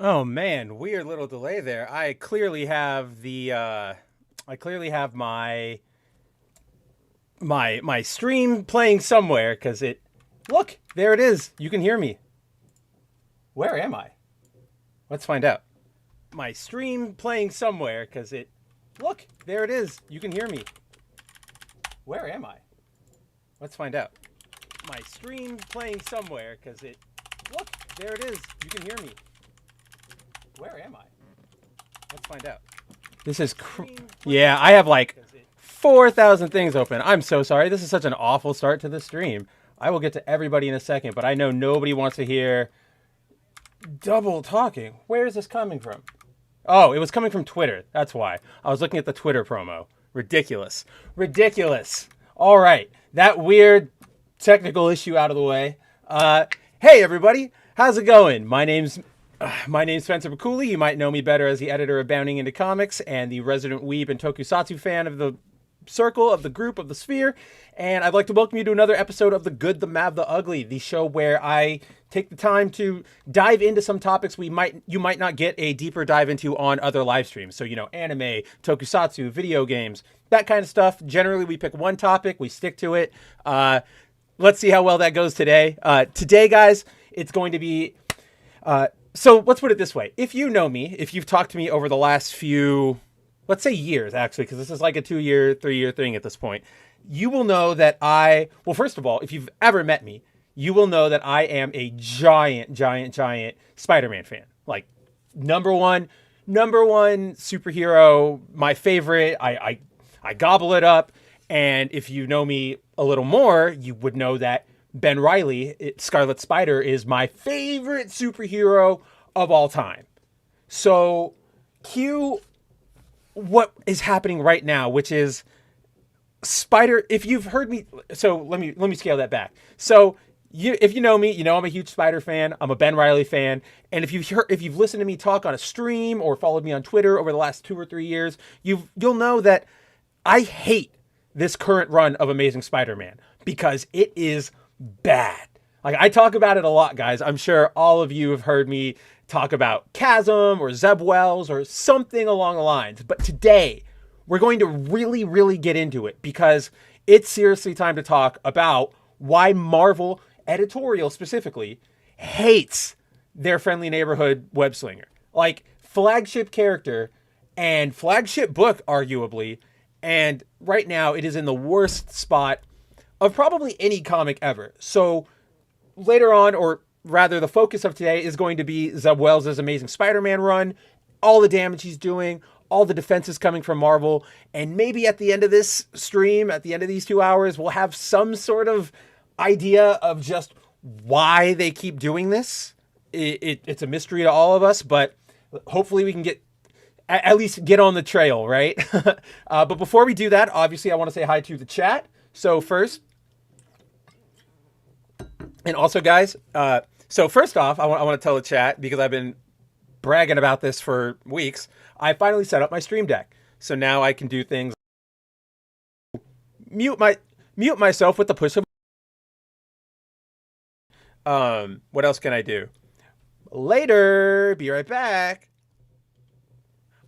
Oh man, weird little delay there. I clearly have my stream playing somewhere cuz it look, there it is. You can hear me. Where am I? Let's find out. My stream playing somewhere cuz it look, there it is. You can hear me. Where am I? Let's find out. My stream playing somewhere cuz it look, there it is. You can hear me. Where am I? Let's find out. This is yeah, I have like 4,000 things open. I'm so sorry. This is such an awful start to the stream. I will get to everybody in a second, but I know nobody wants to hear double talking. Where is this coming from? Oh, it was coming from Twitter. That's why. I was looking at the Twitter promo. Ridiculous. Ridiculous. All right. That weird technical issue out of the way. Hey, everybody. How's it going? My name's Spencer Bakuli. You might know me better as the editor of Bounding Into Comics and the resident weeb and tokusatsu fan of the circle, of the group, of the sphere. And I'd like to welcome you to another episode of The Good, the Mad, the Ugly, the show where I take the time to dive into some topics you might not get a deeper dive into on other live streams. So, anime, tokusatsu, video games, that kind of stuff. Generally, we pick one topic, we stick to it. Let's see how well that goes today. Today, guys, it's going to be... So let's put it this way. If you know me, if you've talked to me over the last few, let's say years, actually, because this is like a 2-year, 3-year thing at this point, you will know that well, first of all, if you've ever met me, you will know that I am a giant, giant, giant Spider-Man fan. Like, number one superhero, my favorite. I gobble it up. And if you know me a little more, you would know that Ben Reilly, Scarlet Spider, is my favorite superhero of all time. So, cue what is happening right now, which is Spider. If you've heard me, so let me scale that back. So, if you know me, you know I'm a huge Spider fan. I'm a Ben Reilly fan, and if you've listened to me talk on a stream or followed me on Twitter over the last 2 or 3 years, you'll know that I hate this current run of Amazing Spider-Man because it is bad. Like, I talk about it a lot, guys. I'm sure all of you have heard me talk about Chasm or Zeb Wells or something along the lines. But today, we're going to really, really get into it because it's seriously time to talk about why Marvel, Editorial specifically, hates their friendly neighborhood web slinger. Like, flagship character and flagship book, arguably. And right now, it is in the worst spot of probably any comic ever. So later on, or rather the focus of today, is going to be Zeb Wells' Amazing Spider-Man run, all the damage he's doing, all the defenses coming from Marvel, and maybe at the end of this stream, at the end of these 2 hours, we'll have some sort of idea of just why they keep doing this. It's a mystery to all of us, but hopefully we can at least get on the trail, right? But before we do that, obviously I want to say hi to the chat. So first, and also, guys, so first off, I want to tell the chat, because I've been bragging about this for weeks, I finally set up my Stream Deck. So now I can do things, mute myself with the push of... What else can I do? Later, be right back.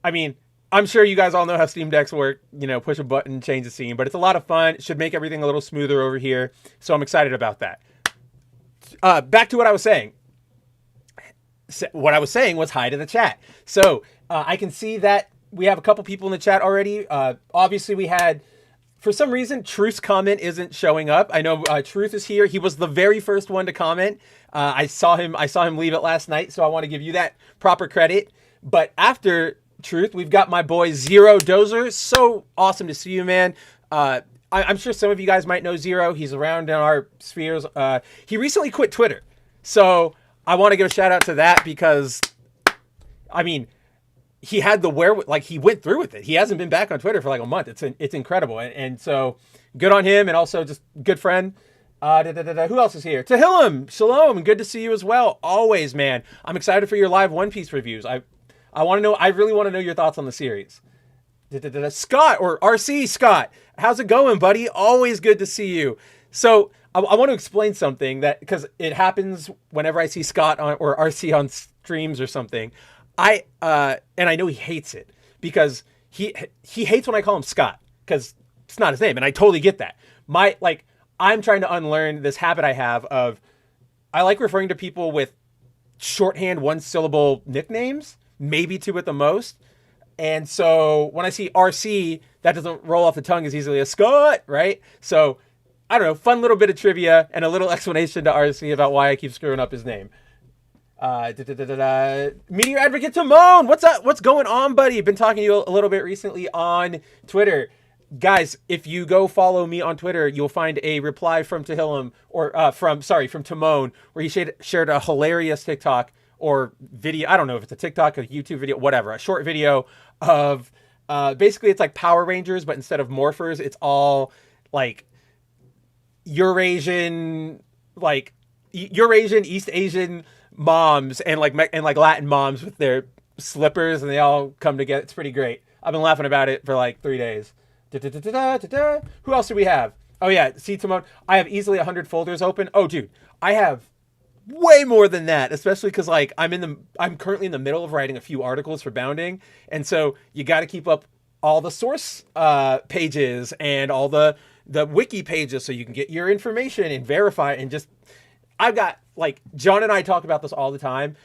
I mean, I'm sure you guys all know how Steam Decks work. Push a button, change the scene, but it's a lot of fun. It should make everything a little smoother over here. So I'm excited about that. Back to what I was saying. What I was saying was hi to the chat. So I can see that we have a couple people in the chat already. Obviously, we had, for some reason, Truth's comment isn't showing up. I know Truth is here. He was the very first one to comment. I saw him leave it last night, so I want to give you that proper credit. But after Truth, we've got my boy Zero Dozer. So awesome to see you, man. I'm sure some of you guys might know Zero. He's around in our spheres. He recently quit Twitter. So I want to give a shout out to that because, I mean, he had the he went through with it. He hasn't been back on Twitter for like a month. It's incredible. And so good on him, and also just good friend. Who else is here? Tehillim, shalom. Good to see you as well. Always, man. I'm excited for your live One Piece reviews. I really want to know your thoughts on the series. Scott, or RC Scott, how's it going, buddy? Always good to see you. So I want to explain something, that because it happens whenever I see Scott or RC streams or something. And I know he hates it because he hates when I call him Scott because it's not his name, and I totally get that. I'm trying to unlearn this habit I have of I like referring to people with shorthand one syllable nicknames, maybe two at the most. And so when I see RC, that doesn't roll off the tongue as easily as Scott, right? So I don't know, fun little bit of trivia and a little explanation to RC about why I keep screwing up his name. Meteor Advocate Timon, what's up? What's going on, buddy? Been talking to you a little bit recently on Twitter. Guys, if you go follow me on Twitter, you'll find a reply from Tehillim, from Timon, where he shared a hilarious TikTok or video. I don't know if it's a TikTok, a YouTube video, whatever, a short video of basically it's like Power Rangers, but instead of morphers, it's all like Eurasian, East Asian moms and like Latin moms with their slippers, and they all come together. It's pretty great. I've been laughing about it for like 3 days. Who else do we have? Oh yeah, see, Timon, I have easily 100 folders open. Oh dude, I have way more than that, especially because like I'm currently in the middle of writing a few articles for Bounding, and so you got to keep up all the source pages and all the wiki pages so you can get your information and verify. And just I've got, like, John and I talk about this all the time.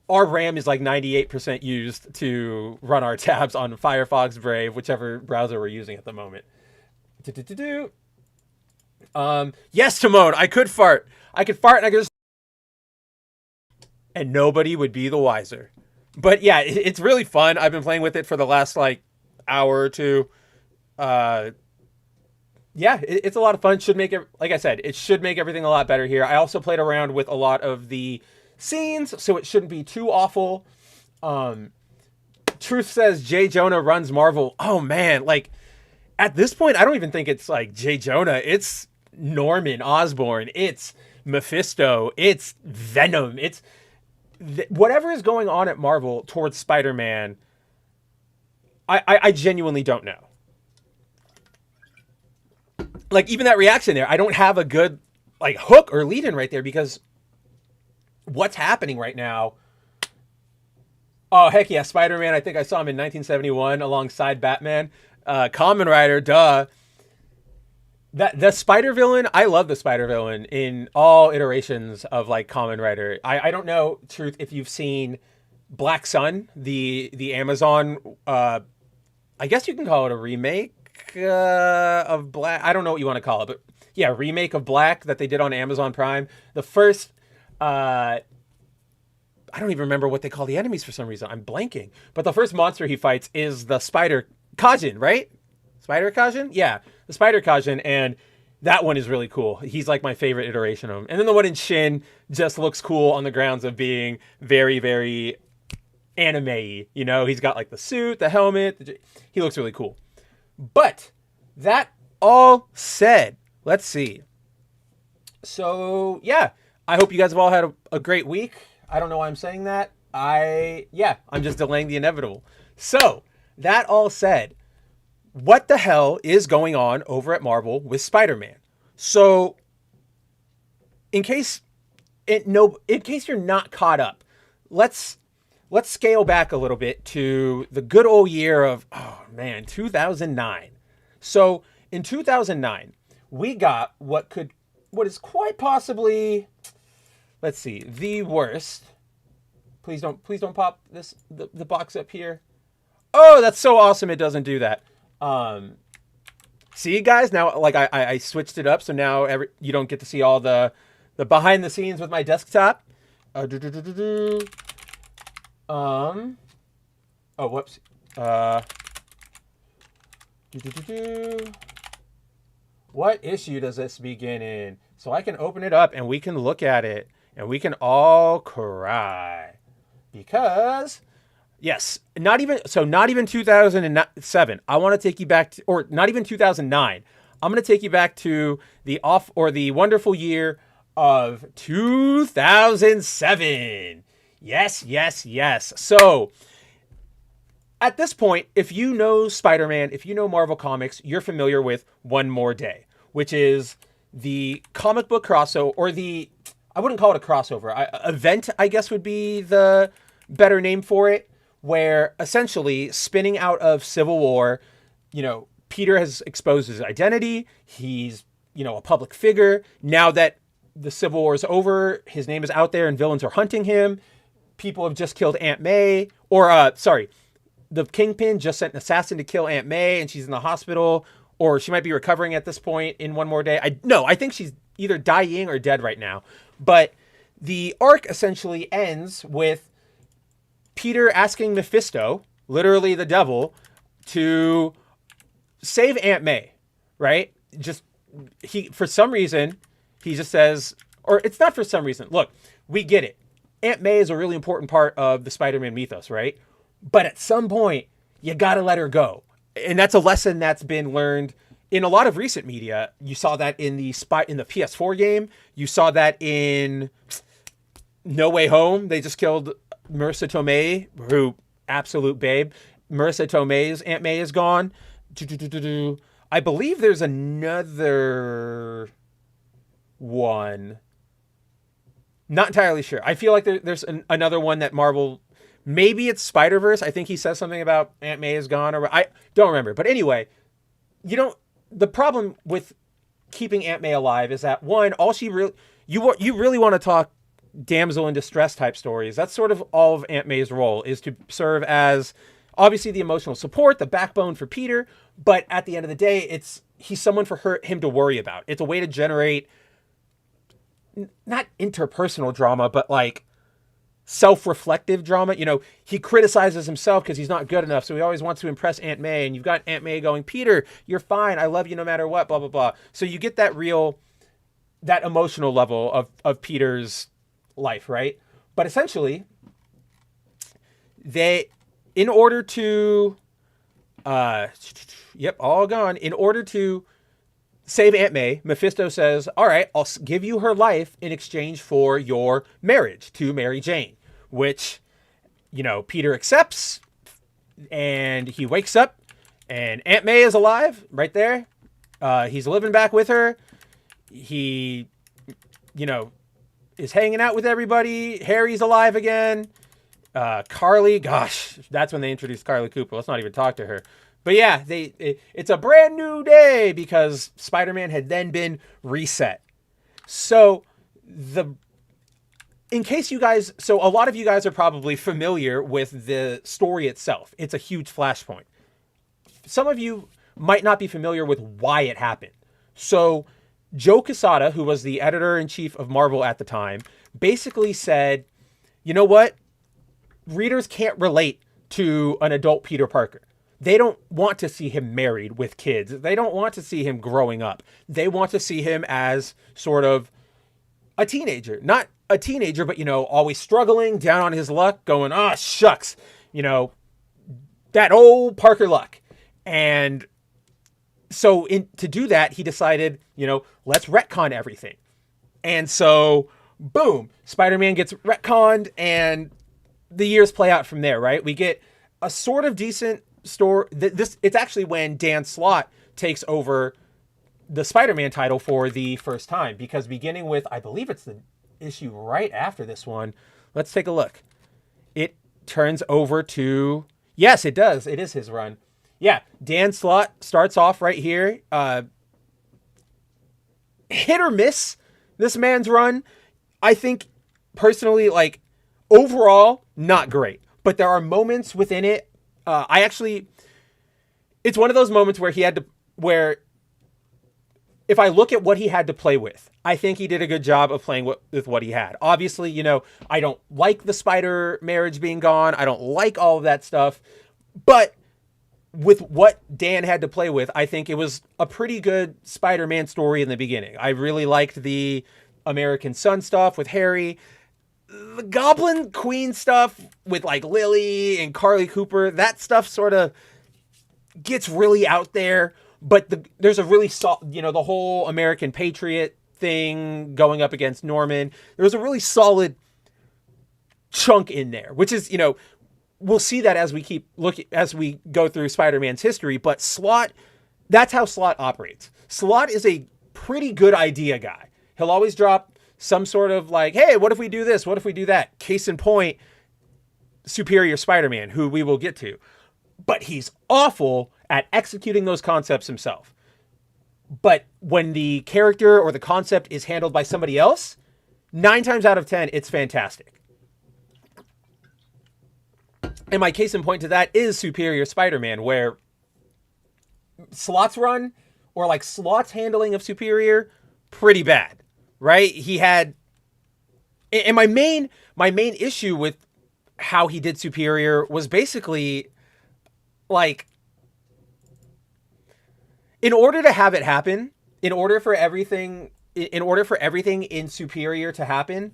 Our RAM is like 98% used to run our tabs on Firefox, Brave, whichever browser we're using at the moment. Yes, Timon, I could fart. I could fart and I could just... and nobody would be the wiser. But yeah, it's really fun. I've been playing with it for the last like hour or two. Yeah, it's a lot of fun. Should make it, like I said, it should make everything a lot better here. I also played around with a lot of the scenes, so it shouldn't be too awful. Truth says J. Jonah runs Marvel. Oh man, like at this point, I don't even think it's like J. Jonah. It's Norman Osborn. It's Mephisto. It's Venom. It's whatever is going on at Marvel towards Spider-Man. I genuinely don't know. Like, even that reaction there, I don't have a good like hook or lead in right there, because what's happening right now? Oh, heck yeah, Spider-Man. I think I saw him in 1971 alongside Batman. Kamen Rider, duh. The Spider Villain, I love the Spider Villain in all iterations of like Kamen Rider. I don't know, Truth, if you've seen Black Sun, the Amazon, I guess you can call it a remake of Black. I don't know what you want to call it, but yeah, remake of Black that they did on Amazon Prime. The first, I don't even remember what they call the enemies for some reason. I'm blanking. But the first monster he fights is the Spider Kajin, right? Spider Kajin? Yeah, the Spider Kajin, and that one is really cool. He's like my favorite iteration of him. And then the one in Shin just looks cool on the grounds of being very, very anime-y. You know, he's got like the suit, the helmet. He looks really cool. But that all said, let's see. So, yeah, I hope you guys have all had a great week. I don't know why I'm saying that. I'm just delaying the inevitable. So, that all said, what the hell is going on over at Marvel with Spider-Man? So, in case you're not caught up, let's scale back a little bit to the good old year of 2009. So, in 2009, we got what is quite possibly, let's see, the worst. Please don't pop the box up here. Oh, that's so awesome! It doesn't do that. See, guys, now like I switched it up, so now you don't get to see all the behind the scenes with my desktop. Oh, whoops. What issue does this begin in? So I can open it up and we can look at it and we can all cry, because yes, not even 2007. I want to take you back to, or not even 2009. I'm going to take you back to the wonderful year of 2007. Yes. So, at this point, if you know Spider-Man, if you know Marvel Comics, you're familiar with One More Day, which is the comic book crossover, or I wouldn't call it a crossover. Event, I guess, would be the better name for it, where essentially spinning out of Civil War, Peter has exposed his identity. He's, a public figure. Now that the Civil War is over, his name is out there and villains are hunting him. People have just killed Aunt May, the Kingpin just sent an assassin to kill Aunt May and she's in the hospital, or she might be recovering at this point in one more day. I think she's either dying or dead right now. But the arc essentially ends with Peter asking Mephisto, literally the devil, to save Aunt May, right? For some reason, he just says, or it's not for some reason. Look, we get it. Aunt May is a really important part of the Spider-Man mythos, right? But at some point, you got to let her go. And that's a lesson that's been learned in a lot of recent media. You saw that in the PS4 game. You saw that in No Way Home. They just killed Marissa Tomei, who, absolute babe. Marissa Tomei's Aunt May is gone. I believe there's another one. Not entirely sure. I feel like there's another one that Marvel... Maybe it's Spider-Verse. I think he says something about Aunt May is gone, or I don't remember. But anyway, the problem with keeping Aunt May alive is that, one, all she really... You really want to talk damsel in distress type stories. That's sort of all of Aunt May's role, is to serve as obviously the emotional support, the backbone for Peter. But at the end of the day, he's someone for him to worry about. It's a way to generate not interpersonal drama, but like self-reflective drama. He criticizes himself because he's not good enough, so he always wants to impress Aunt May, and you've got Aunt May going, Peter, you're fine, I love you no matter what, blah blah blah. So you get that emotional level of Peter's life, right? But essentially, in order to save Aunt May, Mephisto says, all right, I'll give you her life in exchange for your marriage to Mary Jane, which, Peter accepts, and he wakes up, and Aunt May is alive right there. He's living back with her. He, is hanging out with everybody. Harry's alive again. Carly, gosh, that's when they introduced Carly Cooper. Let's not even talk to her. But yeah, it's a brand new day because Spider-Man had then been reset. So a lot of you guys are probably familiar with the story itself. It's a huge flashpoint. Some of you might not be familiar with why it happened. So Joe Quesada, who was the editor-in-chief of Marvel at the time, basically said, you know what? Readers can't relate to an adult Peter Parker. They don't want to see him married with kids. They don't want to see him growing up. They want to see him as sort of a teenager. Not a teenager, but, always struggling, down on his luck, going, oh, shucks, that old Parker luck. And so to do that, he decided, let's retcon everything. And so, boom, Spider-Man gets retconned, and the years play out from there, right? We get a sort of decent story. It's actually when Dan Slott takes over the Spider-Man title for the first time, because beginning with, I believe it's the issue right after this one. Let's take a look. It turns over to, yes, it does. It is his run. Yeah, Dan Slott starts off right here. Hit or miss, this man's run. I think, personally, overall, not great. But there are moments within it. It's one of those moments where if I look at what he had to play with, I think he did a good job of playing with what he had. Obviously, I don't like the Spider marriage being gone. I don't like all of that stuff. But with what Dan had to play with, I think it was a pretty good Spider-Man story in the beginning. I really liked the American Son stuff with Harry. The Goblin Queen stuff with Lily and Carly Cooper, that stuff sort of gets really out there. But there's a really solid, the whole American Patriot thing going up against Norman. There was a really solid chunk in there, which is, we'll see that as we go through Spider-Man's history. But Slott, that's how Slott operates. Slott is a pretty good idea guy. He'll always drop some sort of like, hey, what if we do this? What if we do that? Case in point, Superior Spider-Man, who we will get to. But he's awful at executing those concepts himself. But when the character or the concept is handled by somebody else, 9 times out of 10, it's fantastic. And my case in point to that is Superior Spider-Man, where Slott's run, or like Slott's handling of Superior, pretty bad, right? He had, and my main issue with how he did Superior was basically like, in order to have it happen, in order for everything in Superior to happen,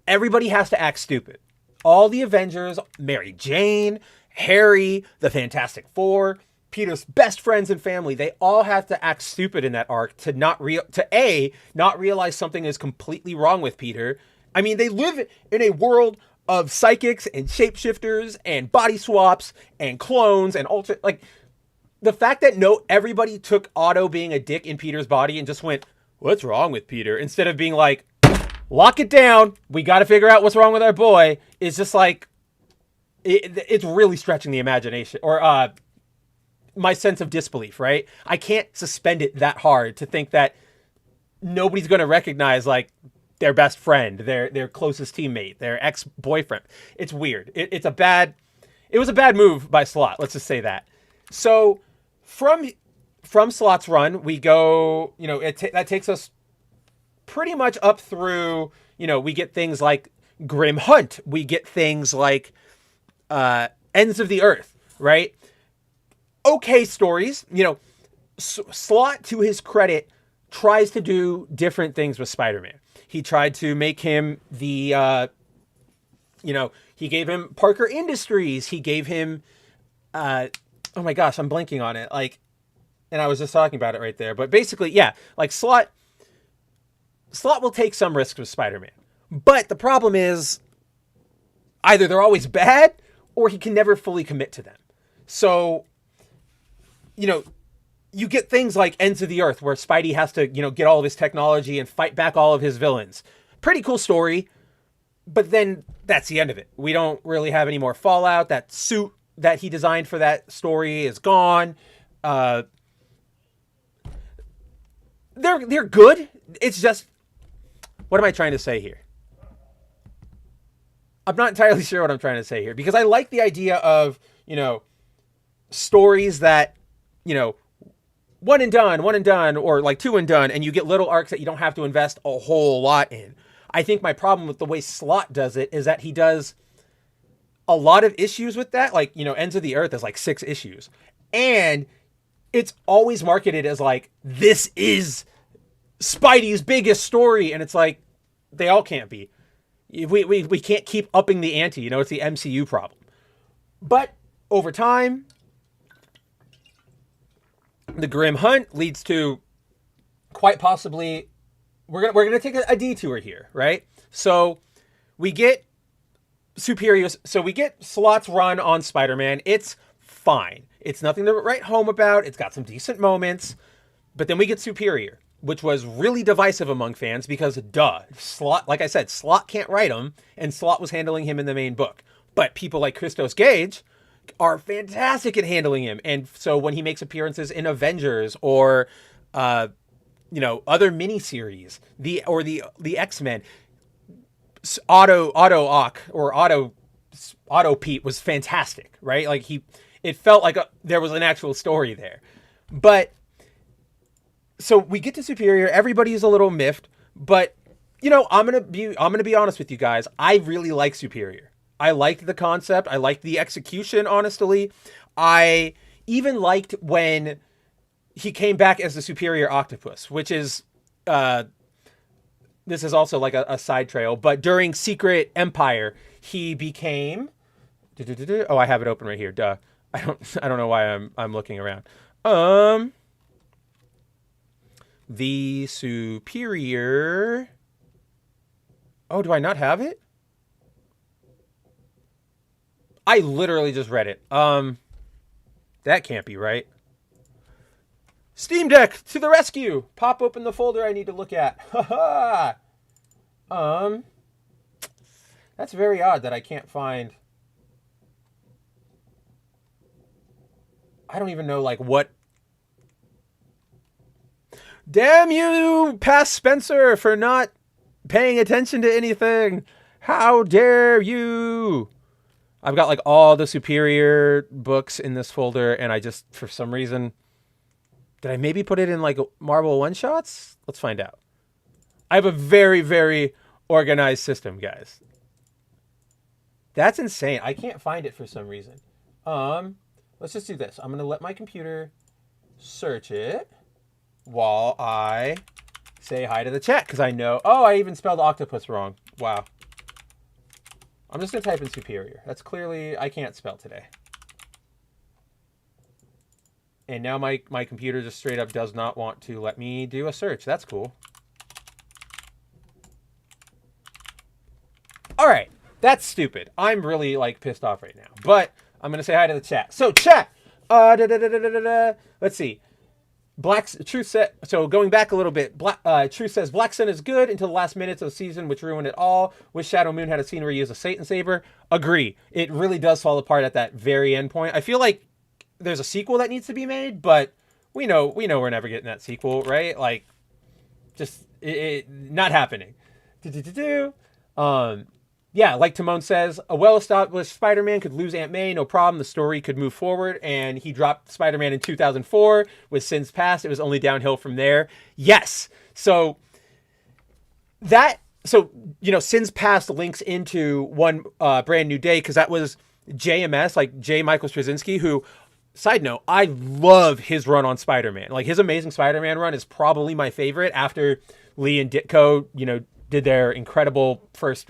everybody has to act stupid. All the Avengers, Mary Jane, Harry, the Fantastic Four, Peter's best friends and family, they all have to act stupid in that arc to not realize something is completely wrong with Peter. I mean, they live in a world of psychics and shapeshifters and body swaps and clones and like, the fact that everybody took Otto being a dick in Peter's body and just went, what's wrong with Peter? Instead of being like, lock it down, we got to figure out what's wrong with our boy, is just like, it's really stretching the imagination, or my sense of disbelief, right? I can't suspend it that hard to think that nobody's going to recognize like their best friend, their closest teammate, their ex-boyfriend. It's weird. It was a bad move by Slott. Let's just say that. So from Slott's run, we go, that takes us pretty much up through, we get things like Grim Hunt. We get things like Ends of the Earth, right? Okay stories. Slott, to his credit, tries to do different things with Spider-Man. He tried to make him the, he gave him Parker Industries. He gave him, oh my gosh, I'm blanking on it. Like, and I was just talking about it right there. But basically, yeah, like Slott will take some risks with Spider-Man. But the problem is either they're always bad or he can never fully commit to them. So, you get things like Ends of the Earth where Spidey has to, get all of his technology and fight back all of his villains. Pretty cool story. But then that's the end of it. We don't really have any more fallout. That suit that he designed for that story is gone. They're good. It's just, what am I trying to say here? I'm not entirely sure what I'm trying to say here, because I like the idea of, stories that, one and done, or like 2 and done, and you get little arcs that you don't have to invest a whole lot in. I think my problem with the way Slott does it is that he does a lot of issues with that. Like, Ends of the Earth is like 6 issues. And it's always marketed as like, this is Spidey's biggest story. And it's like, they all can't be. We can't keep upping the ante. It's the MCU problem. But over time, the Grim Hunt leads to quite possibly, we're gonna take a detour here, right? So we get Superior. So we get Slott's run on Spider-Man. It's fine. It's nothing to write home about. It's got some decent moments. But then we get Superior, which was really divisive among fans because, Slott, like I said, Slott can't write him, and Slott was handling him in the main book. But people like Christos Gage are fantastic at handling him. And so when he makes appearances in Avengers or, other miniseries, the X-Men, Otto Pete was fantastic, right? Like it felt like there was an actual story there. But so we get to Superior, everybody's a little miffed, but I'm going to be honest with you guys. I really like Superior. I liked the concept. I liked the execution, honestly. I even liked when he came back as the Superior Octopus, which is, this is also like a side trail, but during Secret Empire, he became, oh, I have it open right here. Duh. I don't know why I'm looking around. The Superior, oh, do I not have it? I literally just read it. That can't be right. Steam Deck to the rescue. Pop open the folder I need to look at. Haha. Um, that's very odd that I can't find. I don't even know like what. Damn you, past Spencer, for not paying attention to anything. How dare you? I've got like all the superior books in this folder, and I just, for some reason, did I maybe put it in like Marvel one-shots? Let's find out. I have a very, very organized system, guys. That's insane. I can't find it for some reason. Let's just do this. I'm going to let my computer search it while I say hi to the chat, because I know... Oh, I even spelled octopus wrong. Wow. I'm just going to type in superior. That's clearly... I can't spell today. And now my computer just straight up does not want to let me do a search. That's cool. All right. That's stupid. I'm really, like, pissed off right now. But I'm going to say hi to the chat. So, chat! Let's see. Truth said, so going back a little bit, Truth says, Black Sun is good until the last minutes of the season, which ruined it all. Wish Shadow Moon had a scene where he used a Satan Saber. Agree. It really does fall apart at that very end point. I feel like there's a sequel that needs to be made, but we know we're never getting that sequel, right? Like, just, not happening. Yeah, like Timon says, a well-established Spider-Man could lose Aunt May, no problem. The story could move forward, and he dropped Spider-Man in 2004 with Sins Past. It was only downhill from there. Yes. So, Sins Past links into one Brand New Day, because that was JMS, like J. Michael Straczynski, who, side note, I love his run on Spider-Man. Like, his Amazing Spider-Man run is probably my favorite after Lee and Ditko, did their incredible first,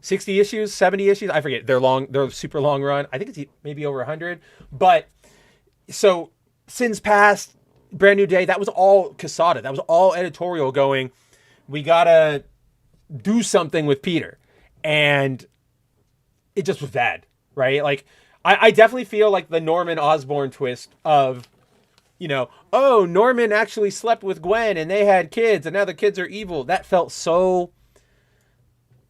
60 issues, 70 issues? I forget. They're super long run. I think it's maybe over 100. But, so, Sins Past, Brand New Day, that was all Quesada. That was all editorial going, we gotta do something with Peter. And it just was bad, right? Like, I definitely feel like the Norman Osborn twist of, oh, Norman actually slept with Gwen and they had kids and now the kids are evil. That felt so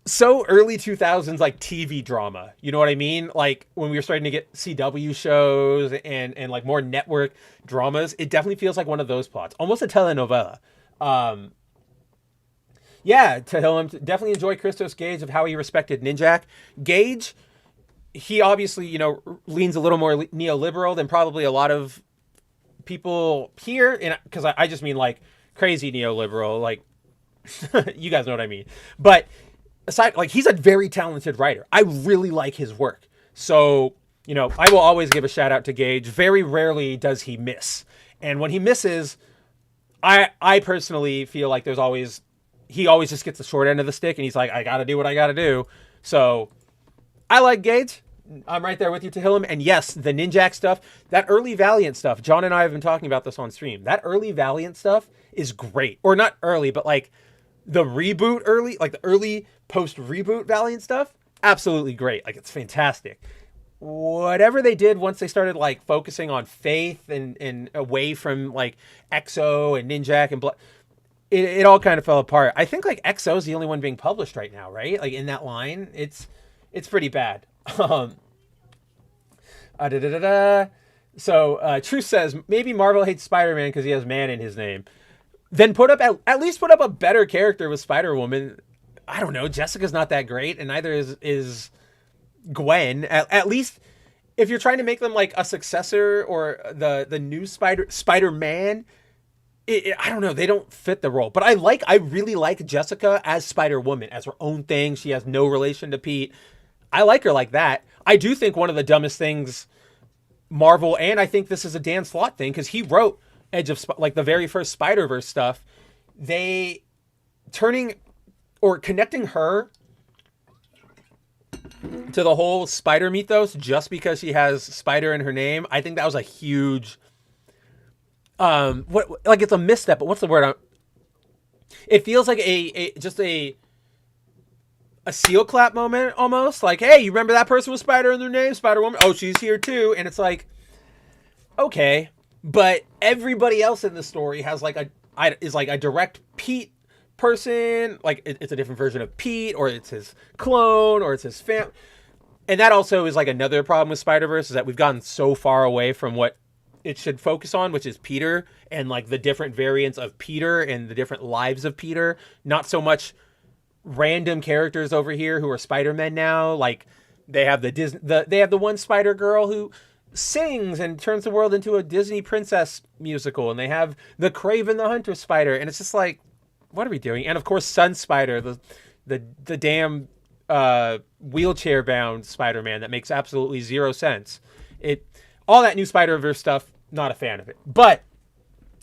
early 2000s, like TV drama. You know what I mean? Like when we were starting to get CW shows and like more network dramas, it definitely feels like one of those plots, almost a telenovela. Yeah, Tehillim, definitely enjoy Christos Gage of how he respected Ninjak. Gage, he obviously, leans a little more neoliberal than probably a lot of people here, because I just mean like crazy neoliberal, like you guys know what I mean. But aside, like, he's a very talented writer. I really like his work. So, I will always give a shout out to Gage. Very rarely does he miss. And when he misses, I personally feel like he always just gets the short end of the stick and he's like, I got to do what I got to do. So I like Gage. I'm right there with you, Tehillim. And yes, the Ninjak stuff, that early Valiant stuff, John and I have been talking about this on stream. That early Valiant stuff is great. Or not early, but like the reboot early, like the early post-reboot Valiant stuff, absolutely great. Like, it's fantastic. Whatever they did once they started like focusing on Faith and away from like Exo and Ninjak and it all kind of fell apart. I think like Exo is the only one being published right now, right? Like in that line, it's pretty bad. So Truth says maybe Marvel hates Spider-Man because he has man in his name. Then at least put up a better character with Spider-Woman. I don't know. Jessica's not that great, and neither is Gwen. At least if you're trying to make them like a successor or the new Spider-Man, I don't know. They don't fit the role. But I really like Jessica as Spider-Woman, as her own thing. She has no relation to Pete. I like her like that. I do think one of the dumbest things Marvel, and I think this is a Dan Slott thing, because he wrote Edge of, like the very first Spider-Verse stuff, they turning or connecting her to the whole Spider mythos just because she has Spider in her name. I think that was a huge, it's a misstep, but what's the word? It feels like just a seal clap moment almost. Like, hey, you remember that person with Spider in their name? Spider-Woman. Oh, she's here too. And it's like, okay, but everybody else in the story has is like a direct Pete person, like it's a different version of Pete, or it's his clone, or it's his fam. And that also is like another problem with Spider-Verse, is that we've gotten so far away from what it should focus on, which is Peter and like the different variants of Peter and the different lives of Peter. Not so much random characters over here who are Spider-Men now. Like they have they have the one Spider Girl who sings and turns the world into a Disney princess musical, and they have the Kraven the Hunter Spider, and it's just like, what are we doing? And of course, Sun Spider, the damn wheelchair bound Spider-Man that makes absolutely zero sense. All that new Spider-Verse stuff, not a fan of it. But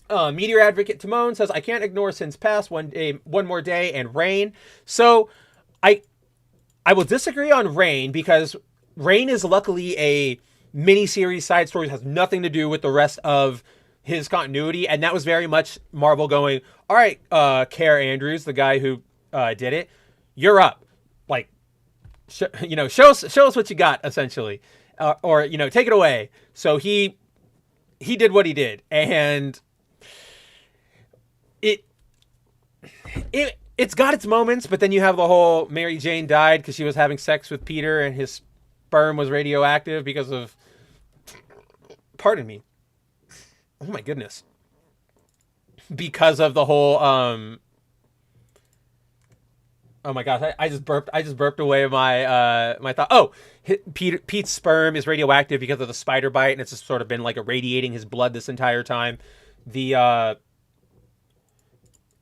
Meteor Advocate Timon says, I can't ignore Sin's Past, One More Day, and Rain. So I will disagree on Rain, because Rain is luckily a mini-series side story, has nothing to do with the rest of his continuity. And that was very much Marvel going, all right, Care Andrews, the guy who did it, you're up. Like, show us what you got, essentially. Or take it away. So he did what he did, and it's got its moments, but then you have the whole Mary Jane died because she was having sex with Peter and his sperm was radioactive because of, pardon me, oh my goodness, because of the whole oh my gosh, I just burped away my my thought. Oh, Pete's sperm is radioactive because of the spider bite, and it's just sort of been like irradiating his blood this entire time.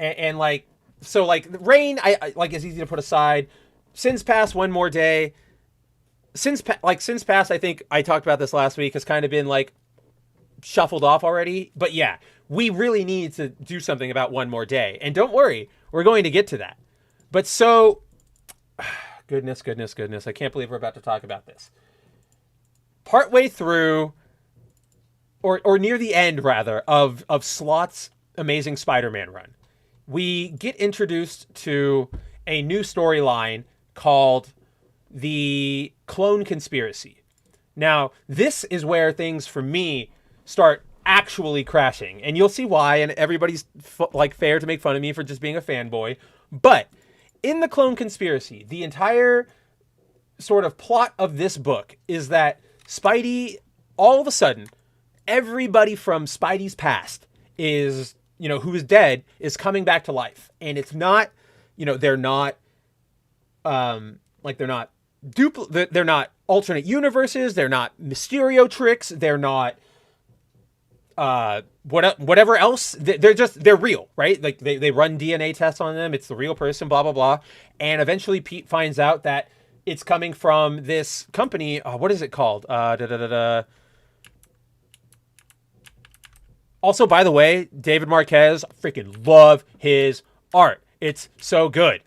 And like, so like Rain, I like, is easy to put aside. Sin's Past, One More Day. Sin's Past, I think I talked about this last week, has kind of been like shuffled off already. But yeah, we really need to do something about One More Day. And don't worry, we're going to get to that. But so, goodness, I can't believe we're about to talk about this. Partway through, or near the end, rather, of Slott's Amazing Spider-Man run, we get introduced to a new storyline called the Clone Conspiracy. Now, this is where things, for me, start actually crashing. And you'll see why, and everybody's like fair to make fun of me for just being a fanboy. But in the Clone Conspiracy, the entire sort of plot of this book is that Spidey, all of a sudden, everybody from Spidey's past is, who is dead, is coming back to life. And it's not, they're not, they're not they're not alternate universes. They're not Mysterio tricks. They're not, whatever else. They're real, right? Like they run DNA tests on them. It's the real person, blah, blah, blah. And eventually Pete finds out that it's coming from this company. What is it called? Also, by the way, David Marquez, freaking love his art. It's so good.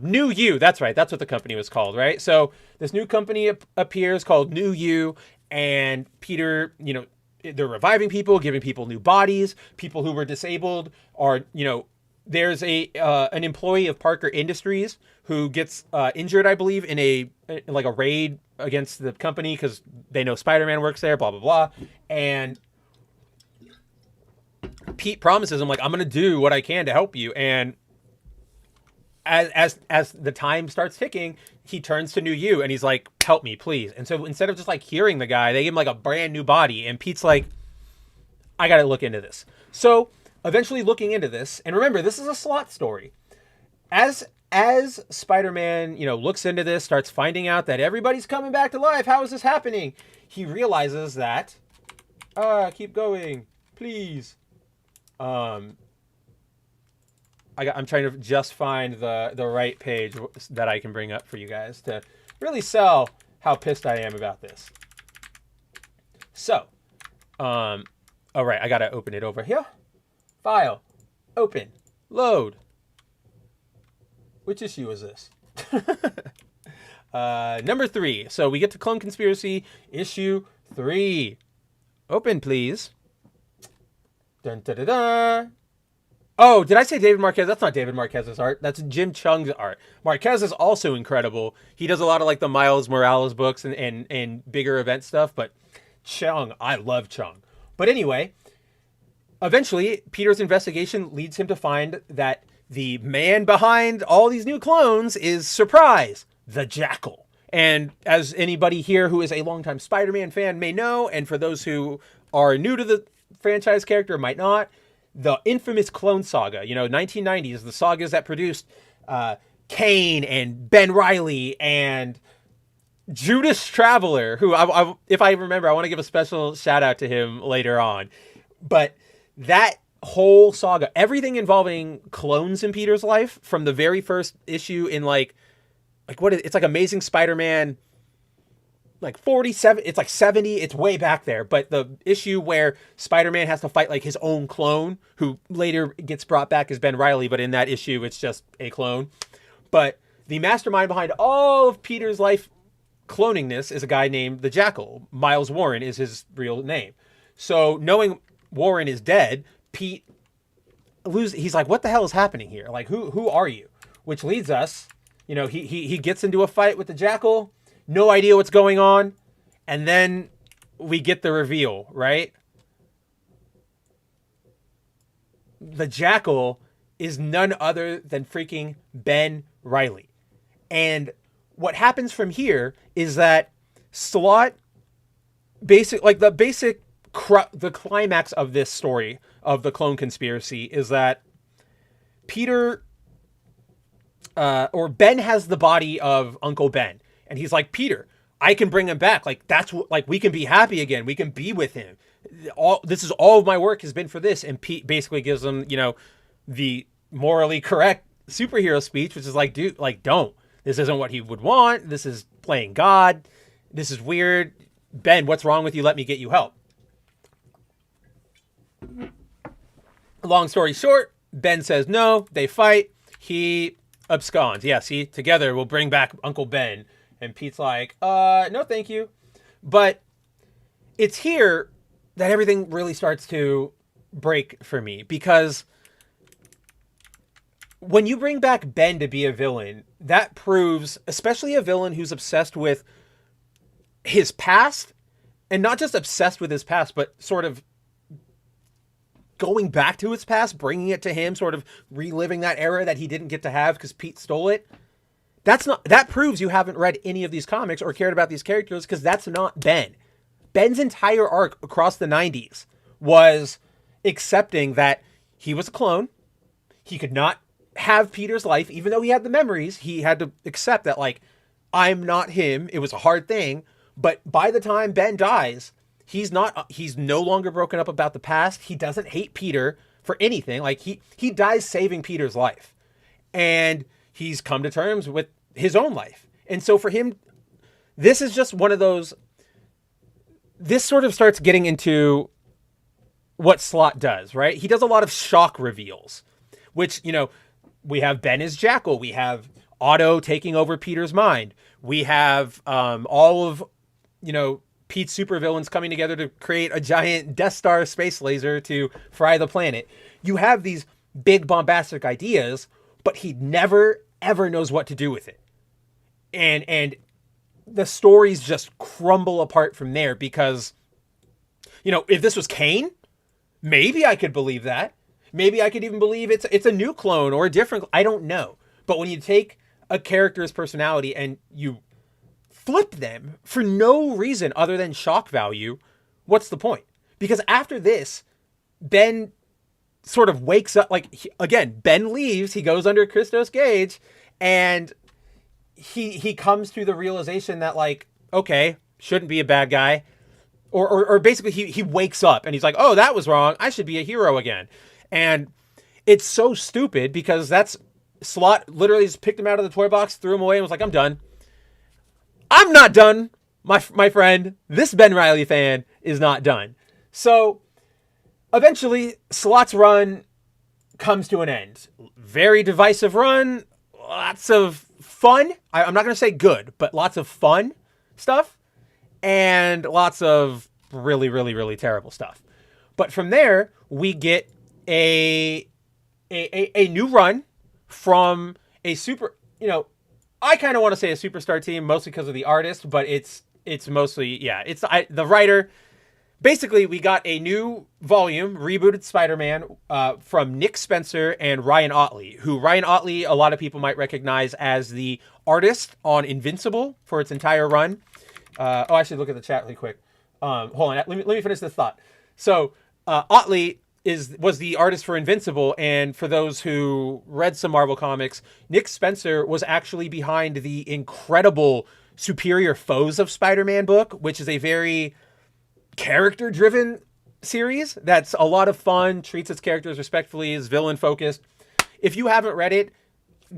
New You, that's right. That's what the company was called, right? So this new company appears called New You, and Peter, they're reviving people, giving people new bodies. People who were disabled are, there's an employee of Parker Industries who gets injured, I believe, in a raid against the company because they know Spider-Man works there, blah, blah, blah. And Pete promises him, like, I'm going to do what I can to help you. And as the time starts ticking, he turns to New You and he's like, help me, please. And so instead of just like hearing the guy, they give him like a brand new body. And Pete's like, I got to look into this. So eventually looking into this, and remember, this is a Slott story. As Spider-Man, looks into this, starts finding out that everybody's coming back to life. How is this happening? He realizes that, keep going, please. I'm trying to just find the right page that I can bring up for you guys to really sell how pissed I am about this. So, all right, I gotta open it over here. File, open, load. Which issue is this? Number 3. So we get to Clone Conspiracy, issue 3. Open, please. Dun, da, da, da. Oh, did I say David Marquez? That's not David Marquez's art. That's Jim Chung's art. Marquez is also incredible. He does a lot of like the Miles Morales books and bigger event stuff, but Chung, I love Chung. But anyway, eventually Peter's investigation leads him to find that the man behind all these new clones is, surprise, the Jackal. And as anybody here who is a longtime Spider-Man fan may know, and for those who are new to the franchise character might not, the infamous Clone Saga, 1990s, the sagas that produced Kane and Ben Reilly and Judas Traveler, who, if I remember, I want to give a special shout out to him later on. But that whole saga, everything involving clones in Peter's life, from the very first issue in it's like Amazing Spider-Man, like 47, it's like 70, it's way back there. But the issue where Spider-Man has to fight like his own clone, who later gets brought back as Ben Reilly, but in that issue, it's just a clone. But the mastermind behind all of Peter's life cloningness is a guy named the Jackal. Miles Warren is his real name. So knowing Warren is dead, Pete he's like, what the hell is happening here? Like, who are you? Which leads us, he gets into a fight with the Jackal, no idea what's going on, and then we get the reveal, right? The Jackal is none other than freaking Ben Reilly. And what happens from here is that Slott the climax of this story of the clone conspiracy is that Peter or Ben has the body of Uncle Ben, and he's like, Peter, I can bring him back. Like, that's what, like, we can be happy again. We can be with him. This is all of my work has been for this. And Pete basically gives him, the morally correct superhero speech, which is like, dude, like, don't. This isn't what he would want. This is playing God. This is weird. Ben, what's wrong with you? Let me get you help. Long story short, Ben says no. They fight. He absconds. Yeah, see, together we'll bring back Uncle Ben. And Pete's like, no, thank you. But it's here that everything really starts to break for me, because when you bring back Ben to be a villain, that proves, especially a villain who's obsessed with his past, and not just obsessed with his past, but sort of going back to his past, bringing it to him, sort of reliving that era that he didn't get to have because Pete stole it. That proves you haven't read any of these comics or cared about these characters, because that's not Ben. Ben's entire arc across the 90s was accepting that he was a clone. He could not have Peter's life, even though he had the memories. He had to accept that, like, I'm not him. It was a hard thing. But by the time Ben dies, he's no longer broken up about the past. He doesn't hate Peter for anything. Like, he dies saving Peter's life. And he's come to terms with his own life. And so for him, this is just one of those, this sort of starts getting into what Slott does, right? He does a lot of shock reveals, which, we have Ben as Jackal. We have Otto taking over Peter's mind. We have all of, Pete's supervillains coming together to create a giant Death Star space laser to fry the planet. You have these big bombastic ideas, but he never, ever knows what to do with it. And the stories just crumble apart from there, because, if this was Kane, maybe I could believe that. Maybe I could even believe it's a new clone or a different, I don't know. But when you take a character's personality and you flip them for no reason other than shock value, what's the point? Because after this, Ben sort of wakes up, again, Ben leaves, he goes under Christos Gage, and he comes to the realization that, like, okay, shouldn't be a bad guy. Or basically he wakes up and he's like, oh, that was wrong. I should be a hero again. And it's so stupid, because that's Slott literally just picked him out of the toy box, threw him away, and was like, I'm done. I'm not done, my friend. This Ben Reilly fan is not done. So eventually Slott's run comes to an end. Very divisive run. Lots of fun. I'm not going to say good, but lots of fun stuff. And lots of really, really, really terrible stuff. But from there, we get a new run from a super, I kind of want to say a superstar team, mostly because of the artist, but it's mostly, yeah, the writer, basically, we got a new volume, rebooted Spider-Man, from Nick Spencer and Ryan Ottley, who Ryan Ottley, a lot of people might recognize as the artist on Invincible for its entire run. I should look at the chat really quick. Hold on, let me finish this thought. So, Ottley was the artist for Invincible, and for those who read some Marvel comics, Nick Spencer was actually behind the incredible Superior Foes of Spider-Man book, which is a very character-driven series that's a lot of fun, treats its characters respectfully, is villain-focused. If you haven't read it,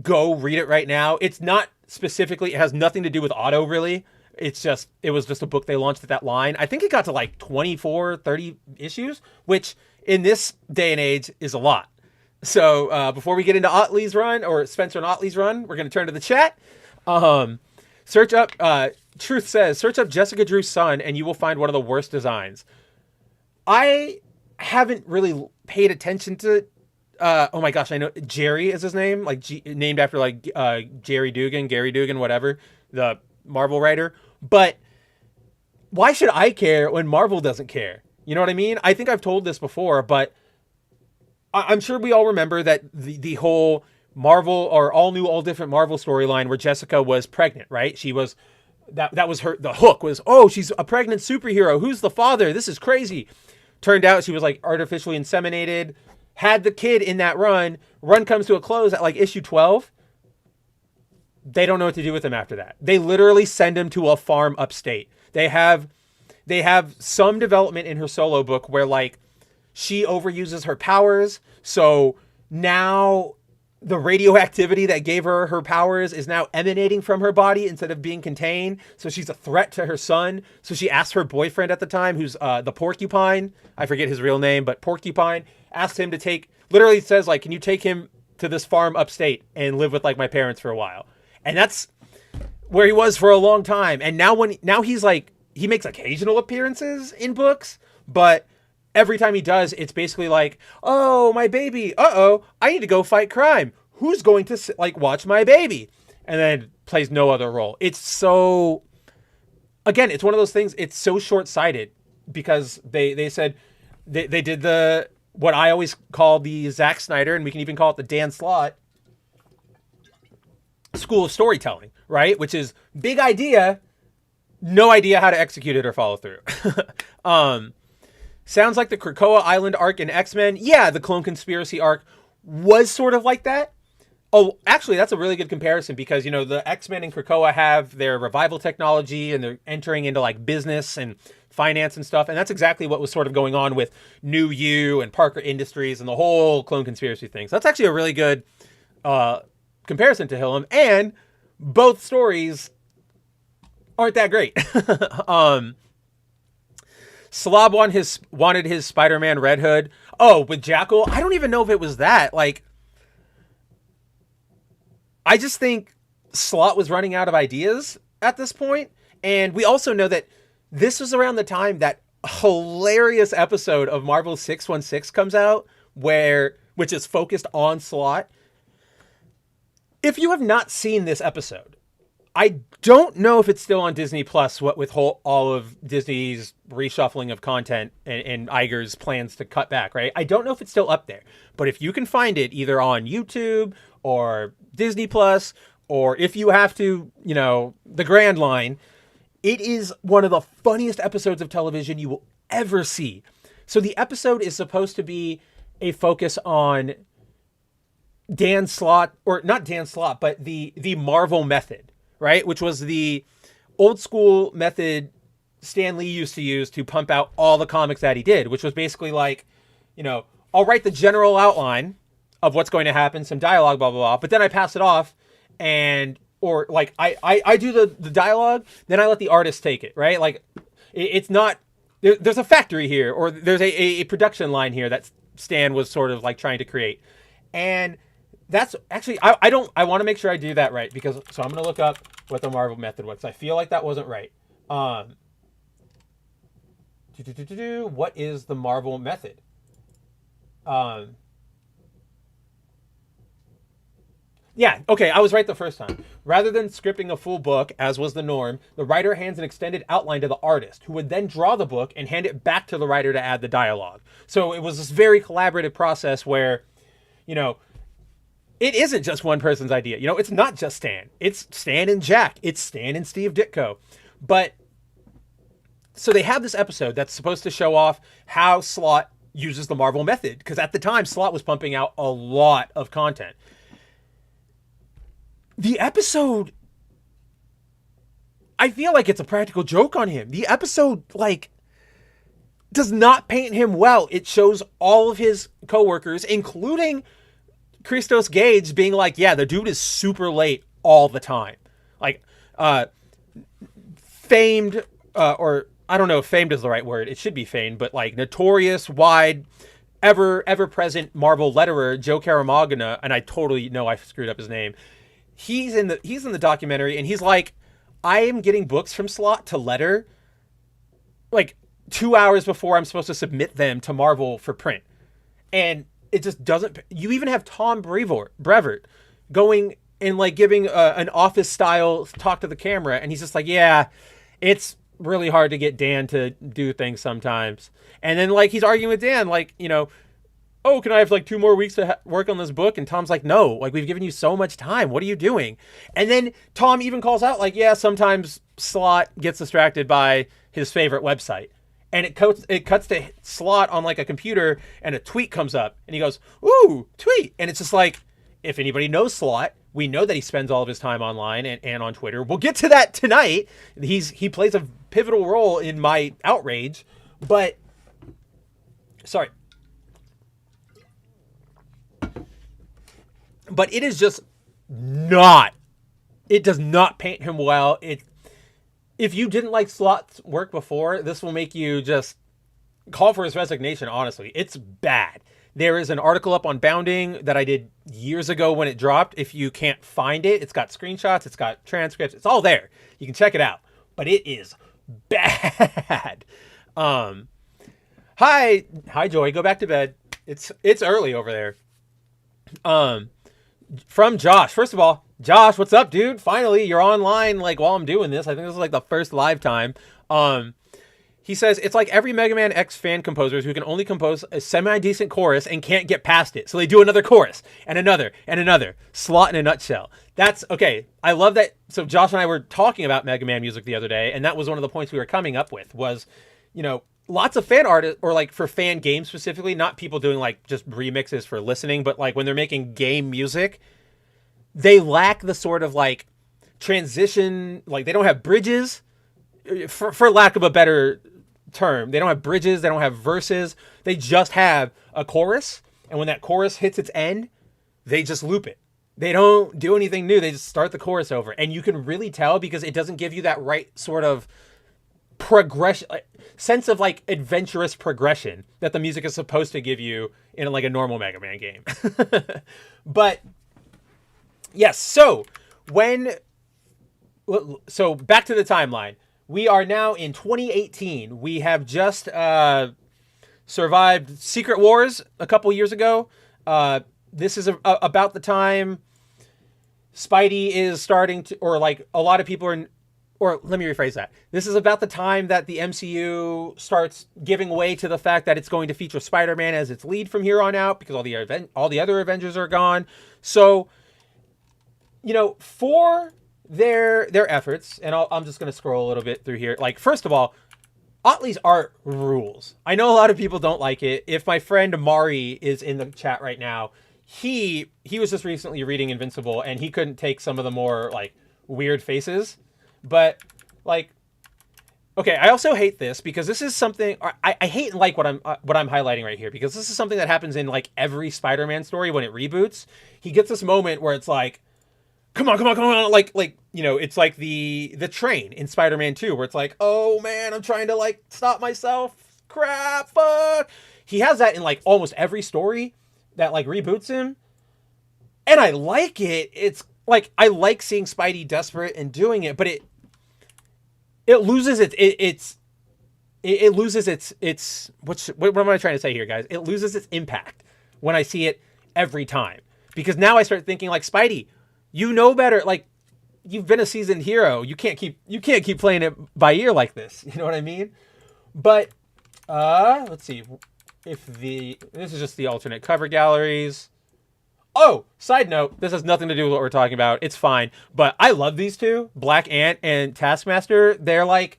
go read it right now. It's not specifically, it has nothing to do with Otto, really. It was just a book they launched at that line. I think it got to like 24, 30 issues, which in this day and age is a lot. So before we get into Ottley's run, or Spencer and Ottley's run, we're going to turn to the chat. Search up, Truth says, search up Jessica Drew's son and you will find one of the worst designs. I haven't really paid attention to, oh my gosh, I know, Jerry is his name, like named after like Gary Dugan, whatever, the Marvel writer. But why should I care when Marvel doesn't care? You know what I mean? I think I've told this before, but I'm sure we all remember that the whole Marvel, or all new, all different Marvel storyline where Jessica was pregnant, right? She was, that was her, the hook was, oh, she's a pregnant superhero. Who's the father? This is crazy. Turned out she was like artificially inseminated, had the kid in that run. Run comes to a close at like issue 12. They don't know what to do with him after that. They literally send him to a farm upstate. They have some development in her solo book where like she overuses her powers. So now the radioactivity that gave her her powers is now emanating from her body instead of being contained. So she's a threat to her son. So she asked her boyfriend at the time, who's the Porcupine. I forget his real name, but Porcupine asked him to literally says like, can you take him to this farm upstate and live with like my parents for a while? And that's where he was for a long time. And now he's like, he makes occasional appearances in books, but every time he does, it's basically like, oh, my baby. Uh-oh, I need to go fight crime. Who's going to like watch my baby? And then plays no other role. It's so, again, it's one of those things. It's so short-sighted because they said they did what I always call the Zack Snyder, and we can even call it the Dan Slott school of storytelling, right? Which is big idea, no idea how to execute it or follow through. Sounds like the Krakoa Island arc in X-Men. Yeah, the Clone Conspiracy arc was sort of like that. Oh, actually, that's a really good comparison because, you know, the X-Men and Krakoa have their revival technology and they're entering into like business and finance and stuff. And that's exactly what was sort of going on with New U and Parker Industries and the whole Clone Conspiracy thing. So that's actually a really good comparison to Hillam, and both stories aren't that great. Slob wanted his Spider-Man Red Hood. Oh, with Jackal? I don't even know if it was that. Like, I just think Slott was running out of ideas at this point. And we also know that this was around the time that hilarious episode of Marvel 616 comes out, which is focused on Slott. If you have not seen this episode, I don't know if it's still on Disney Plus, what with all of Disney's reshuffling of content and Iger's plans to cut back, right? I don't know if it's still up there, but if you can find it either on YouTube or Disney Plus, or if you have to, you know, the Grand Line, it is one of the funniest episodes of television you will ever see. So the episode is supposed to be a focus on Dan Slott, or not Dan Slott, but the Marvel method, right? Which was the old school method Stan Lee used to use to pump out all the comics that he did, which was basically like, you know, I'll write the general outline of what's going to happen, some dialogue, blah, blah, blah, but then I pass it off or like I do the dialogue, then I let the artist take it, right? Like it's not, there's a factory here, or there's a production line here that Stan was sort of like trying to create. And that's actually, I want to make sure I do that right, because, so I'm going to look up what the Marvel method was. I feel like that wasn't right. What is the Marvel method? Yeah, okay, I was right the first time. Rather than scripting a full book, as was the norm, the writer hands an extended outline to the artist, who would then draw the book and hand it back to the writer to add the dialogue. So it was this very collaborative process where, you know, it isn't just one person's idea. You know, it's not just Stan. It's Stan and Jack. It's Stan and Steve Ditko. But, so they have this episode that's supposed to show off how Slott uses the Marvel method. Because at the time, Slott was pumping out a lot of content. The episode, I feel like it's a practical joke on him. The episode, like, does not paint him well. It shows all of his coworkers, including Christos Gage, being like, yeah, the dude is super late all the time. Like, famed, or I don't know if famed is the right word. It should be famed, but like notorious, wide, ever present Marvel letterer Joe Caramagna, and I totally know I screwed up his name. He's in the documentary, and he's like, I am getting books from Slott to letter like 2 hours before I'm supposed to submit them to Marvel for print. And it just doesn't. You even have Tom Brevoort going and like giving an office style talk to the camera, and he's just like, yeah, it's really hard to get Dan to do things sometimes. And then like he's arguing with Dan, like, you know, oh, can I have like 2 more weeks to work on this book? And Tom's like, no, like we've given you so much time. What are you doing? And then Tom even calls out like, yeah, sometimes Slott gets distracted by his favorite website. And it cuts to Slott on like a computer, and a tweet comes up, and he goes, ooh, tweet. And it's just like, if anybody knows Slott, we know that he spends all of his time online and on Twitter. We'll get to that tonight. He plays a pivotal role in my outrage, but sorry. But it is just not, it does not paint him well. If you didn't like Slott's work before, this will make you just call for his resignation, honestly. It's bad. There is an article up on Bounding that I did years ago when it dropped. If you can't find it, it's got screenshots, it's got transcripts, it's all there. You can check it out. But it is bad. Hi Joy, go back to bed. It's early over there. From Josh. First of all, Josh, what's up, dude? Finally, you're online like while I'm doing this. I think this is like the first live time. He says, it's like every Mega Man X fan composers who can only compose a semi-decent chorus and can't get past it. So they do another chorus and another and another. Slott in a nutshell. That's okay. I love that. So Josh and I were talking about Mega Man music the other day, and that was one of the points we were coming up with was, you know, lots of fan art, or like for fan games specifically, not people doing like just remixes for listening, but like when they're making game music, they lack the sort of like transition, like they don't have bridges, for lack of a better term. They don't have bridges, they don't have verses, they just have a chorus, and when that chorus hits its end, they just loop it. They don't do anything new, they just start the chorus over, and you can really tell because it doesn't give you that right sort of progression, sense of like adventurous progression that the music is supposed to give you in like a normal Mega Man game. But yes, so back to the timeline. We are now in 2018. We have just survived Secret Wars a couple years ago. This is about the time Spidey is starting to, or like a lot of people are, or let me rephrase that. This is about the time that the MCU starts giving way to the fact that it's going to feature Spider-Man as its lead from here on out because all the other Avengers are gone. So, you know, for their efforts, and I'm just going to scroll a little bit through here. Like, first of all, Otley's art rules. I know a lot of people don't like it. If my friend Mari is in the chat right now, he was just recently reading Invincible, and he couldn't take some of the more like weird faces. But like, okay, I also hate this because this is something I hate and like what I'm highlighting right here, because this is something that happens in like every Spider-Man story when it reboots. He gets this moment where it's like, come on, like, you know, it's like the train in Spider-Man 2 where it's like, oh man, I'm trying to like stop myself, crap, fuck. He has that in like almost every story that like reboots him, and I like it. It's like, I like seeing Spidey desperate and doing it, but it loses it loses its what am I trying to say here, guys? It loses its impact when I see it every time, because now I start thinking like, Spidey, You know better. Like, you've been a seasoned hero. You can't keep playing it by ear like this. You know what I mean? But let's see if this is just the alternate cover galleries. Oh, side note, this has nothing to do with what we're talking about. It's fine. But I love these two, Black Ant and Taskmaster. They're like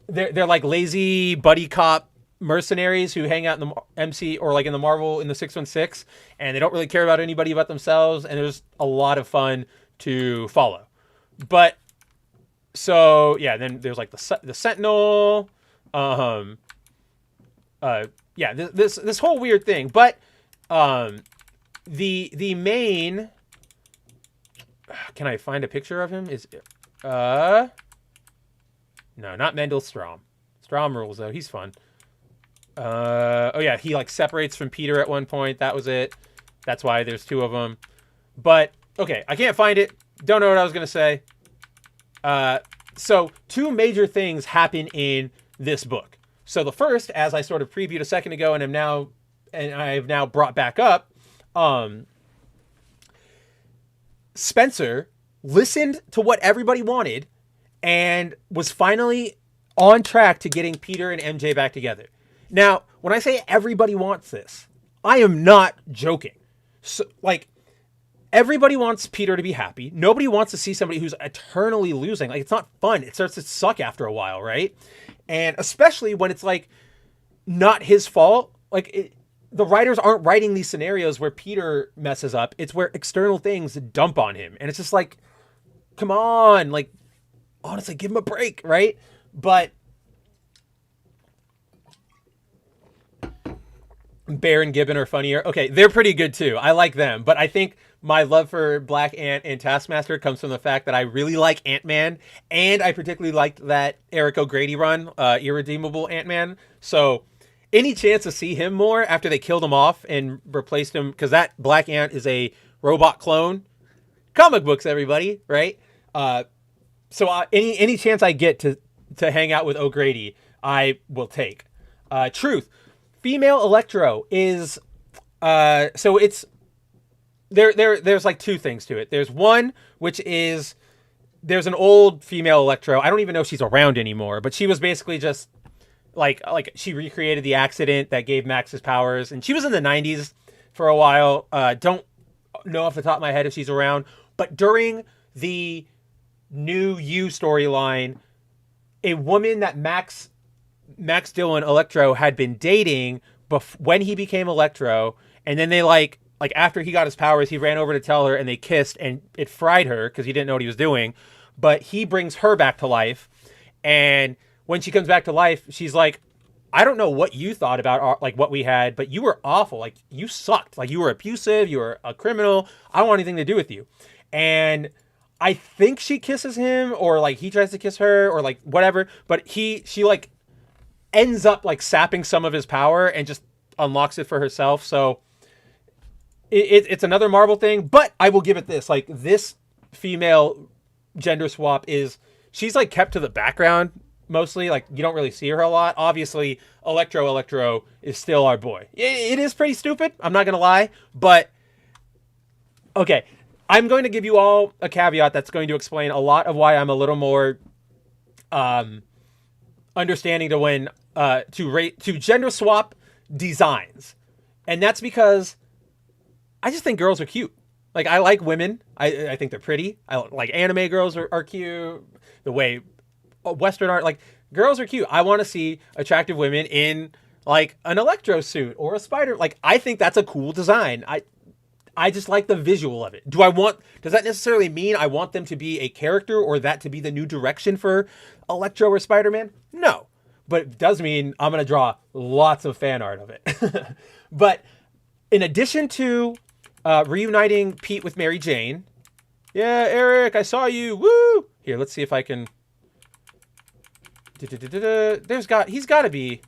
lazy buddy cop mercenaries who hang out in the MC or like in the Marvel in the 616, and they don't really care about anybody but themselves, and there's a lot of fun to follow. But so yeah, then there's like the Sentinel, this whole weird thing. But the main, can I find a picture of him? Is no, not Mendel Strom. Strom rules though. He's fun. Oh yeah, he like separates from Peter at one point. That was it. That's why there's two of them. But okay, I can't find it. Don't know what I was gonna say. So two major things happen in this book. So the first, as I sort of previewed a second ago, and I've now brought back up, Spencer listened to what everybody wanted and was finally on track to getting Peter and MJ back together. Now, when I say everybody wants this, I am not joking. So, like, everybody wants Peter to be happy. Nobody wants to see somebody who's eternally losing. Like, it's not fun. It starts to suck after a while, right? And especially when it's, like, not his fault. Like, the writers aren't writing these scenarios where Peter messes up. It's where external things dump on him. And it's just like, come on. Like, honestly, give him a break, right? But Bear and Gibbon are funnier. Okay, they're pretty good too. I like them. But I think my love for Black Ant and Taskmaster comes from the fact that I really like Ant-Man. And I particularly liked that Eric O'Grady run, Irredeemable Ant-Man. So any chance to see him more after they killed him off and replaced him, because that Black Ant is a robot clone. Comic books, everybody, right? So any chance I get to hang out with O'Grady, I will take. Truth. Female Electro is so it's there's like two things to it. There's one which is there's an old female Electro. I don't even know if she's around anymore, but she was basically just like she recreated the accident that gave Max his powers, and she was in the 90s for a while. Don't know off the top of my head if she's around, but during the New You storyline, a woman that Max Dillon Electro had been dating when he became Electro, and then they like after he got his powers, he ran over to tell her and they kissed, and it fried her because he didn't know what he was doing. But he brings her back to life, and when she comes back to life, she's like, I don't know what you thought about like what we had, but you were awful. Like, you sucked. Like, you were abusive. You were a criminal. I don't want anything to do with you. And I think she kisses him, or like he tries to kiss her, or like whatever. But she like ends up like sapping some of his power and just unlocks it for herself. So it's another Marvel thing. But I will give it this: like, this female gender swap she's like kept to the background mostly. Like, you don't really see her a lot. Obviously, Electro is still our boy. It is pretty stupid, I'm not gonna lie, but okay. I'm going to give you all a caveat that's going to explain a lot of why I'm a little more understanding to when to gender swap designs. And that's because I just think girls are cute. Like, I like women. I think they're pretty. I like anime girls are cute. The way Western art, like, girls are cute. I want to see attractive women in like an Electro suit or a spider. Like, I think that's a cool design. I just like the visual of it. Does that necessarily mean I want them to be a character or that to be the new direction for Electro or Spider-Man? No. But it does mean I'm going to draw lots of fan art of it. But in addition to reuniting Pete with Mary Jane. Yeah, Eric, I saw you. Woo! Here, let's see if I can. He's got to be.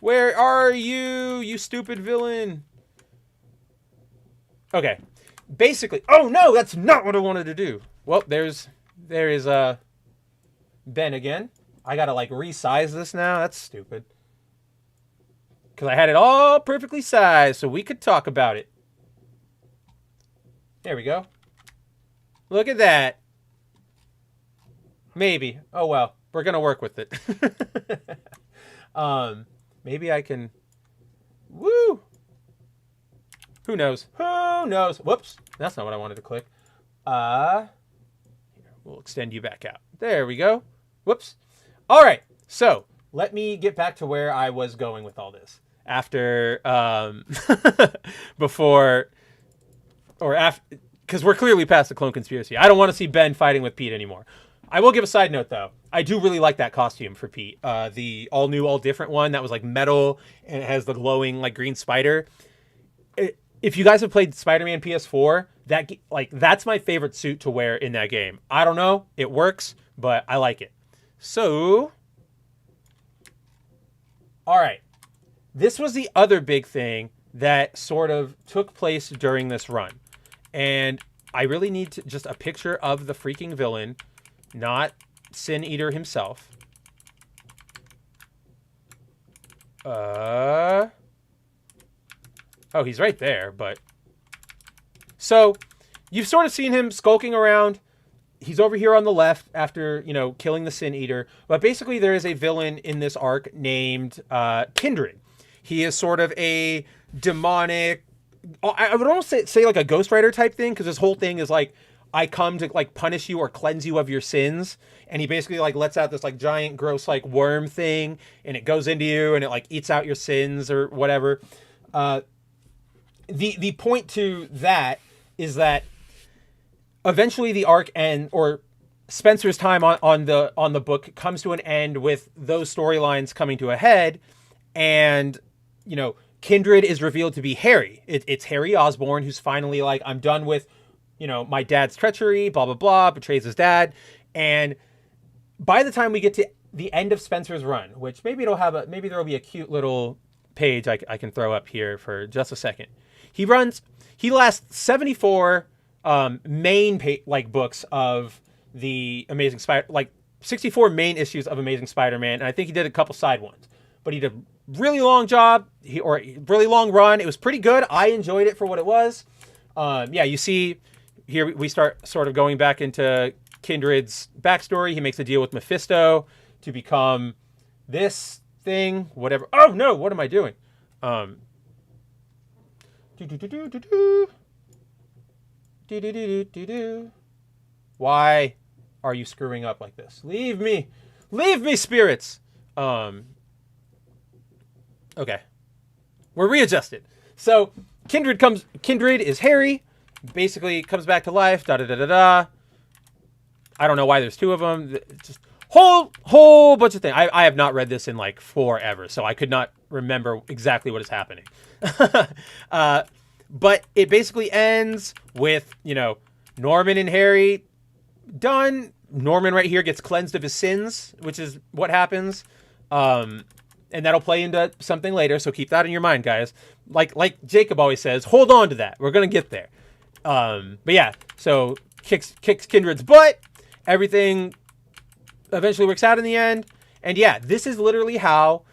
Where are you, you stupid villain? Okay, basically, oh no, that's not what I wanted to do. Well, there is Ben again. I gotta like resize this now. That's stupid. Because I had it all perfectly sized so we could talk about it. There we go. Look at that. Maybe. Oh, well. We're going to work with it. Maybe I can... Woo! Who knows? Who knows? Whoops. That's not what I wanted to click. We'll extend you back out. There we go. Whoops. All right. So let me get back to where I was going with all this. After, before, or after, because we're clearly past the clone conspiracy. I don't want to see Ben fighting with Pete anymore. I will give a side note, though. I do really like that costume for Pete. The all-new, all-different one that was, like, metal, and it has the glowing, like, green spider. If you guys have played Spider-Man PS4, that's my favorite suit to wear in that game. I don't know. It works, but I like it. So, all right. This was the other big thing that sort of took place during this run. And I really need just a picture of the freaking villain, not Sin Eater himself. Oh, he's right there, but... So, you've sort of seen him skulking around. He's over here on the left after, killing the Sin Eater. But basically, there is a villain in this arc named Kindred. He is sort of a demonic... I would almost say like a Ghost Rider type thing, because his whole thing is like, I come to like punish you or cleanse you of your sins. And he basically like lets out this like giant gross like worm thing, and it goes into you and it like eats out your sins or whatever. The point to that is that eventually the arc or Spencer's time on the book comes to an end with those storylines coming to a head, and Kindred is revealed to be Harry. It's Harry Osborn, who's finally like, I'm done with, my dad's treachery, blah, blah, blah, betrays his dad. And by the time we get to the end of Spencer's run, which maybe there'll be a cute little page I can throw up here for just a second. He lasts 74 main books of the Amazing Spider, like 64 main issues of Amazing Spider-Man. And I think he did a couple side ones, but he did a really long job or really long run. It was pretty good. I enjoyed it for what it was. You see here we start sort of going back into Kindred's backstory. He makes a deal with Mephisto to become this thing, whatever. Oh no, what am I doing? Why are you screwing up like this? Leave me, spirits. Okay, we're readjusted. So Kindred is Harry, basically comes back to life. Da da da da da. I don't know why there's two of them. Just whole bunch of things. I have not read this in like forever, so I could not remember exactly what is happening. But it basically ends with, Norman and Harry done. Norman right here gets cleansed of his sins, which is what happens. And that'll play into something later, so keep that in your mind, guys. Like Jacob always says, hold on to that. We're going to get there. But yeah, so kicks Kindred's butt. Everything eventually works out in the end. And yeah, this is literally how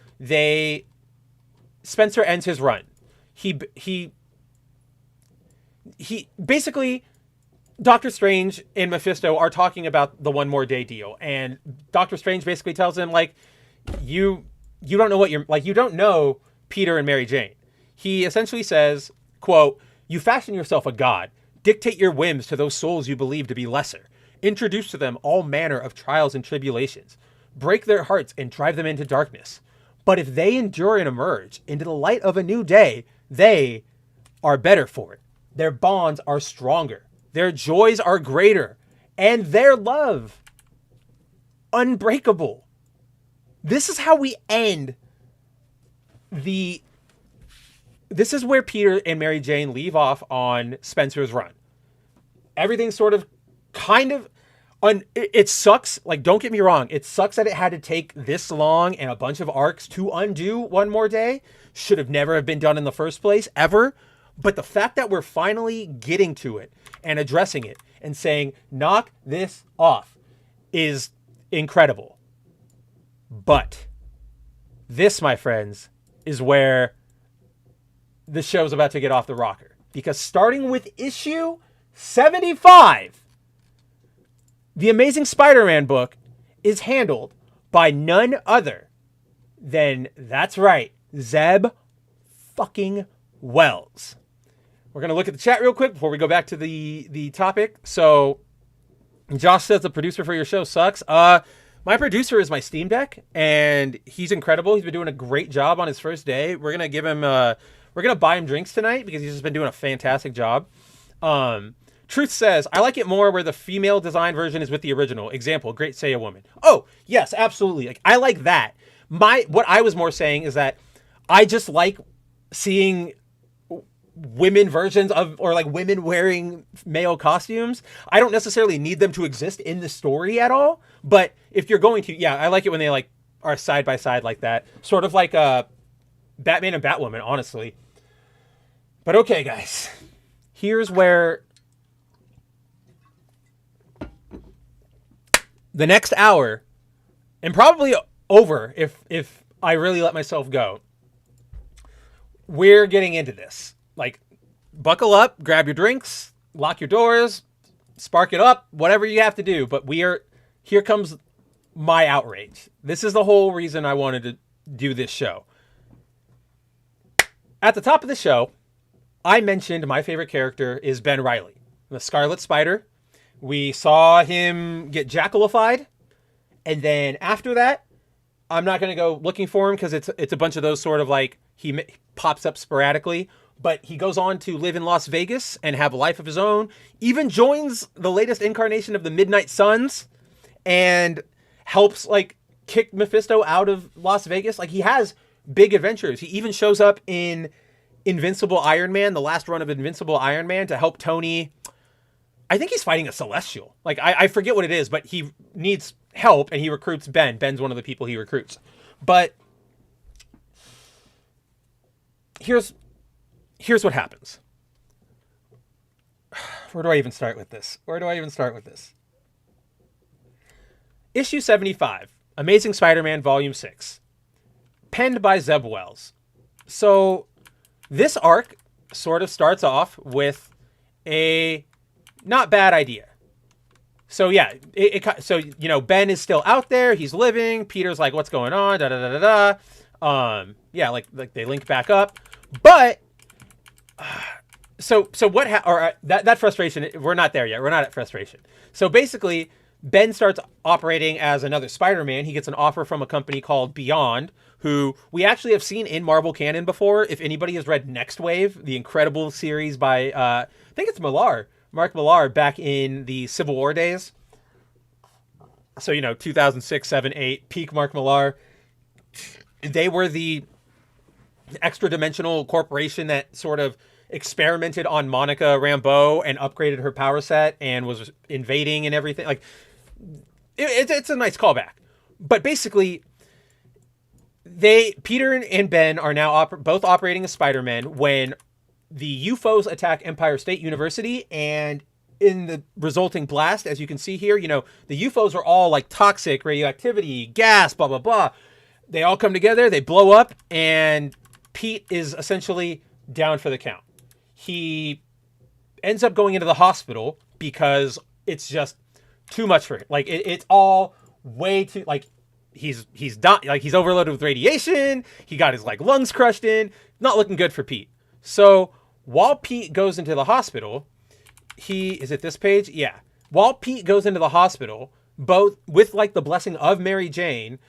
Spencer ends his run. He basically, Doctor Strange and Mephisto are talking about the one more day deal. And Doctor Strange basically tells him, like, you don't know you don't know Peter and Mary Jane. He essentially says, quote, "You fashion yourself a god, dictate your whims to those souls you believe to be lesser, introduce to them all manner of trials and tribulations, break their hearts and drive them into darkness. But if they endure and emerge into the light of a new day, they are better for it. Their bonds are stronger, their joys are greater, and their love unbreakable." This is how we end this is where Peter and Mary Jane leave off on Spencer's run. Everything's sort of it sucks. Like, don't get me wrong. It sucks that it had to take this long and a bunch of arcs to undo one more day. Should have never have been done in the first place, ever. But the fact that we're finally getting to it and addressing it and saying, knock this off, is incredible. But this, my friends, is where the show's about to get off the rocker. Because starting with issue 75, The Amazing Spider-Man book is handled by none other than, that's right, Zeb fucking Wells. We're going to look at the chat real quick before we go back to the topic. So Josh says the producer for your show sucks. My producer is my Steam Deck, and he's incredible. He's been doing a great job on his first day. We're going to give him, we're going to buy him drinks tonight because he's just been doing a fantastic job. Truth says, I like it more where the female design version is with the original. Example, Great Seiya Woman. Oh, yes, absolutely. Like, I like that. What I was more saying is that I just like seeing women versions of, or like women wearing male costumes. I don't necessarily need them to exist in the story at all. But if you're going to, yeah, I like it when they like are side by side like that. Sort of like Batman and Batwoman, honestly. But okay, guys. Here's where the next hour, and probably over if I really let myself go, we're getting into this. Like, buckle up, grab your drinks, lock your doors, spark it up, whatever you have to do. But here comes my outrage. This is the whole reason I wanted to do this show. At the top of the show, I mentioned my favorite character is Ben Reilly, the Scarlet Spider. We saw him get jackalified, and then after that, I'm not going to go looking for him because it's a bunch of those sort of like he pops up sporadically. But he goes on to live in Las Vegas and have a life of his own. Even joins the latest incarnation of the Midnight Suns and helps like kick Mephisto out of Las Vegas. Like, he has big adventures. He even shows up in Invincible Iron Man, the last run of Invincible Iron Man, to help Tony. I think he's fighting a Celestial. Like, I forget what it is, but he needs help and he recruits Ben. Ben's one of the people he recruits. But here's what happens. Where do I even start with this? Issue 75, Amazing Spider-Man Volume 6. Penned by Zeb Wells. So this arc sort of starts off with a not bad idea. So yeah, so you know, Ben is still out there. He's living. Peter's like, "What's going on?" Da da da da da. Yeah, like they link back up, but so what? That frustration. We're not there yet. We're not at frustration. So basically, Ben starts operating as another Spider-Man. He gets an offer from a company called Beyond, who we actually have seen in Marvel canon before. If anybody has read Next Wave, the incredible series by I think it's Mark Millar, back in the Civil War days. So, you know, 2006, 7, 8, peak Mark Millar. They were the extra-dimensional corporation that sort of experimented on Monica Rambeau and upgraded her power set and was invading and everything. Like, it's a nice callback. But basically, Peter and Ben are now both operating as Spider-Man when the UFOs attack Empire State University, and in the resulting blast, as you can see here, you know, the UFOs are all like toxic, radioactivity, gas, blah, blah, blah. They all come together, they blow up, and Pete is essentially down for the count. He ends up going into the hospital because it's just too much for him. Like, it's all way too, like, he's done, like, he's overloaded with radiation. He got his like lungs crushed in. Not looking good for Pete. So while Pete goes into the hospital, is it this page? Yeah. While Pete goes into the hospital, both with like the blessing of Mary Jane,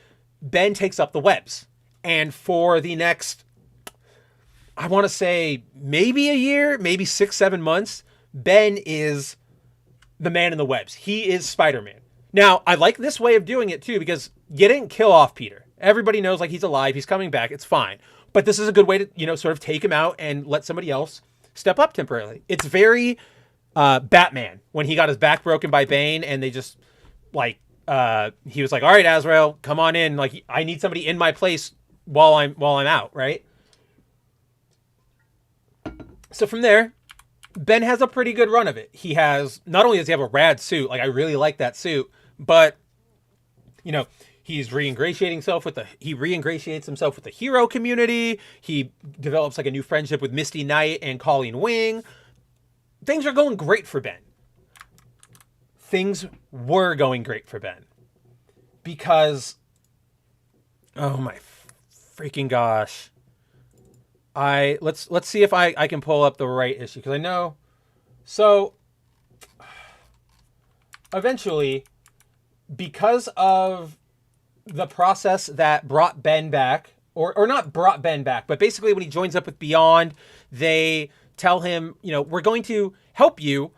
Ben takes up the webs. And for the next, I want to say maybe a year, maybe 6-7 months, Ben is the man in the webs. He is Spider-Man. Now, I like this way of doing it too, because you didn't kill off Peter. Everybody knows like he's alive. He's coming back. It's fine. But this is a good way to, you know, sort of take him out and let somebody else step up temporarily. It's very Batman when he got his back broken by Bane, and they just like he was like, "All right, Azrael, come on in. Like, I need somebody in my place while I'm out." Right. So from there, Ben has a pretty good run of it. He has, not only does he have a rad suit, like I really like that suit, but you know, he re-ingratiates himself with the hero community. He develops like a new friendship with Misty Knight and Colleen Wing. Things are going great for Ben. things were going great for Ben. Because, oh my freaking gosh. Let's see if I can pull up the right issue, because I know. So eventually, because of the process that brought Ben back, or not brought Ben back, but basically when he joins up with Beyond, they tell him, we're going to help you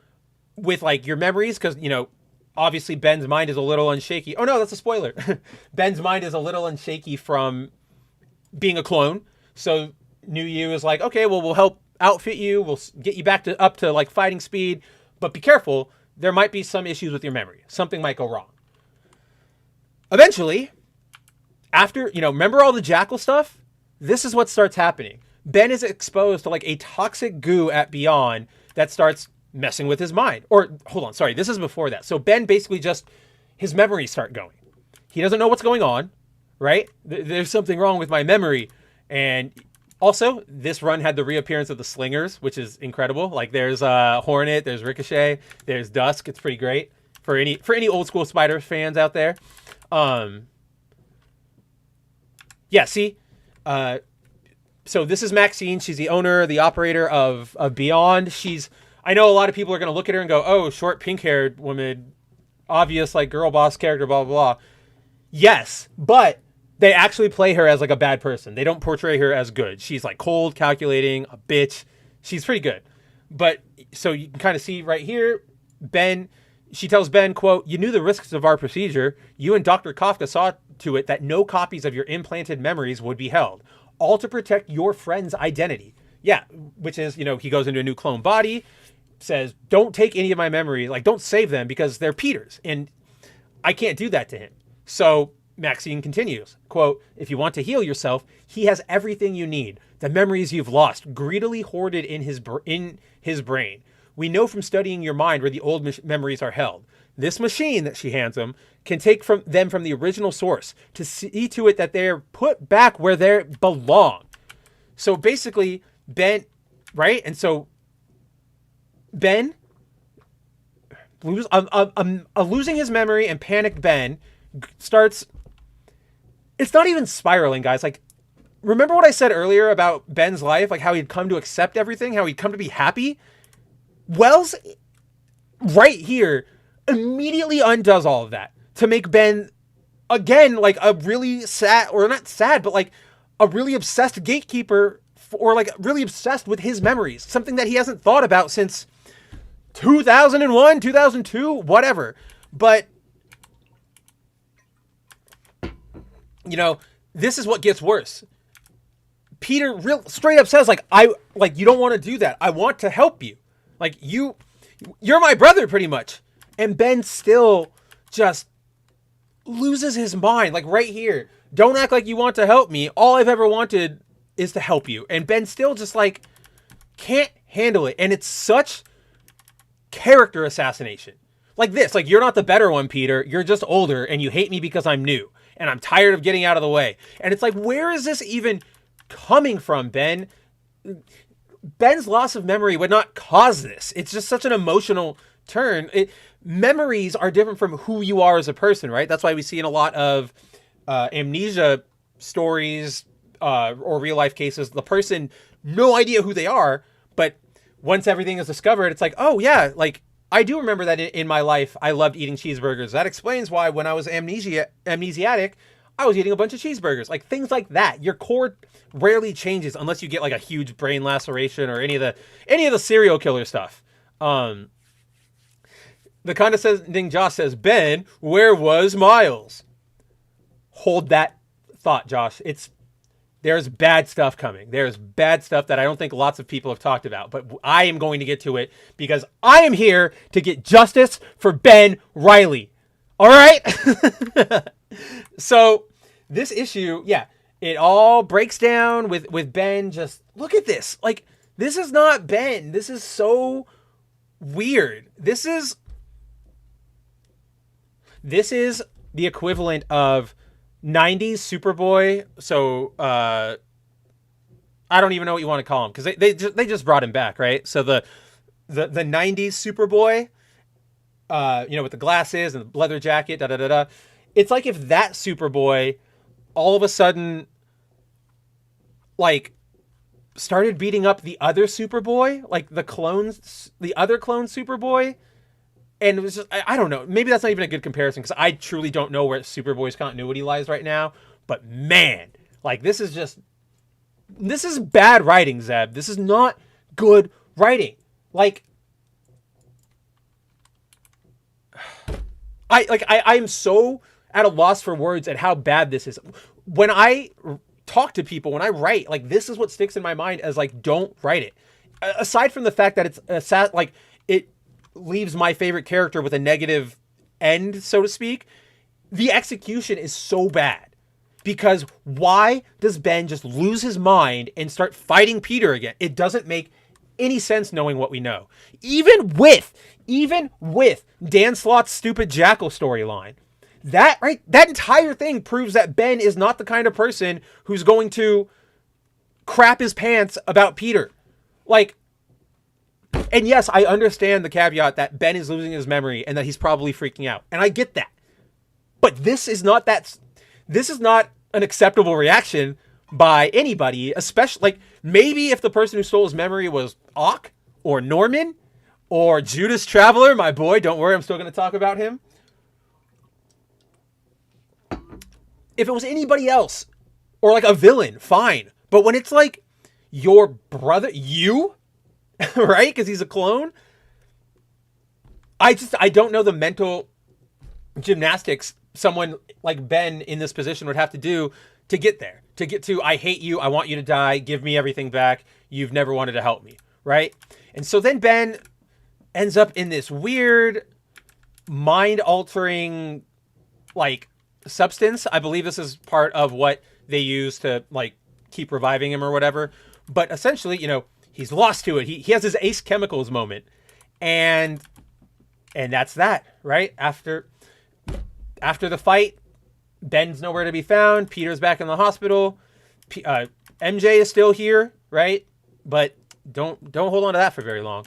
with like your memories, because, obviously Ben's mind is a little unshaky. Oh no, that's a spoiler. Ben's mind is a little unshaky from being a clone. So New You is like, okay, well, we'll help outfit you. We'll get you back up to like fighting speed, but be careful. There might be some issues with your memory. Something might go wrong. Eventually, after, remember all the Jackal stuff? This is what starts happening. Ben is exposed to like a toxic goo at Beyond that starts messing with his mind. Or, hold on, sorry, this is before that. So Ben basically his memories start going. He doesn't know what's going on, right? There's something wrong with my memory. And also, this run had the reappearance of the Slingers, which is incredible. Like, there's Hornet, there's Ricochet, there's Dusk. It's pretty great for any old school Spider fans out there. Yeah, see? So this is Maxine. She's the owner, the operator of Beyond. I know a lot of people are going to look at her and go, oh, short pink-haired woman, obvious like girl boss character, blah, blah, blah. Yes, but they actually play her as like a bad person. They don't portray her as good. She's like cold, calculating, a bitch. She's pretty good. But so you can kind of see right here, she tells Ben, quote, "You knew the risks of our procedure. You and Dr. Kafka saw to it that no copies of your implanted memories would be held, all to protect your friend's identity." Yeah, which is, he goes into a new clone body, says, don't take any of my memories, like don't save them because they're Peter's. And I can't do that to him. So Maxine continues, quote, "If you want to heal yourself, he has everything you need. The memories you've lost, greedily hoarded in his brain. We know from studying your mind where the old memories are held. This machine," that she hands him, "can take from the original source to see to it that they're put back where they belong." So basically, Ben, right? And so Ben, losing his memory and panicked Ben starts, it's not even spiraling, guys. Like, remember what I said earlier about Ben's life? Like how he'd come to accept everything, how he'd come to be happy? Wells, right here, immediately undoes all of that to make Ben, again, like a really sad, or not sad, but like a really obsessed gatekeeper, or like really obsessed with his memories. Something that he hasn't thought about since 2001, 2002, whatever. But, this is what gets worse. Peter real straight up says, you don't want to do that. I want to help you. Like, you're my brother, pretty much. And Ben still just loses his mind. Like, right here. Don't act like you want to help me. All I've ever wanted is to help you. And Ben still just, like, can't handle it. And it's such character assassination. Like this. Like, you're not the better one, Peter. You're just older, and you hate me because I'm new. And I'm tired of getting out of the way. And it's like, where is this even coming from, Ben? Ben's loss of memory would not cause this. It's just such an emotional turn. Memories are different from who you are as a person, right? That's why we see in a lot of amnesia stories or real life cases, the person, no idea who they are, but once everything is discovered, it's like, oh yeah, like I do remember that in my life, I loved eating cheeseburgers. That explains why when I was amnesiatic, I was eating a bunch of cheeseburgers. Like things like that. Your core rarely changes unless you get like a huge brain laceration or any of the serial killer stuff. The condescending Josh says, "Ben, where was Miles?" Hold that thought, Josh. There's bad stuff coming. There's bad stuff that I don't think lots of people have talked about, but I am going to get to it because I am here to get justice for Ben Reilly. All right? So this issue, yeah, it all breaks down with Ben. Just look at this. Like, this is not Ben. This is so weird. This is the equivalent of 90s Superboy. So I don't even know what you want to call him because they just brought him back, right? So the 90s Superboy with the glasses and the leather jacket, da da da da. It's like if that Superboy all of a sudden, like, started beating up the other Superboy, like the other clone Superboy. And it was just, I don't know. Maybe that's not even a good comparison because I truly don't know where Superboy's continuity lies right now. But man, like, this is bad writing, Zeb. This is not good writing. Like, I'm so at a loss for words at how bad this is. When I talk to people, when I write, like, this is what sticks in my mind as, like, don't write it. Aside from the fact that it's like, it leaves my favorite character with a negative end, so to speak, the execution is so bad. Because why does Ben just lose his mind and start fighting Peter again? It doesn't make any sense knowing what we know. Even with Dan Slott's stupid Jackal storyline, that entire thing proves that Ben is not the kind of person who's going to crap his pants about Peter. Like, and yes, I understand the caveat that Ben is losing his memory and that he's probably freaking out. And I get that. But this is not an acceptable reaction by anybody, especially, like, maybe if the person who stole his memory was Ock or Norman or Judas Traveler, my boy, don't worry, I'm still going to talk about him. If it was anybody else or like a villain, fine. But when it's like your brother, right? Because he's a clone. I don't know the mental gymnastics someone like Ben in this position would have to do to get there. To get to, I hate you, I want you to die, give me everything back, you've never wanted to help me, right? And so then Ben ends up in this weird, mind-altering, like, substance. I believe this is part of what they use to, like, keep reviving him or whatever. But essentially, he's lost to it. He has his Ace Chemicals moment. And that's that, right? After the fight, Ben's nowhere to be found. Peter's back in the hospital. MJ is still here, right? But don't hold on to that for very long.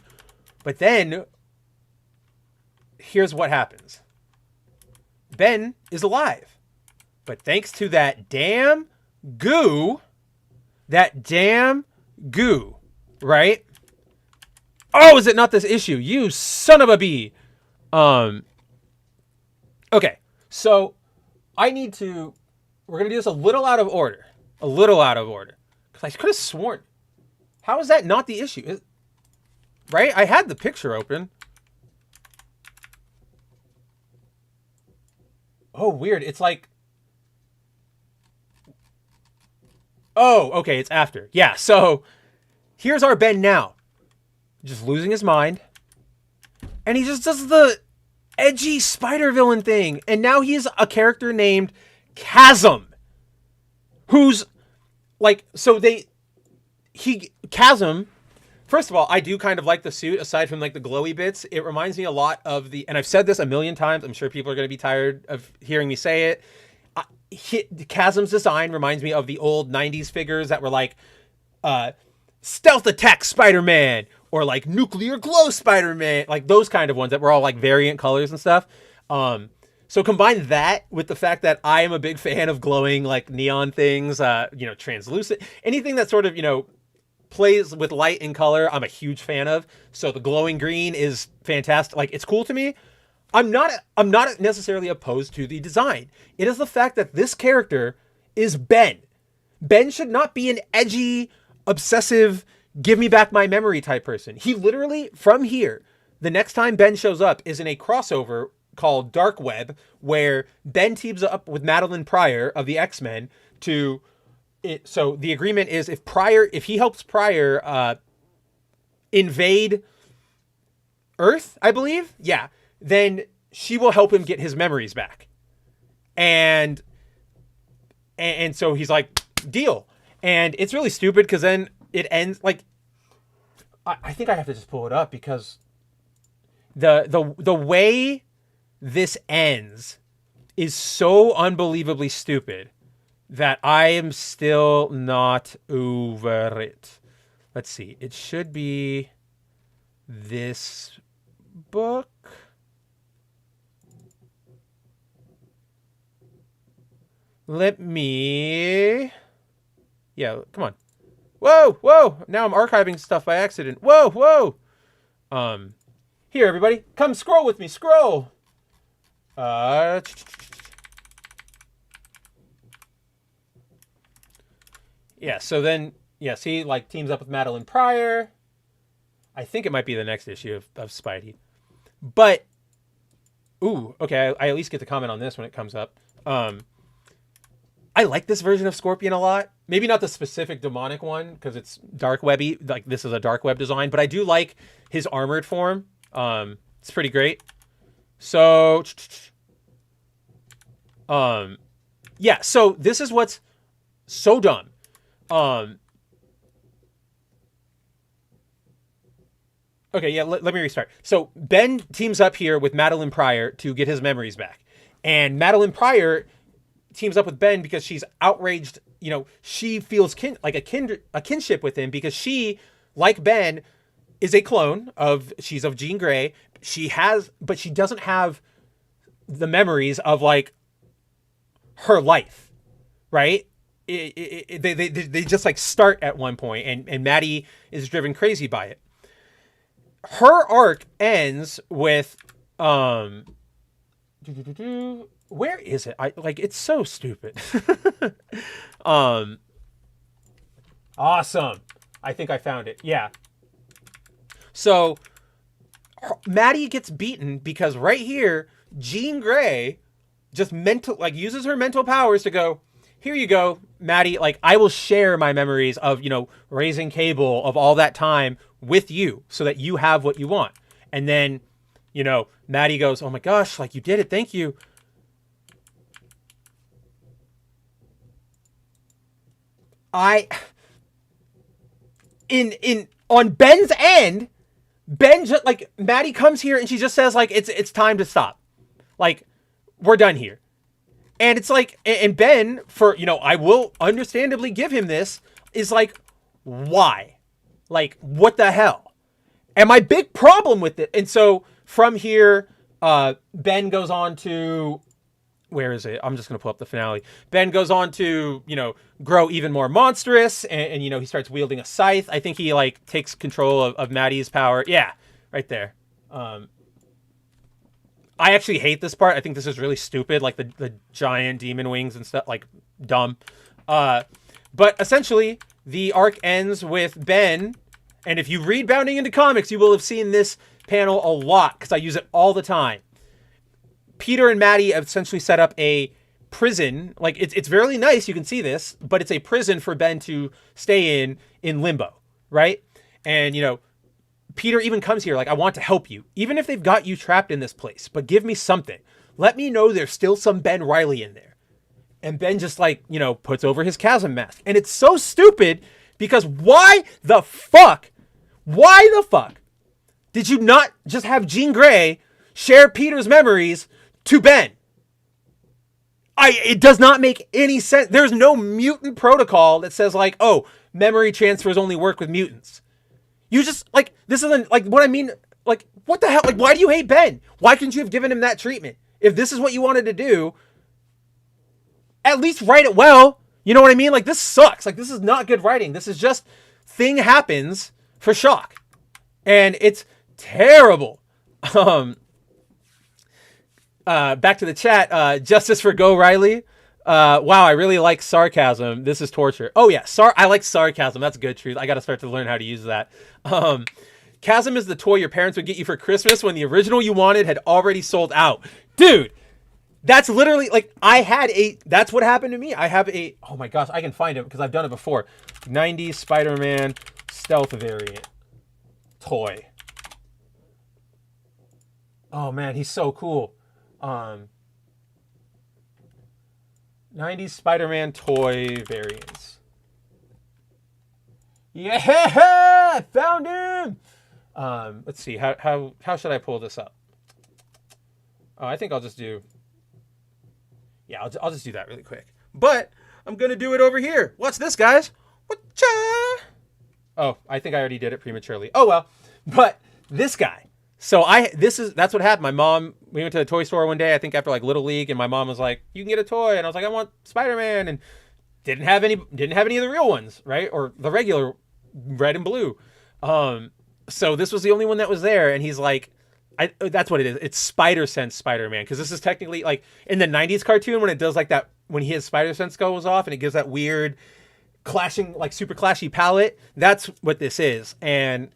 But then, here's what happens. Ben is alive. But thanks to that damn goo, right? Oh, is it not this issue? You son of a bee. Okay, so we're going to do this a little out of order. Because I could have sworn. How is that not the issue? Right? I had the picture open. Oh, weird. It's like... Oh, okay, it's after. Yeah, so here's our Ben now. Just losing his mind. And he just does the edgy spider villain thing. And now he is a character named Chasm. Who's like, Chasm, first of all, I do kind of like the suit aside from like the glowy bits. It reminds me a lot of and I've said this a million times. I'm sure people are going to be tired of hearing me say it. Chasm's design reminds me of the old 90s figures that were like stealth attack Spider-Man or like nuclear glow Spider-Man, like those kind of ones that were all like variant colors and stuff. So combine that with the fact that I am a big fan of glowing like neon things, translucent, anything that sort of, plays with light and color, I'm a huge fan of. So the glowing green is fantastic. Like, it's cool to me. I'm not necessarily opposed to the design. It is the fact that this character is Ben. Ben should not be an edgy, obsessive, give me back my memory type person. He literally, from here, the next time Ben shows up is in a crossover called Dark Web, where Ben teams up with Madeline Pryor of the X-Men to... So the agreement is if he helps Pryor invade Earth, I believe, yeah, then she will help him get his memories back. And so he's like, deal. And it's really stupid because then it ends like, I think I have to just pull it up because the way this ends is so unbelievably stupid that I am still not over it. Let's see. It should be this book. Let me... Yeah, come on. Whoa, whoa. Now I'm archiving stuff by accident. Whoa, whoa. Here, everybody. Come scroll with me. Scroll. Yeah, so then, yeah, see, like, teams up with Madeline Pryor. I think it might be the next issue of Spidey. But, ooh, okay, I at least get to comment on this when it comes up. I like this version of Scorpion a lot. Maybe not the specific demonic one, because it's dark webby. Like, this is a dark web design. But I do like his armored form. It's pretty great. So, yeah, so this is what's so dumb. Okay, yeah, let me restart. So Ben teams up here with Madeline Pryor to get his memories back. And Madeline Pryor teams up with Ben because she's outraged. You know, she feels a kinship with him because she, like Ben, is a clone she's of Jean Grey. But she doesn't have the memories of, like, her life, right? They just, like, start at one point, and Maddie is driven crazy by it. Her arc ends with, where is it? It's so stupid. Awesome. I think I found it. Yeah. So Maddie gets beaten because right here, Jean Grey just uses her mental powers to go, here you go, Maddie. Like, I will share my memories of, raising Cable, of all that time with you so that you have what you want. And then, Maddie goes, oh my gosh, like, you did it. Thank you. On Ben's end, Ben just, like, Maddie comes here and she just says, like, it's time to stop. Like, we're done here. And it's like, and Ben, I will understandably give him this, is like, why? Like, what the hell? And my big problem with it, and so from here, Ben goes on to, where is it? I'm just going to pull up the finale. Ben goes on to, grow even more monstrous, and he starts wielding a scythe. I think he, like, takes control of Maddie's power. Yeah, right there. I actually hate this part. I think this is really stupid, like the giant demon wings and stuff, like, dumb. But essentially, the arc ends with Ben, and if you read Bounding into Comics, you will have seen this panel a lot, because I use it all the time. Peter and Maddie have essentially set up a prison. Like, it's very nice, you can see this, but it's a prison for Ben to stay in limbo, right? And, Peter even comes here like, I want to help you, even if they've got you trapped in this place, but give me something. Let me know there's still some Ben Reilly in there. And Ben just, like, puts over his Chasm mask. And it's so stupid because why the fuck did you not just have Jean Grey share Peter's memories to Ben? It does not make any sense. There's no mutant protocol that says, like, oh, memory transfers only work with mutants. You just, like, this isn't, like, what I mean, like, what the hell? Like, why do you hate Ben? Why couldn't you have given him that treatment? If this is what you wanted to do, at least write it well. You know what I mean? Like, this sucks. Like, this is not good writing. This is just thing happens for shock. And it's terrible. Back to the chat. Justice for Go Riley. Wow, I really like sarcasm. This is torture. Oh yeah, I like sarcasm. That's good truth. I got to start to learn how to use that. Chasm is the toy your parents would get you for Christmas when the original you wanted had already sold out. Dude, that's literally, like, that's what happened to me. I have oh my gosh, I can find it because I've done it before. 90s Spider-Man stealth variant toy. Oh man, he's so cool. 90s Spider-Man toy variants. Yeah, I found him. Let's see. How should I pull this up? I think I'll just do. Yeah, I'll just do that really quick. But I'm gonna do it over here. What's this, guys? Whatcha? Oh, I think I already did it prematurely. Oh well. But this guy. So that's what happened. My mom, we went to the toy store one day, I think after like Little League, and my mom was like, "You can get a toy," and I was like, "I want Spider-Man," and didn't have any of the real ones, right, or the regular red and blue. So this was the only one that was there, and he's like, that's what it is. It's Spider Sense Spider-Man, because this is technically like in the '90s cartoon when it does like that when his Spider Sense goes off and it gives that weird clashing, like super clashy palette. That's what this is, and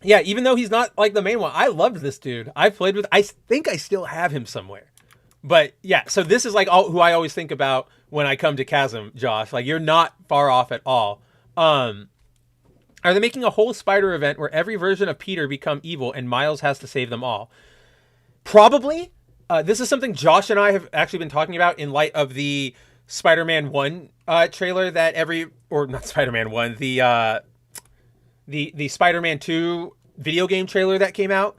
yeah, even though he's not like the main one, I loved this dude. I think I still have him somewhere. But yeah, so this is like who I always think about when I come to Chasm, Josh. Like, you're not far off at all. Are they making a whole Spider event where every version of Peter become evil and Miles has to save them all? Probably. This is something Josh and I have actually been talking about in light of the Spider-Man 1 trailer not Spider-Man 1, the Spider-Man 2 video game trailer that came out.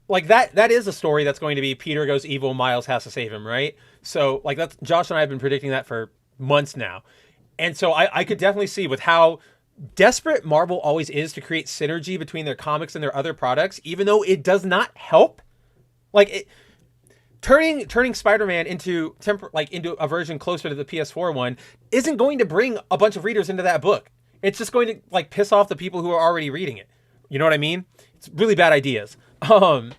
Like, that is a story that's going to be Peter goes evil, Miles has to save him, right? So, like, that's Josh and I have been predicting that for months now. And so I could definitely see with how desperate Marvel always is to create synergy between their comics and their other products, even though it does not help. Like, turning Spider-Man into a version closer to the PS4 one isn't going to bring a bunch of readers into that book. It's just going to like piss off the people who are already reading it. You know what I mean? It's really bad ideas. RC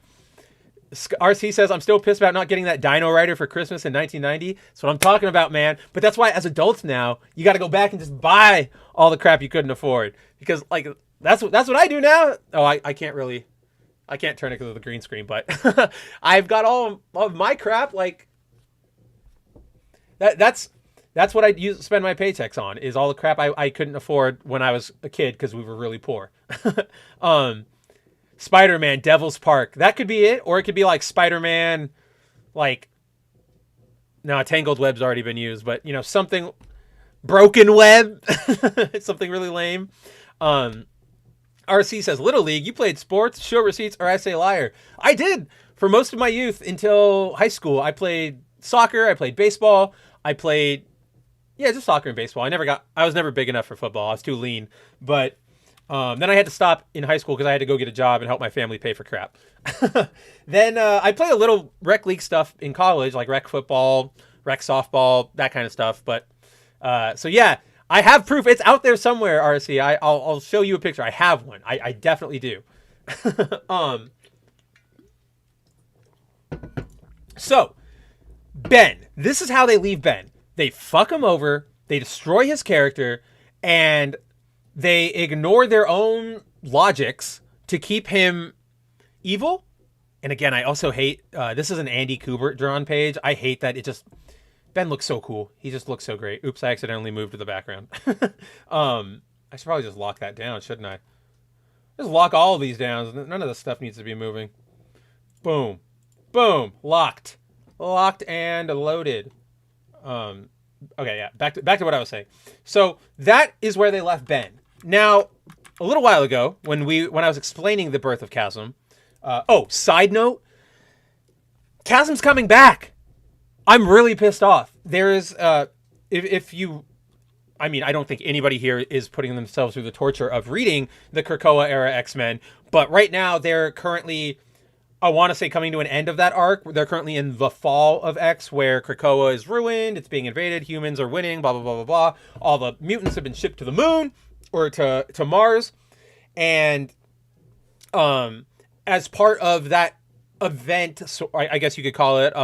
says, I'm still pissed about not getting that Dino Rider for Christmas in 1990. That's what I'm talking about, man. But that's why as adults now, you got to go back and just buy all the crap you couldn't afford. Because like, that's what I do now. Oh, I can't turn it because of the green screen, but I've got all of my crap. Like that's what I spend my paychecks on, is all the crap I couldn't afford when I was a kid because we were really poor. Spider-Man, Devil's Park. That could be it. Or it could be like Spider-Man, like, no, Tangled Web's already been used, but, you know, something, Broken Web. Something really lame. RC says, Little League, you played sports, show receipts, or I say liar. I did. For most of my youth until high school, I played soccer, I played baseball, just soccer and baseball. I was never big enough for football. I was too lean. But then I had to stop in high school because I had to go get a job and help my family pay for crap. Then I played a little rec league stuff in college, like rec football, rec softball, that kind of stuff. But so yeah, I have proof. It's out there somewhere, RC. I'll show you a picture. I have one. I definitely do. So Ben, this is how they leave Ben. They fuck him over. They destroy his character, and they ignore their own logics to keep him evil. And again, I also hate, this is an Andy Kubert drawn page. I hate that Ben looks so cool. He just looks so great. Oops, I accidentally moved to the background. I should probably just lock that down, shouldn't I? Just lock all of these down. None of this stuff needs to be moving. Boom. Boom. Locked. Locked and loaded. Okay, yeah. Back to what I was saying. So that is where they left Ben. Now, a little while ago, when I was explaining the birth of Chasm, side note, Chasm's coming back. I'm really pissed off. There is, I don't think anybody here is putting themselves through the torture of reading the Krakoa era X-Men, but right now they're currently, I want to say, coming to an end of that arc. They're currently in the fall of X, where Krakoa is ruined, it's being invaded, humans are winning, blah, blah, blah, blah, blah. All the mutants have been shipped to the moon, or to Mars, and as part of that event, so I guess you could call it,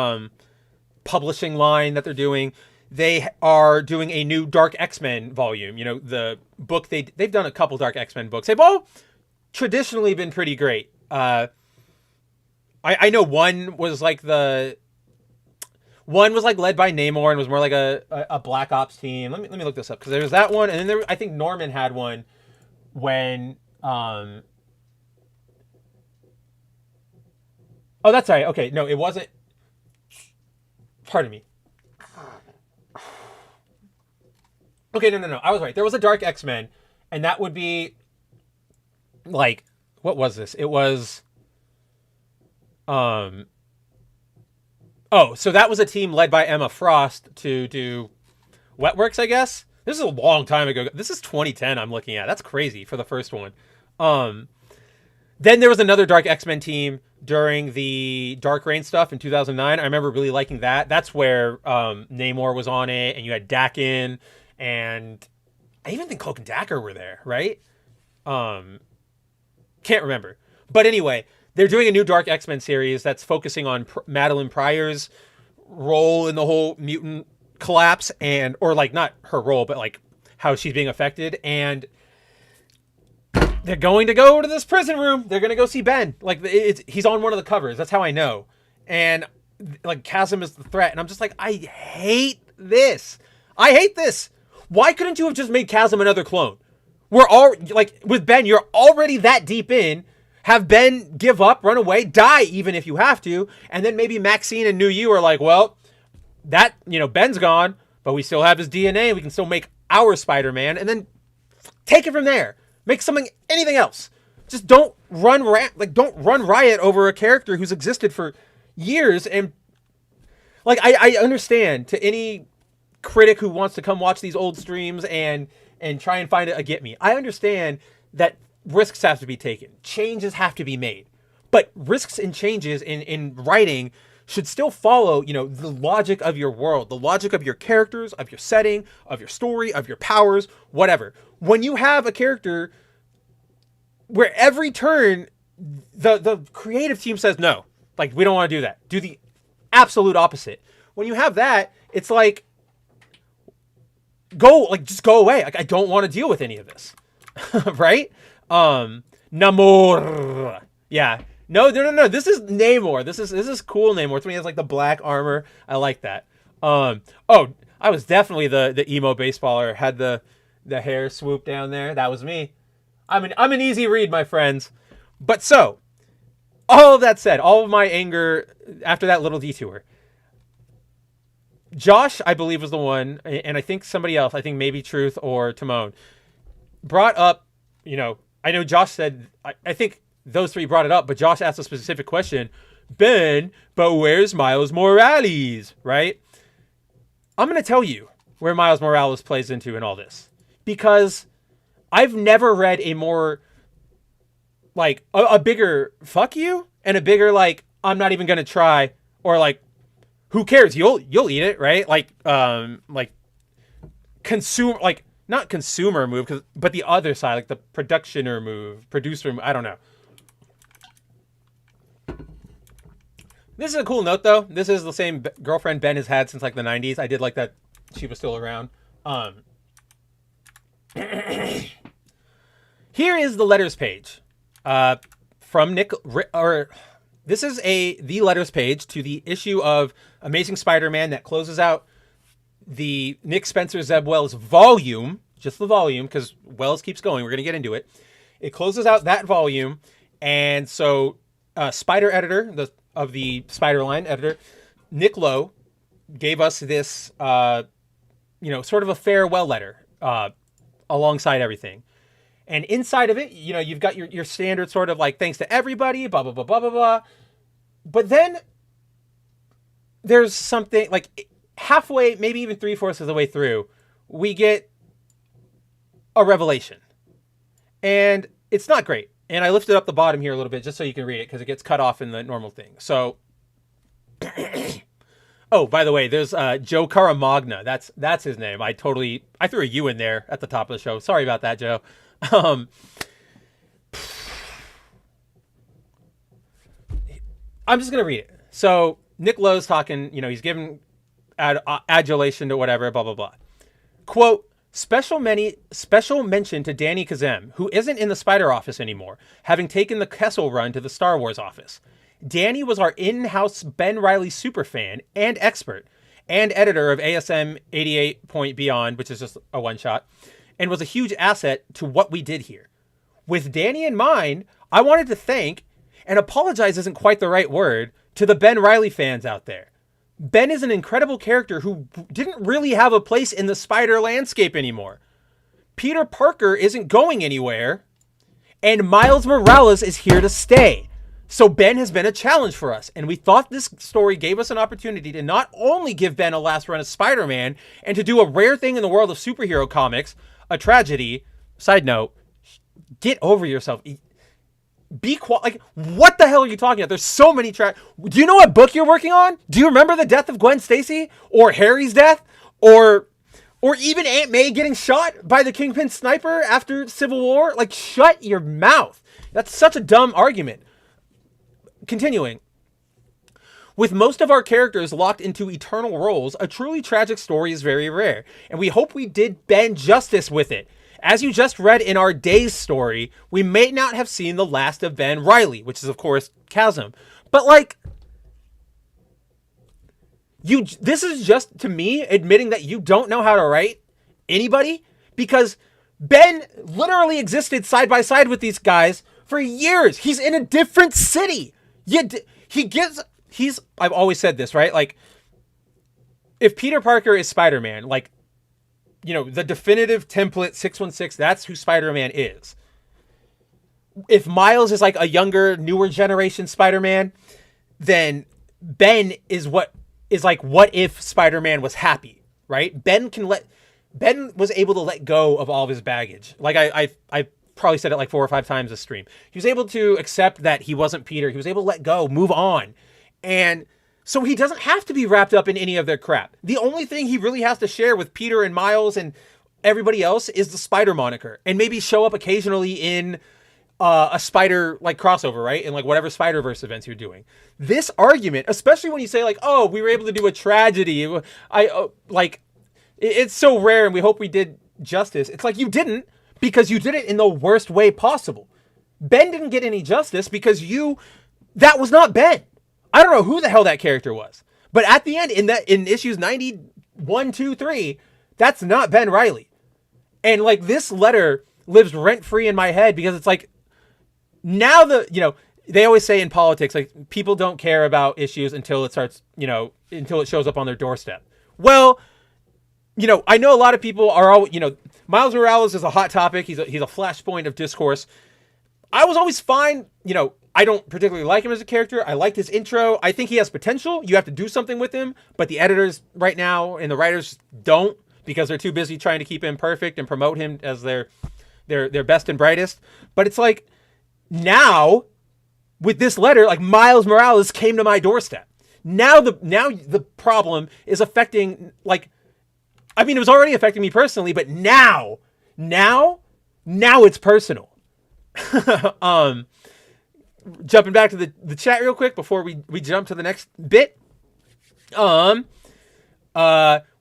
publishing line that they're doing, they are doing a new Dark X-Men volume. You know, the book, they've done a couple Dark X-Men books. They've all traditionally been pretty great. I know one was like led by Namor and was more like a Black Ops team. Let me look this up, because there was that one, and then I think Norman had one when oh, that's right. Okay, no, it wasn't. Pardon me. Okay, no, I was right. There was a Dark X-Men, and that would be like, what was this? It was so that was a team led by Emma Frost to do Wetworks, I guess. This is a long time ago. This is 2010 I'm looking at. That's crazy for the first one. Then there was another Dark X-Men team during the Dark Reign stuff in 2009. I remember really liking that. That's where Namor was on it, and you had Dakin, and I even think Cloak and Dagger were there, right? Can't remember. But anyway, they're doing a new Dark X-Men series that's focusing on Madeline Pryor's role in the whole mutant collapse, and or like not her role, but like how she's being affected. And they're going to go to this prison room. They're going to go see Ben. Like he's on one of the covers. That's how I know. And like Chasm is the threat. And I'm just like, I hate this. I hate this. Why couldn't you have just made Chasm another clone? We're all like with Ben, you're already that deep in. Have Ben give up, run away, die even if you have to. And then maybe Maxine and New You are like, well, that, Ben's gone, but we still have his DNA. We can still make our Spider-Man, and then take it from there. Make anything else. Just don't run riot over a character who's existed for years. And like, I understand to any critic who wants to come watch these old streams and try and find a get me. I understand that risks have to be taken. Changes have to be made. But risks and changes in writing should still follow, the logic of your world, the logic of your characters, of your setting, of your story, of your powers, whatever. When you have a character where every turn the creative team says no, like, we don't want to do that. Do the absolute opposite. When you have that, it's like, just go away. Like, I don't want to deal with any of this. Right? Namor. Yeah. No. This is Namor. This is cool Namor. It's when he has like the black armor. I like that. I was definitely the emo baseballer. Had the hair swoop down there. That was me. I'm an easy read, my friends. But so, all of that said, all of my anger after that little detour, Josh, I believe, was the one, and I think somebody else, I think maybe Truth or Timon, brought up, I know Josh said, I think those three brought it up, but Josh asked a specific question, Ben, but where's Miles Morales, right? I'm going to tell you where Miles Morales plays into in all this, because I've never read a more, like, a bigger fuck you, and a bigger, like, I'm not even going to try, or like, who cares? You'll eat it, right? Like consume, like, not consumer move, but the other side, like the producer move. I don't know. This is a cool note, though. This is the same girlfriend Ben has had since like the 90s. I did like that she was still around. Here is the letters page from Nick. This is the letters page to the issue of Amazing Spider-Man that closes out the Nick Spencer Zeb Wells volume, just the volume, because Wells keeps going. We're going to get into it. It closes out that volume. And so Spider editor of the Spider line editor, Nick Lowe, gave us this, sort of a farewell letter alongside everything. And inside of it, you've got your standard sort of like, thanks to everybody, blah, blah, blah, blah, blah, blah. But then there's something like halfway, maybe even 3/4 of the way through, we get a revelation. And it's not great. And I lifted up the bottom here a little bit just so you can read it because it gets cut off in the normal thing. So, oh, by the way, there's Joe Caramagna. That's his name. I threw a U in there at the top of the show. Sorry about that, Joe. I'm just going to read it. So Nick Lowe's talking, he's giving adulation to whatever, blah, blah, blah. Quote, special mention to Danny Kazem, who isn't in the Spider office anymore, having taken the Kessel run to the Star Wars office. Danny was our in-house Ben Reilly superfan and expert and editor of ASM 88 Point Beyond, which is just a one-shot, and was a huge asset to what we did here. With Danny in mind, I wanted to thank, and apologize isn't quite the right word, to the Ben Reilly fans out there. Ben is an incredible character who didn't really have a place in the Spider landscape anymore. Peter Parker isn't going anywhere, and Miles Morales is here to stay. So Ben has been a challenge for us, and we thought this story gave us an opportunity to not only give Ben a last run as Spider-Man, and to do a rare thing in the world of superhero comics, a tragedy. Side note, Get over yourself. Be quiet. Like, what the hell are you talking about? There's so many tracks. Do you know what book you're working on? Do you remember the death of Gwen Stacy? Or Harry's death? Or even Aunt May getting shot by the Kingpin sniper after Civil War? Like, shut your mouth. That's such a dumb argument. Continuing. With most of our characters locked into eternal roles, a truly tragic story is very rare, and we hope we did Ben justice with it. As you just read in our day's story, we may not have seen the last of Ben Reilly, which is, of course, Chasm. But, like, this is just, to me, admitting that you don't know how to write anybody, because Ben literally existed side by side with these guys for years. He's in a different city. I've always said this, right? Like, if Peter Parker is Spider-Man, like, you know, the definitive template 616, that's who Spider-Man is. If Miles is like a younger, newer generation Spider-Man, then Ben is what if Spider-Man was happy, right? Ben was able to let go of all of his baggage. Like I probably said it like 4 or 5 times this stream. He was able to accept that he wasn't Peter. He was able to let go, move on. And so he doesn't have to be wrapped up in any of their crap. The only thing he really has to share with Peter and Miles and everybody else is the Spider moniker, and maybe show up occasionally in a Spider like crossover, right? In like whatever Spider-Verse events you're doing. This argument, especially when you say like, oh, we were able to do a tragedy. It's so rare and we hope we did justice. It's like you didn't, because you did it in the worst way possible. Ben didn't get any justice because that was not Ben. I don't know who the hell that character was. But at the end, in issues 91, 2, 3, that's not Ben Reilly. And like this letter lives rent-free in my head because it's like, now they always say in politics, like, people don't care about issues until it starts, until it shows up on their doorstep. Well, I know a lot of people are all, Miles Morales is a hot topic. He's a flashpoint of discourse. I was always fine, I don't particularly like him as a character. I liked his intro. I think he has potential. You have to do something with him, but the editors right now and the writers don't, because they're too busy trying to keep him perfect and promote him as their best and brightest. But it's like, now with this letter, like, Miles Morales came to my doorstep. Now the problem is affecting, like, I mean, it was already affecting me personally, but now it's personal. Jumping back to the chat real quick before we jump to the next bit.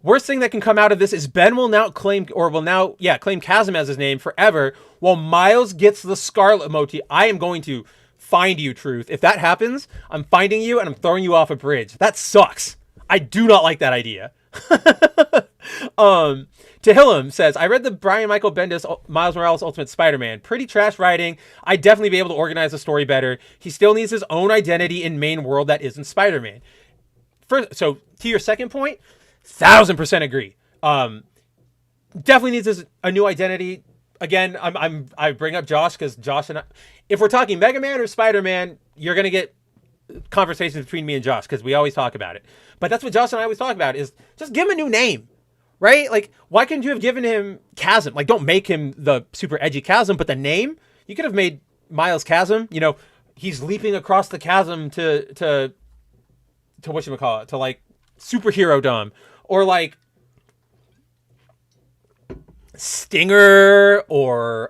Worst thing that can come out of this is Ben will now claim Chasm as his name forever, while Miles gets the Scarlet emoji. I am going to find you, Truth. If that happens, I'm finding you and I'm throwing you off a bridge. That sucks. I do not like that idea. Tehillim says, I read the Brian Michael Bendis Miles Morales Ultimate Spider-Man. Pretty trash writing. I'd definitely be able to organize the story better. He still needs his own identity in main world that isn't Spider-Man. So to your second point, 1000% agree. Definitely needs a new identity. Again, I bring up Josh because Josh and I, if we're talking Mega Man or Spider-Man, you're gonna get conversations between me and Josh because we always talk about it. But that's what Josh and I always talk about, is just give him a new name, right? Like, why couldn't you have given him Chasm? Like, don't make him the super edgy Chasm, but the name, you could have made Miles Chasm. He's leaping across the chasm to whatchamacallit, to like superhero dumb, or like Stinger or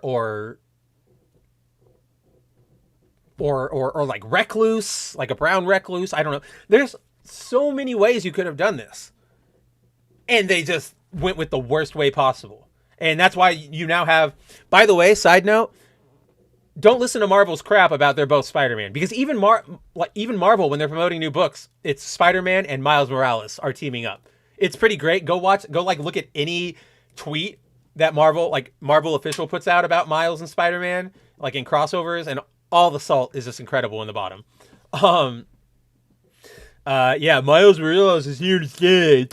like Recluse, like a brown Recluse. I don't know. There's so many ways you could have done this, and they just went with the worst way possible. And that's why you now have, by the way, side note, don't listen to Marvel's crap about they're both Spider-Man, because even Marvel, when they're promoting new books, it's Spider-Man and Miles Morales are teaming up. It's pretty great. Go look at any tweet that Marvel official puts out about Miles and Spider-Man, like in crossovers, and all the salt is just incredible in the bottom. Miles Morales is here to stay.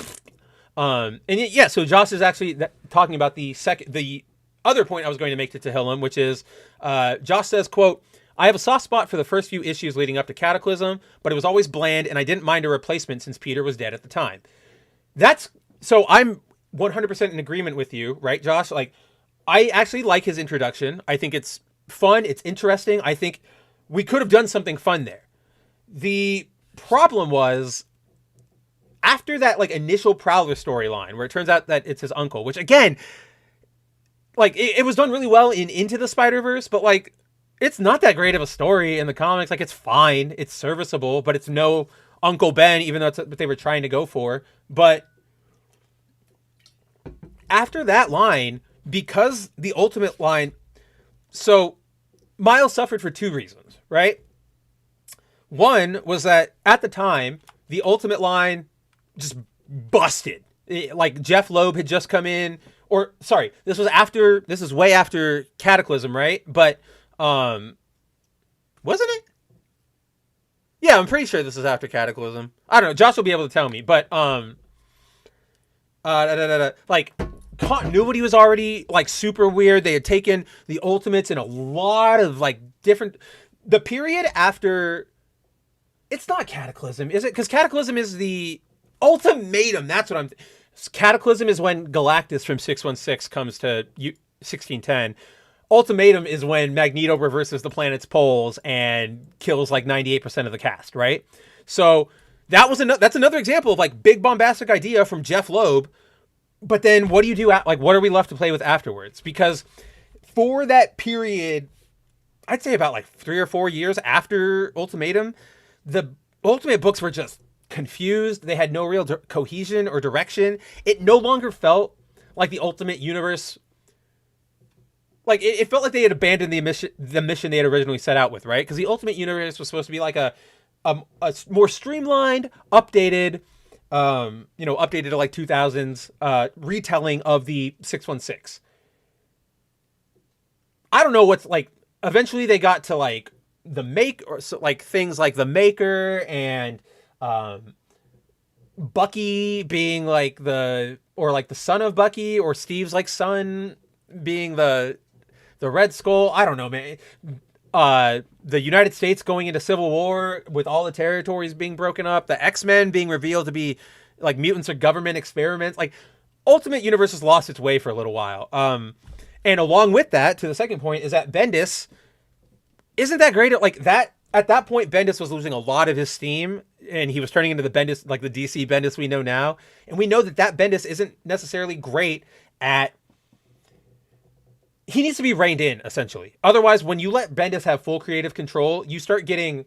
So Josh is actually talking about the other point I was going to make to Tehillim, which is, Josh says, quote, I have a soft spot for the first few issues leading up to Cataclysm, but it was always bland, and I didn't mind a replacement since Peter was dead at the time. So I'm 100% in agreement with you, right, Josh? Like, I actually like his introduction. I think it's fun. It's interesting. I think we could have done something fun there. The problem was after that like initial Prowler storyline where it turns out that it's his uncle, which again, like it was done really well in Into the Spider-Verse, but like it's not that great of a story in the comics. Like it's fine, it's serviceable, but it's no Uncle Ben, even though that's what they were trying to go for. But after that line, because the Ultimate line, so Miles suffered for two reasons, right? One was that at the time, the Ultimate line just busted. Like Jeff Loeb had just come in, or sorry, this is way after Cataclysm, right? But wasn't it? Yeah, I'm pretty sure this is after Cataclysm. I don't know. Josh will be able to tell me, but like continuity was already like super weird. They had taken the Ultimates in a lot of like different. The period after, it's not Cataclysm, is it? Because Cataclysm is the Ultimatum. That's what I'm. Cataclysm is when Galactus from 616 comes to 1610. Ultimatum is when Magneto reverses the planet's poles and kills like 98% of the cast, right? So that's another example of like big bombastic idea from Jeff Loeb. But then what do you do? Like, what are we left to play with afterwards? Because for that period, I'd say about like 3 or 4 years after Ultimatum, the Ultimate books were just confused. They had no real cohesion or direction. It no longer felt like the Ultimate Universe. Like it felt like they had abandoned the mission they had originally set out with, right? Because the Ultimate Universe was supposed to be like a more streamlined, updated, updated to like 2000s retelling of the 616. I don't know what's like. Eventually, they got to like things like the Maker and Bucky being like the son of Bucky, or Steve's like son being the Red Skull. I don't know, man. The United States going into civil war with all the territories being broken up, the X-Men being revealed to be like mutants or government experiments. Like Ultimate Universe has lost its way for a little while. And along with that, to the second point, is that Bendis isn't that great at like that. At that point, Bendis was losing a lot of his steam, and he was turning into the Bendis, like the DC Bendis we know now. And we know that Bendis isn't necessarily great at. He needs to be reined in, essentially. Otherwise, when you let Bendis have full creative control, you start getting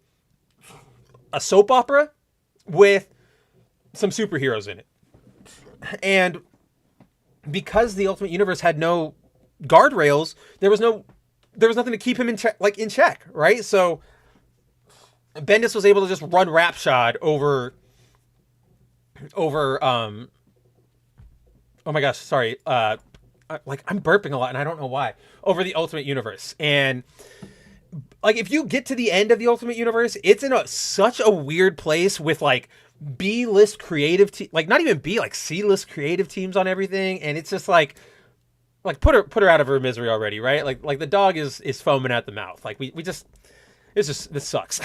a soap opera with some superheroes in it. And because the Ultimate Universe had no guardrails, there was nothing to keep him in check, right? So Bendis was able to just run rapshod over oh my gosh, sorry, I'm burping a lot and I don't know why, over the Ultimate Universe. And like if you get to the end of the Ultimate Universe, it's in such a weird place with like B-list creative like not even B, like C-list creative teams on everything, and it's just like put her out of her misery already, right? Like the dog is foaming at the mouth. Like we just, it's just, this sucks.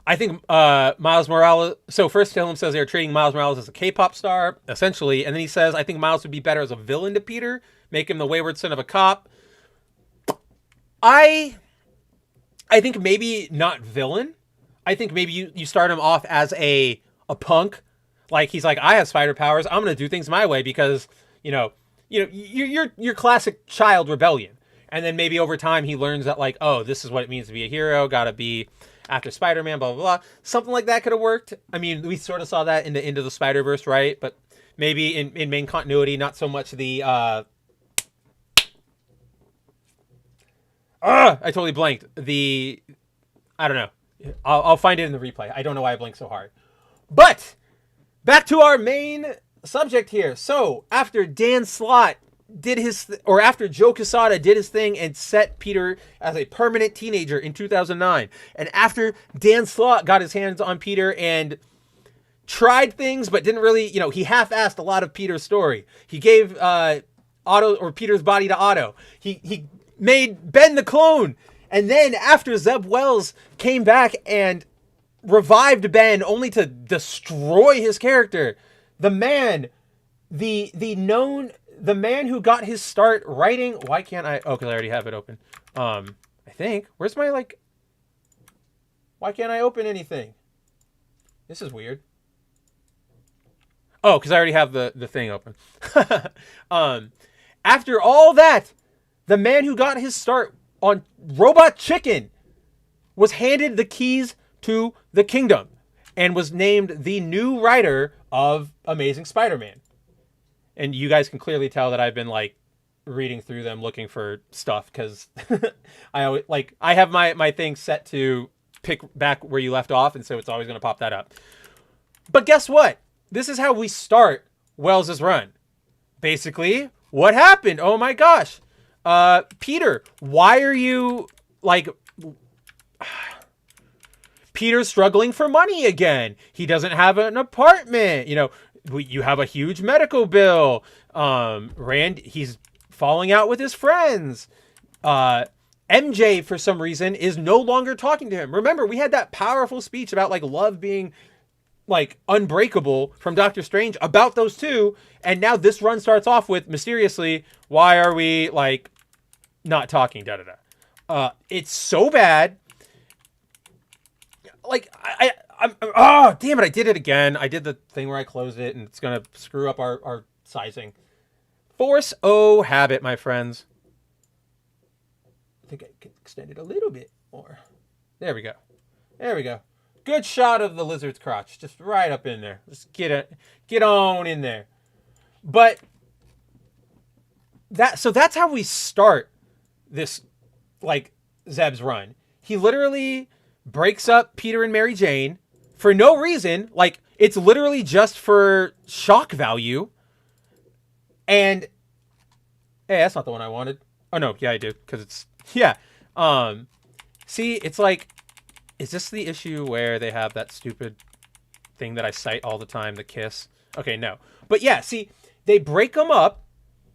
I think Miles Morales. So first, Film says they're treating Miles Morales as a K-pop star, essentially, and then he says, "I think Miles would be better as a villain to Peter, make him the wayward son of a cop." I think maybe not villain. I think maybe you start him off as a punk, like he's like, I have spider powers. I'm gonna do things my way because your classic child rebellion, and then maybe over time he learns that like, oh, this is what it means to be a hero. Gotta be after Spider-Man, blah, blah, blah. Something like that could have worked. I mean, we sort of saw that into the Spider-Verse, right? But maybe in main continuity, not so much the... I totally blanked. I don't know. I'll find it in the replay. I don't know why I blinked so hard. But, back to our main subject here. So, after Dan Slott after Joe Quesada did his thing and set Peter as a permanent teenager in 2009, and after Dan Slott got his hands on Peter and tried things but didn't really, he half-assed a lot of Peter's story. He gave Peter's body to Otto. He made Ben the clone, and then after Zeb Wells came back and revived Ben only to destroy his character, the man, the known the man who got his start writing. Why can't I? Oh, because I already have it open. I think. Where's my like? Why can't I open anything? This is weird. Oh, because I already have the thing open. After all that, the man who got his start on Robot Chicken was handed the keys to the kingdom and was named the new writer of Amazing Spider-Man. And you guys can clearly tell that I've been like reading through them looking for stuff because I always like I have my thing set to pick back where you left off, and so it's always going to pop that up. But guess what? This is how we start Wells's run. Basically, what happened? Oh my gosh. Peter, why are you like Peter's struggling for money again. He doesn't have an apartment. You know, you have a huge medical bill. He's falling out with his friends. MJ, for some reason, is no longer talking to him. Remember, we had that powerful speech about like love being like unbreakable from Doctor Strange about those two. And now this run starts off with mysteriously, why are we like not talking? It's so bad. Like I'm oh damn it, I did it again. I did the thing where I closed it and it's gonna screw up our sizing. Force O habit, my friends. I think I can extend it a little bit more. There we go. There we go. Good shot of the lizard's crotch. Just right up in there. Just get on in there. But that's how we start this like Zeb's run. He literally breaks up Peter and Mary Jane for no reason. Like it's literally just for shock value. And hey, that's not the one I wanted. Oh no, yeah, I do, because it's yeah. See, it's like, is this the issue where they have that stupid thing that I cite all the time, the kiss? Okay, no. But yeah, see, they break them up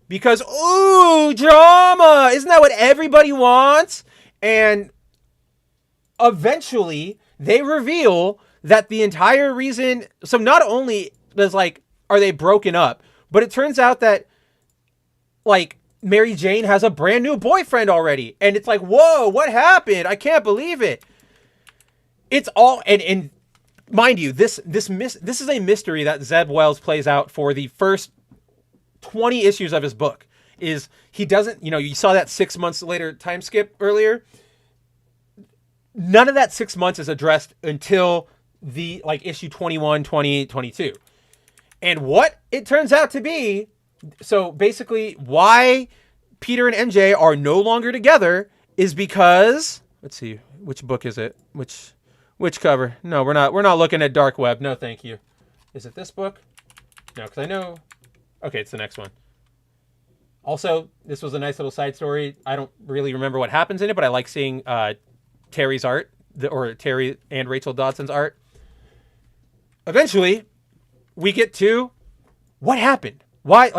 because, ooh, drama! Isn't that what everybody wants? And eventually, they reveal that the entire reason... So not only does, like, are they broken up, but it turns out that, like, Mary Jane has a brand new boyfriend already. And it's like, whoa, what happened? I can't believe it. It's all, and mind you, this is a mystery that Zeb Wells plays out for the first 20 issues of his book. Is he doesn't, you know, you saw that 6 months later time skip earlier. None of that 6 months is addressed until the like issue 21, 20, 22. And what it turns out to be, so basically why Peter and MJ are no longer together is because, let's see, which book is it? Which cover? No, we're not looking at Dark Web. No, thank you. Is it this book? No, because I know. Okay, it's the next one. Also, this was a nice little side story. I don't really remember what happens in it, but I like seeing Terry's art, or Terry and Rachel Dodson's art. Eventually, we get to what happened. Why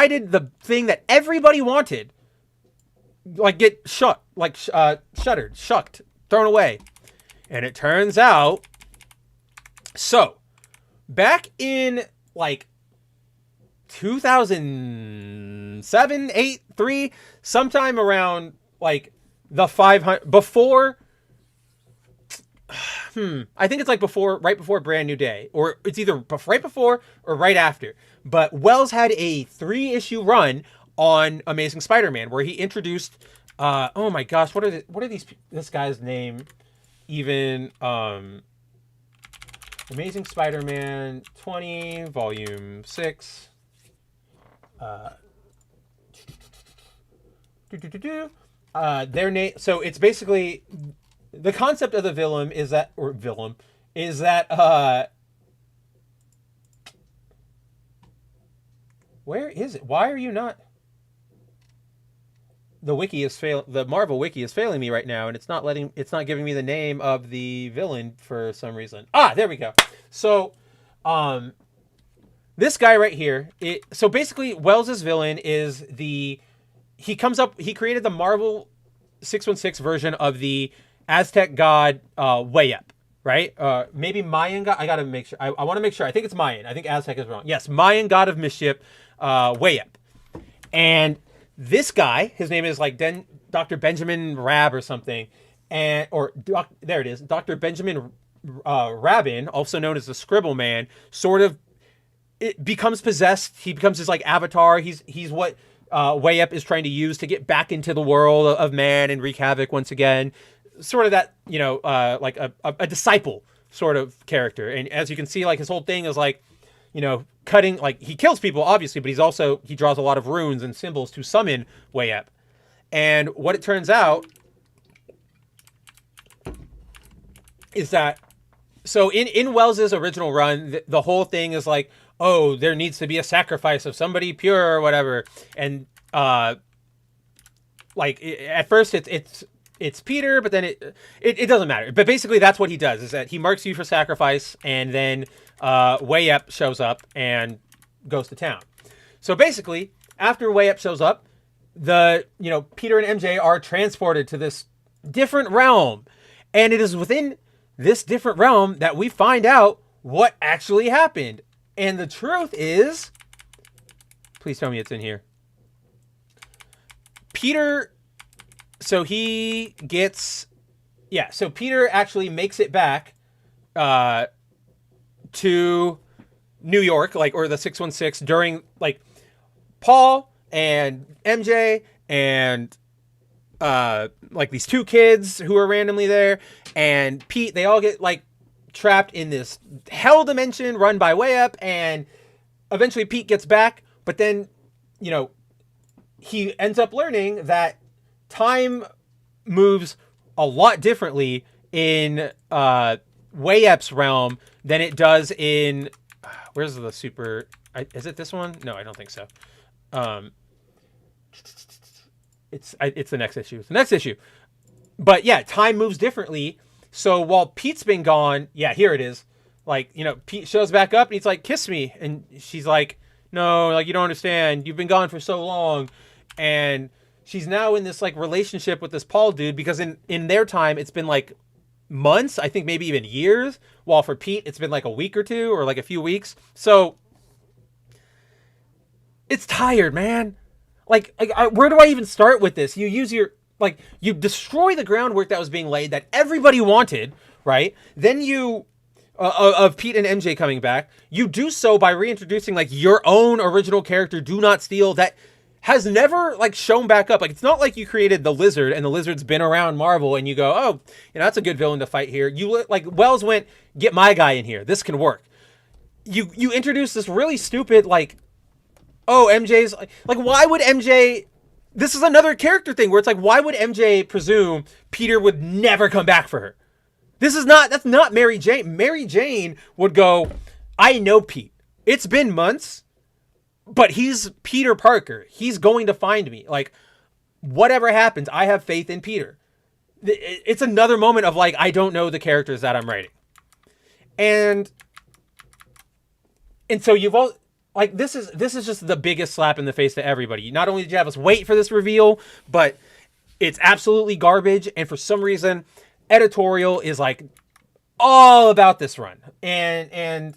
did the thing that everybody wanted like get shuttered, shucked, thrown away? And it turns out, so back in like 2007, 8, 3, sometime around like the 500 before, I think it's like right before Brand New Day, or it's either right before or right after. But Wells had a 3-issue run on Amazing Spider-Man where he introduced, oh my gosh, what are this guy's name? Even Amazing Spider-Man 20 volume 6 their name, so it's basically the concept of the villain is that where is it? Why are you not? The Marvel wiki is failing me right now, and it's not giving me the name of the villain for some reason. There we go. So, this guy right here, so basically Wells's villain is he created the Marvel 616 version of the Aztec god, Way Up, right? Maybe Mayan god. I gotta make sure. I want to make sure. I think it's Mayan. I think Aztec is wrong. Yes, Mayan god of mischief, Way Up. And this guy, his name is like Dr. Benjamin Rab or something, there it is, Dr. Benjamin Rabin, also known as the Scribble Man, sort of it becomes possessed. He becomes his like avatar. He's what Way Up is trying to use to get back into the world of man and wreak havoc once again. Sort of that, like a disciple sort of character. And as you can see, like his whole thing is like, cutting, like he kills people obviously, but he draws a lot of runes and symbols to summon Way Up. And what it turns out is that, so in Wells's original run, the whole thing is like, oh, there needs to be a sacrifice of somebody pure or whatever. And at first it's Peter, but then it doesn't matter. But basically that's what he does, is that he marks you for sacrifice, and then Way Up shows up and goes to town. So basically, after Way Up shows up, Peter and MJ are transported to this different realm. And it is within this different realm that we find out what actually happened. And the truth is, please tell me it's in here. Peter actually makes it back to New York, or the 616 during, Paul and MJ and these two kids who are randomly there, and Pete, they all get trapped in this hell dimension run by Way Up, and eventually Pete gets back, but then he ends up learning that time moves a lot differently in Way Up's realm than it does in where's the super, is it this one? No, I don't think so. It's the next issue. It's the next issue. But yeah, time moves differently. So while Pete's been gone, yeah, here it is. Pete shows back up and he's like, kiss me. And she's like, no, you don't understand. You've been gone for so long. And she's now in this relationship with this Paul dude, because in their time, it's been months, I think maybe even years. While for Pete, it's been a week or two, or a few weeks. So it's tired, man. Where do I even start with this? You use your, you destroy the groundwork that was being laid that everybody wanted, right? Then you, of Pete and MJ coming back, you do so by reintroducing your own original character, Do Not Steal, that has never shown back up. It's not like you created the Lizard and the Lizard's been around Marvel and you go, oh, that's a good villain to fight here. You Wells went, get my guy in here. This can work. You introduce this really stupid, oh, MJ's why would MJ, this is another character thing where it's why would MJ presume Peter would never come back for her? That's not Mary Jane. Mary Jane would go, I know Pete. It's been months, but he's Peter Parker. He's going to find me. Whatever happens, I have faith in Peter. It's another moment of I don't know the characters that I'm writing. And so you've all, this is just the biggest slap in the face to everybody. Not only did you have us wait for this reveal, but it's absolutely garbage. And for some reason, Editorial is all about this run. And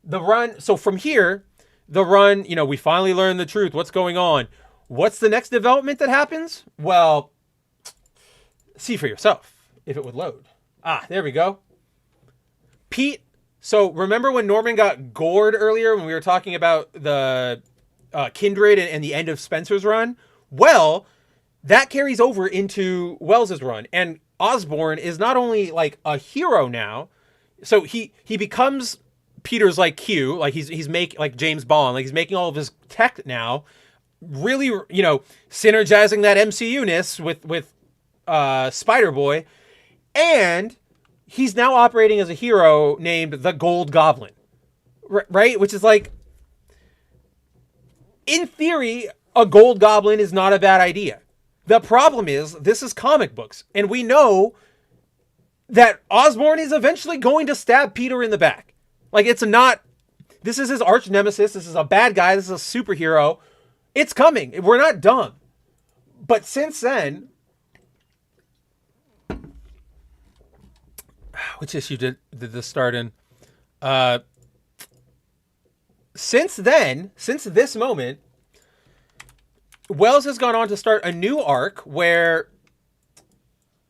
the run, so from here, the run, we finally learn the truth. What's going on? What's the next development that happens? Well, see for yourself if it would load. There we go. Pete. So remember when Norman got gored earlier when we were talking about the Kindred and the end of Spencer's run? Well, that carries over into Wells's run. And Osborn is not only a hero now, so he becomes Peter's Q, he's making James Bond, he's making all of his tech now, really, synergizing that MCU-ness with Spider-Boy, and he's now operating as a hero named the Gold Goblin, right? Which is in theory, a Gold Goblin is not a bad idea. The problem is, this is comic books, and we know that Osborn is eventually going to stab Peter in the back. This is his arch-nemesis. This is a bad guy. This is a superhero. It's coming. We're not dumb. But since then, which issue did this start in? Since this moment, Wells has gone on to start a new arc where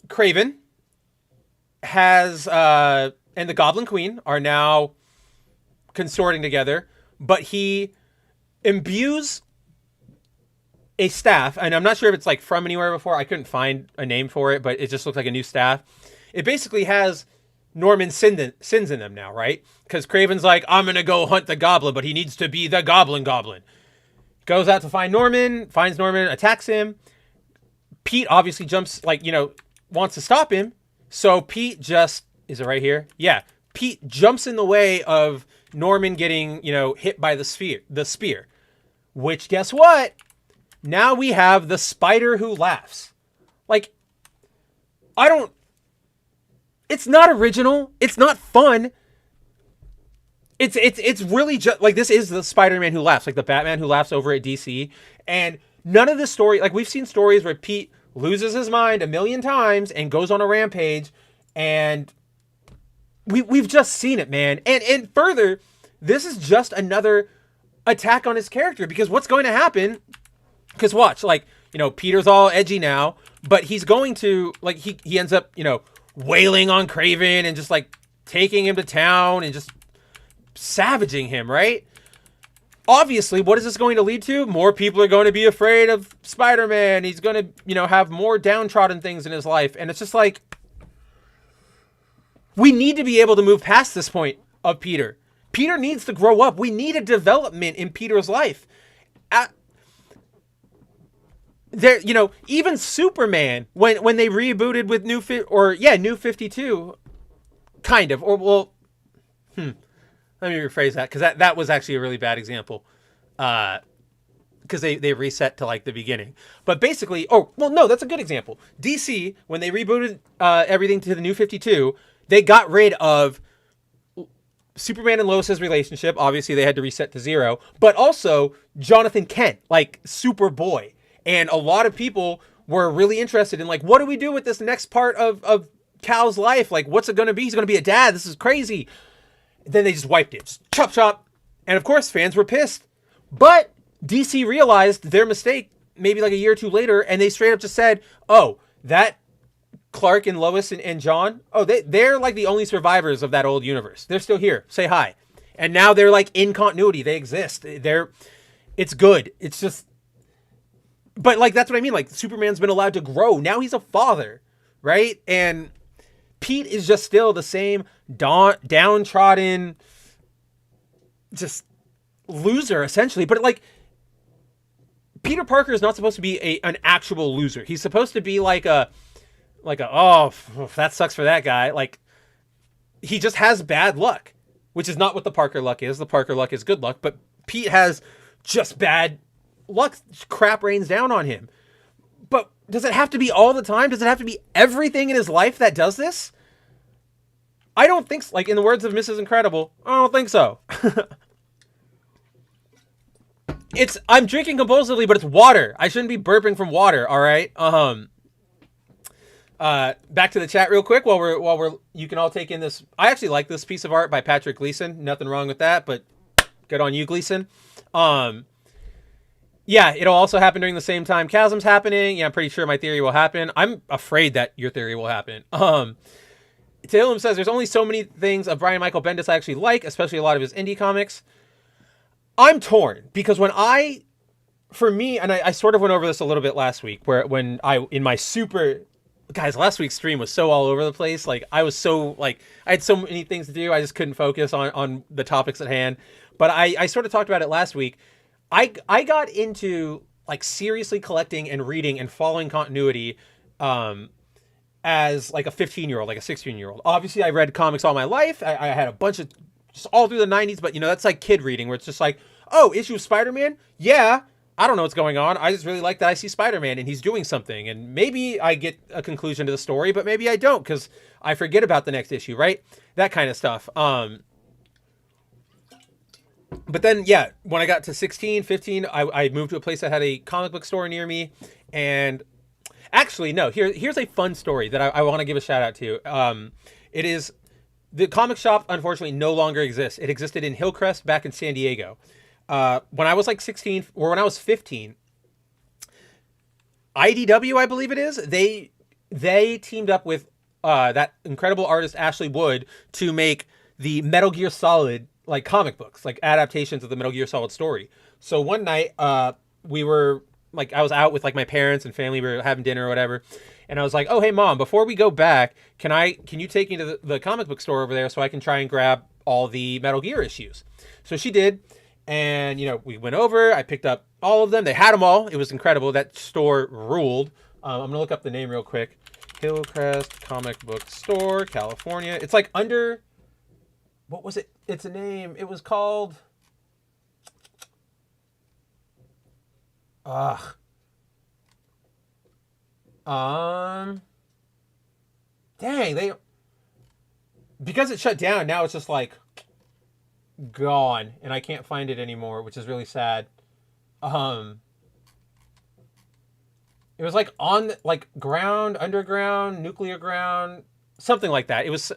Kraven has and the Goblin Queen are now consorting together, but he imbues a staff, and I'm not sure if it's like from anywhere before. I couldn't find a name for it, but it just looks like a new staff. It basically has Norman's sins in them now, right? Because Kraven's like, I'm gonna go hunt the Goblin, but he needs to be the Goblin. Goes out to find Norman, finds Norman, attacks him. Pete obviously jumps, like, wants to stop him. So Pete just, is it right here? Yeah. Pete jumps in the way of Norman getting, hit by the spear. Which, guess what? Now we have the spider who laughs. Like, it's not original. It's not fun. It's really just, like, this is the Spider-Man who laughs, like the Batman who laughs over at DC. And none of this story, like, we've seen stories where Pete loses his mind a million times and goes on a rampage, and we've just seen it, man. And further, this is just another attack on his character, because what's going to happen, because watch, like, Peter's all edgy now, but he's going to, like, he ends up, wailing on Kraven and just, like, taking him to town and just savaging him, right? Obviously, what is this going to lead to? More people are going to be afraid of Spider-Man. He's going to, have more downtrodden things in his life. And it's just like, we need to be able to move past this point of Peter. Peter needs to grow up. We need a development in Peter's life. Even Superman, when they rebooted with New 52, kind of, or, well, let me rephrase that, because that was actually a really bad example. Because they reset to, like, the beginning. But basically, that's a good example. DC, when they rebooted everything to the New 52, they got rid of Superman and Lois's relationship. Obviously, they had to reset to 0. But also, Jonathan Kent, like, Superboy. And a lot of people were really interested in, like, what do we do with this next part of Cal's life? Like, what's it going to be? He's going to be a dad. This is crazy. Then they just wiped it. Just chop, chop. And of course, fans were pissed. But DC realized their mistake maybe like a year or two later, and they straight up just said, oh, that Clark and Lois and John, they're like the only survivors of that old universe. They're still here. Say hi. And now they're like in continuity. They exist. It's good. It's just, but like, that's what I mean. Like, Superman's been allowed to grow. Now he's a father, right? And Pete is just still the same downtrodden, just loser, essentially. But like, Peter Parker is not supposed to be an actual loser. He's supposed to be like a oh, that sucks for that guy. Like, he just has bad luck, which is not what the Parker luck is. The Parker luck is good luck, but Pete has just bad luck. Crap rains down on him. But does it have to be all the time? Does it have to be everything in his life that does this? I don't think so. Like, in the words of Mrs. Incredible, I don't think so. I'm drinking compulsively, but it's water. I shouldn't be burping from water. All right. Back to the chat real quick while you can all take in this. I actually like this piece of art by Patrick Gleason. Nothing wrong with that, but good on you, Gleason. Yeah, it'll also happen during the same time Chasm's happening. Yeah, I'm pretty sure my theory will happen. I'm afraid that your theory will happen. Taylor says there's only so many things of Brian Michael Bendis I actually like, especially a lot of his indie comics. I'm torn because for me, and I sort of went over this a little bit last week, guys, last week's stream was so all over the place. Like, I had so many things to do. I just couldn't focus on the topics at hand. But I sort of talked about it last week. I got into, like, seriously collecting and reading and following continuity as like a 15-year-old, like a 16-year-old. Obviously, I read comics all my life. I had a bunch of, just all through the 90s, but that's like kid reading where it's just like, oh, issue of Spider-Man? Yeah, I don't know what's going on. I just really like that I see Spider-Man and he's doing something. And maybe I get a conclusion to the story, but maybe I don't because I forget about the next issue, right? That kind of stuff. But then, yeah, when I got to 16, 15, I moved to a place that had a comic book store near me. And actually, no, here's a fun story that I want to give a shout out to. It is, the comic shop, unfortunately, no longer exists. It existed in Hillcrest back in San Diego. When I was like 16, or when I was 15, IDW, I believe it is. They teamed up with that incredible artist Ashley Wood to make the Metal Gear Solid like comic books, like adaptations of the Metal Gear Solid story. So one night, we were like, I was out with like my parents and family. We were having dinner or whatever, and I was like, "Oh, hey, Mom, before we go back, can you take me to the comic book store over there so I can try and grab all the Metal Gear issues?" So she did, and we went over. I picked up all of them. They had them all. It was incredible. That store ruled. I'm gonna look up the name real quick. Hillcrest Comic Book Store, California. It's like under. What was it? It's a name. It was called. Dang, because it shut down, now it's just like gone and I can't find it anymore, which is really sad. It was like on like ground, underground, nuclear ground, something like that. It was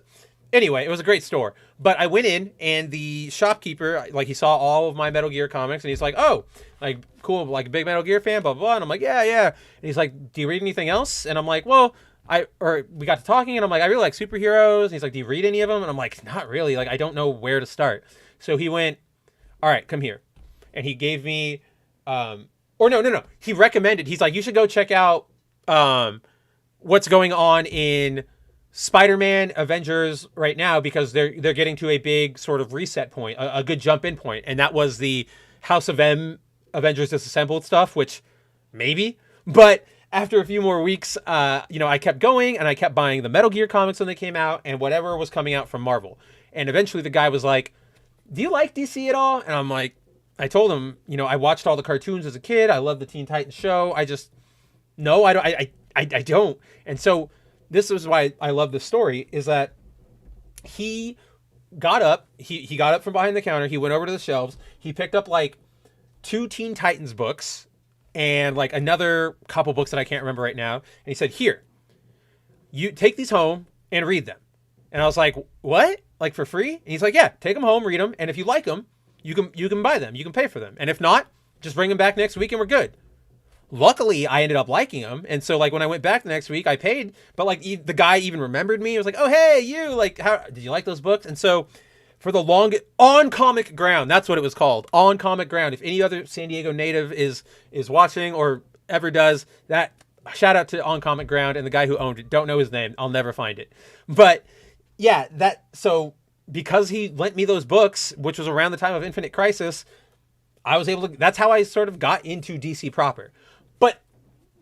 Anyway, it was a great store. But I went in, and the shopkeeper, like, he saw all of my Metal Gear comics, and he's like, "Oh, like, cool, like a big Metal Gear fan, blah, blah, blah." And I'm like, "Yeah, yeah." And he's like, "Do you read anything else?" And I'm like, "Well, we got to talking, and I'm like, I really like superheroes." And he's like, "Do you read any of them?" And I'm like, "Not really. Like, I don't know where to start." So he went, "All right, come here." And he gave me, no. He recommended, he's like, "You should go check out what's going on in Spider-Man Avengers right now, because they're getting to a big sort of reset point, a good jump in point." And that was the House of M Avengers Disassembled stuff, which maybe, but after a few more weeks, I kept going, and I kept buying the Metal Gear comics when they came out and whatever was coming out from Marvel. And eventually the guy was like, "Do you like DC at all?" And I'm like, I told him, I watched all the cartoons as a kid. I love the Teen Titans show. No, I don't. I don't. And so this is why I love this story, is that he got up, he got up from behind the counter, he went over to the shelves, he picked up like 2 Teen Titans books and like another couple books that I can't remember right now. And he said, "Here, you take these home and read them." And I was like, "What? Like for free?" And he's like, "Yeah, take them home, read them. And if you like them, you can buy them, you can pay for them. And if not, just bring them back next week and we're good." Luckily, I ended up liking them. And so, like, when I went back the next week, I paid. But, like, the guy even remembered me. He was like, "Oh, hey, you, like, how did you like those books?" And so, for the longest, On Comic Ground, that's what it was called. On Comic Ground. If any other San Diego native is watching or ever does, that, shout out to On Comic Ground and the guy who owned it. Don't know his name. I'll never find it. But, yeah, so, because he lent me those books, which was around the time of Infinite Crisis, I was able to, that's how I sort of got into DC proper. But,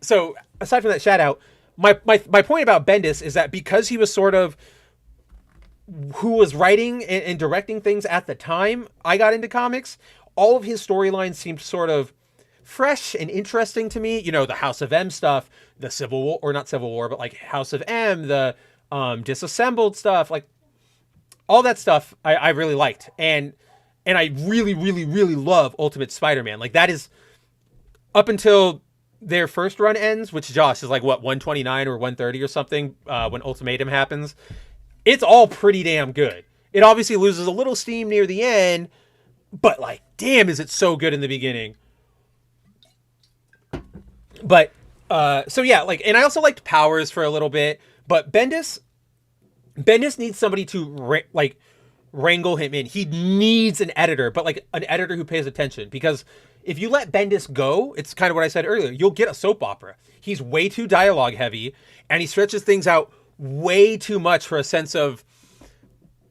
so, aside from that shout out, my point about Bendis is that because he was sort of who was writing and directing things at the time I got into comics, all of his storylines seemed sort of fresh and interesting to me. The House of M stuff, the Civil War, or not Civil War, but like House of M, the Disassembled stuff, like all that stuff I really liked. And I really, really, really love Ultimate Spider-Man. Like, that is, up until their first run ends, which, Josh, is like, what, 129 or 130 or something, when Ultimatum happens, it's all pretty damn good. It obviously loses a little steam near the end, but, like, damn, is it so good in the beginning. But, so yeah, like, and I also liked Powers for a little bit, but Bendis needs somebody to, wrangle him in. He needs an editor, but like an editor who pays attention, because if you let Bendis go, it's kind of what I said earlier, you'll get a soap opera. He's way too dialogue heavy, and he stretches things out way too much for a sense of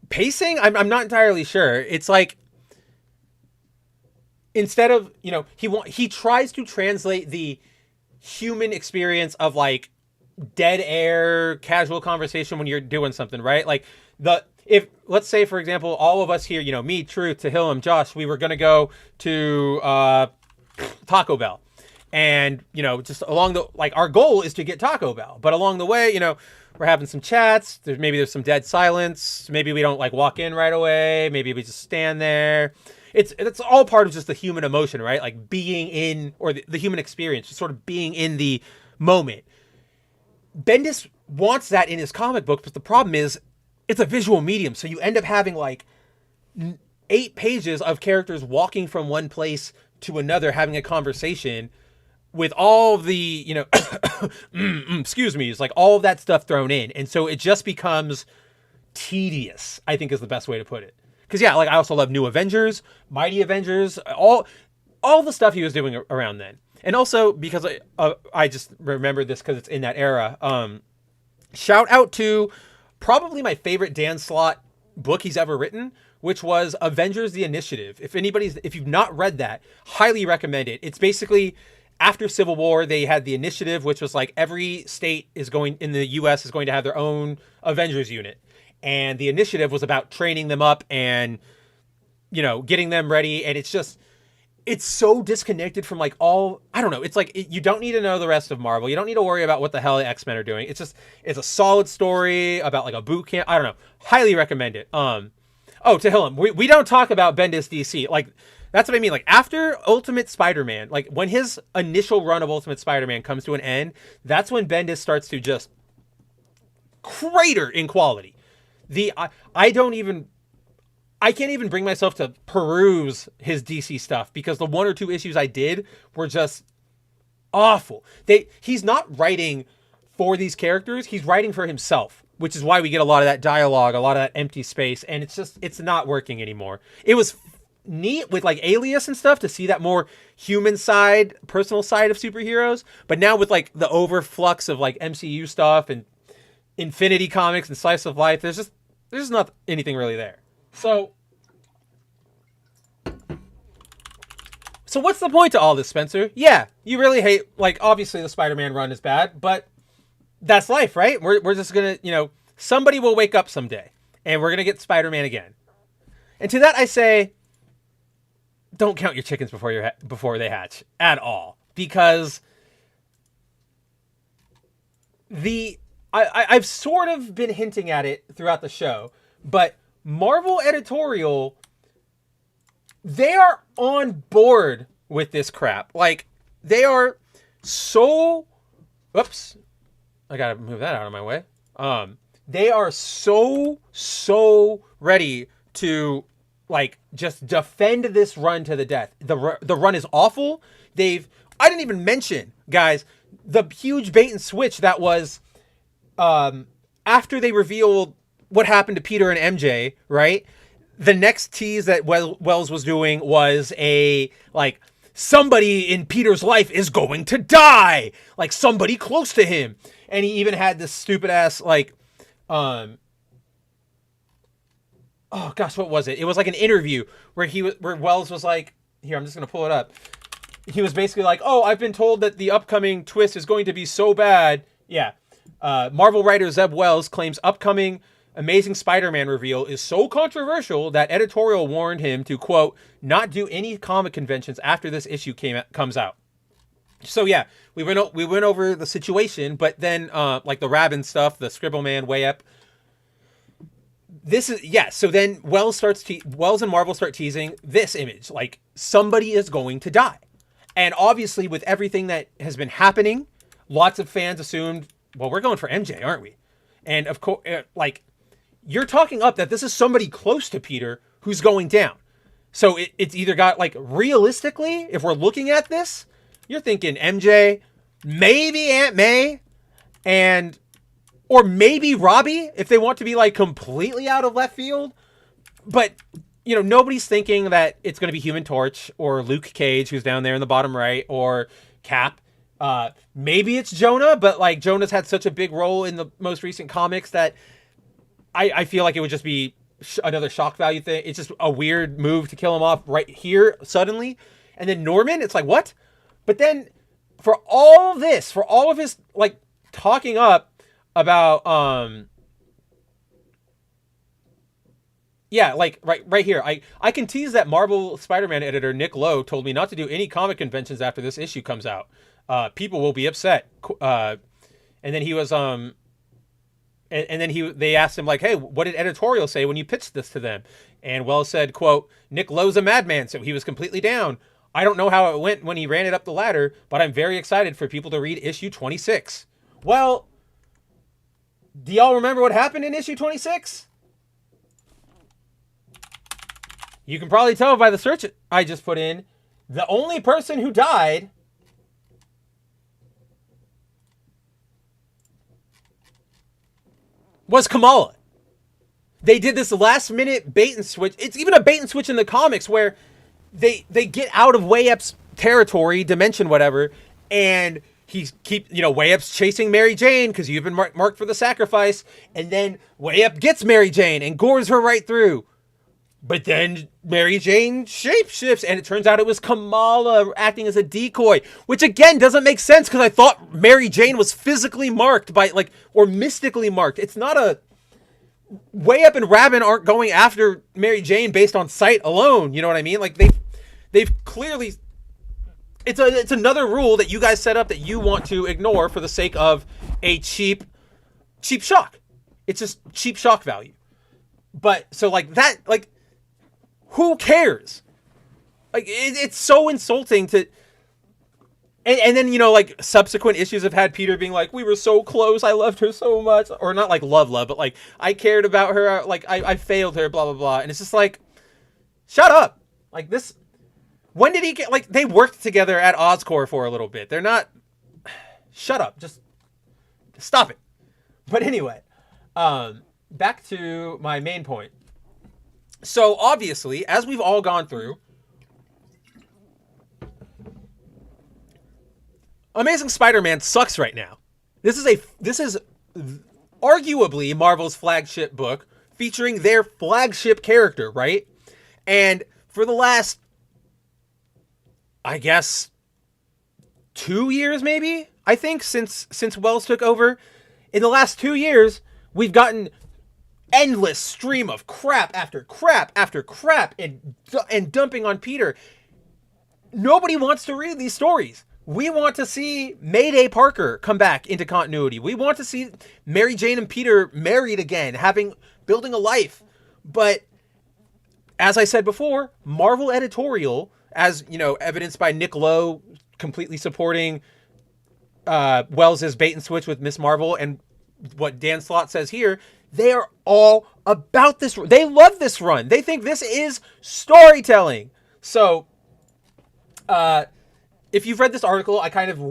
pacing. I'm not entirely sure. It's like, instead of, he tries to translate the human experience of like dead air, casual conversation when you're doing something, right? Like, if, let's say, for example, all of us here, me, Truth, Tehillim, Josh, we were going to go to Taco Bell. And, just along the, like, our goal is to get Taco Bell. But along the way, we're having some chats. There's some dead silence. Maybe we don't, like, walk in right away. Maybe we just stand there. It's all part of just the human emotion, right? Like, being in, or the human experience, just sort of being in the moment. Bendis wants that in his comic books, but the problem is, it's a visual medium, so you end up having like 8 pages of characters walking from one place to another, having a conversation, with all the, you know, excuse me, it's like all of that stuff thrown in. And so it just becomes tedious, I think is the best way to put it. Because, yeah, like I also love New Avengers, Mighty Avengers, all the stuff he was doing around then. And also because I just remember this because it's in that era. Shout out to probably my favorite Dan Slott book he's ever written, which was Avengers: The Initiative. If you've not read that, highly recommend it. It's basically after Civil War, they had the Initiative, which was like every state in the US is going to have their own Avengers unit. And the Initiative was about training them up and, you know, getting them ready. And it's so disconnected from like I don't know. It's like, you don't need to know the rest of Marvel. You don't need to worry about what the hell the X-Men are doing. It's a solid story about like a boot camp. I don't know. Highly recommend it. To Hillam, we don't talk about Bendis DC. Like, that's what I mean. Like, after Ultimate Spider-Man, like when his initial run of Ultimate Spider-Man comes to an end, that's when Bendis starts to just crater in quality. I can't even bring myself to peruse his DC stuff because the 1 or 2 issues I did were just awful. He's not writing for these characters. He's writing for himself, which is why we get a lot of that dialogue, a lot of that empty space. And it's not working anymore. It was neat with like Alias and stuff to see that more human side, personal side of superheroes. But now with like the overflux of like MCU stuff and Infinity Comics and Slice of Life, there's just not anything really there. So what's the point to all this, Spencer? Yeah, you really hate, like, obviously the Spider-Man run is bad, but that's life, right? We're just gonna, you know, somebody will wake up someday and we're gonna get Spider-Man again. And to that I say, don't count your chickens before they hatch at all, because I've sort of been hinting at it throughout the show, but Marvel Editorial, they are on board with this crap. Like, they are so... Whoops. I gotta move that out of my way. They are so ready to, like, just defend this run to the death. The run is awful. I didn't even mention, guys, the huge bait and switch that was after they revealed what happened to Peter and MJ, right? The next tease that Wells was doing was somebody in Peter's life is going to die, like somebody close to him. And he even had this stupid ass, like, oh gosh, what was it? It was like an interview where Wells was like, here, I'm just going to pull it up. He was basically like, oh, I've been told that the upcoming twist is going to be so bad. Yeah. Marvel writer Zeb Wells claims upcoming Amazing Spider-Man reveal is so controversial that Editorial warned him to, quote, not do any comic conventions after this issue comes out. So yeah, we went over the situation, but then like the Rabin stuff, the Scribble Man way up. So then Wells and Marvel start teasing this image, like somebody is going to die. And obviously with everything that has been happening, lots of fans assumed, well, we're going for MJ, aren't we? And of course, like, you're talking up that this is somebody close to Peter who's going down. So it's either got, like, realistically, if we're looking at this, you're thinking MJ, maybe Aunt May, or maybe Robbie, if they want to be, like, completely out of left field. But, you know, nobody's thinking that it's going to be Human Torch or Luke Cage, who's down there in the bottom right, or Cap. Maybe it's Jonah, but, like, Jonah's had such a big role in the most recent comics that I feel like it would just be another shock value thing. It's just a weird move to kill him off right here suddenly. And then Norman, it's like, what? But then for all of his, like, talking up about, yeah, like right here, I can tease that Marvel Spider-Man editor Nick Lowe told me not to do any comic conventions after this issue comes out. People will be upset. And then he was, and then they asked him, like, hey, what did Editorial say when you pitched this to them? And Wells said, quote, Nick Lowe's a madman, so he was completely down. I don't know how it went when he ran it up the ladder, but I'm very excited for people to read issue 26. Well, do y'all remember what happened in issue 26? You can probably tell by the search I just put in. The only person who died was Kamala. They did this last minute bait and switch. It's even a bait and switch in the comics where they get out of Way-Up's territory, dimension, whatever, and Way-Up's chasing Mary Jane because you've been marked for the sacrifice, and then Way-Up gets Mary Jane and gores her right through. But then Mary Jane shapeshifts, and it turns out it was Kamala acting as a decoy, which again doesn't make sense because I thought Mary Jane was physically marked by, or mystically marked. It's not a... Way-Up and Rabin aren't going after Mary Jane based on sight alone. You know what I mean? They've clearly... It's another rule that you guys set up that you want to ignore for the sake of a cheap shock. It's just cheap shock value. But so who cares? It's so insulting to... And then, subsequent issues have had Peter being like, we were so close, I loved her so much. Or not love, but I cared about her, I failed her, blah, blah, blah. And it's just shut up. This... When did he get... they worked together at Oscorp for a little bit. They're not... Shut up. Just stop it. But anyway, back to my main point. So, obviously, as we've all gone through... Amazing Spider-Man sucks right now. This is arguably Marvel's flagship book featuring their flagship character, right? And for the last, I guess, 2 years maybe, I think, since Wells took over, in the last 2 years, we've gotten endless stream of crap after crap after crap and dumping on Peter. Nobody wants to read these stories. We want to see Mayday Parker come back into continuity. We want to see Mary Jane and Peter married again, building a life. But as I said before, Marvel Editorial, as evidenced by Nick Lowe completely supporting Wells' bait and switch with Miss Marvel, and what Dan Slott says here, they are all about this. They love this run. They think this is storytelling. So, if you've read this article, I kind of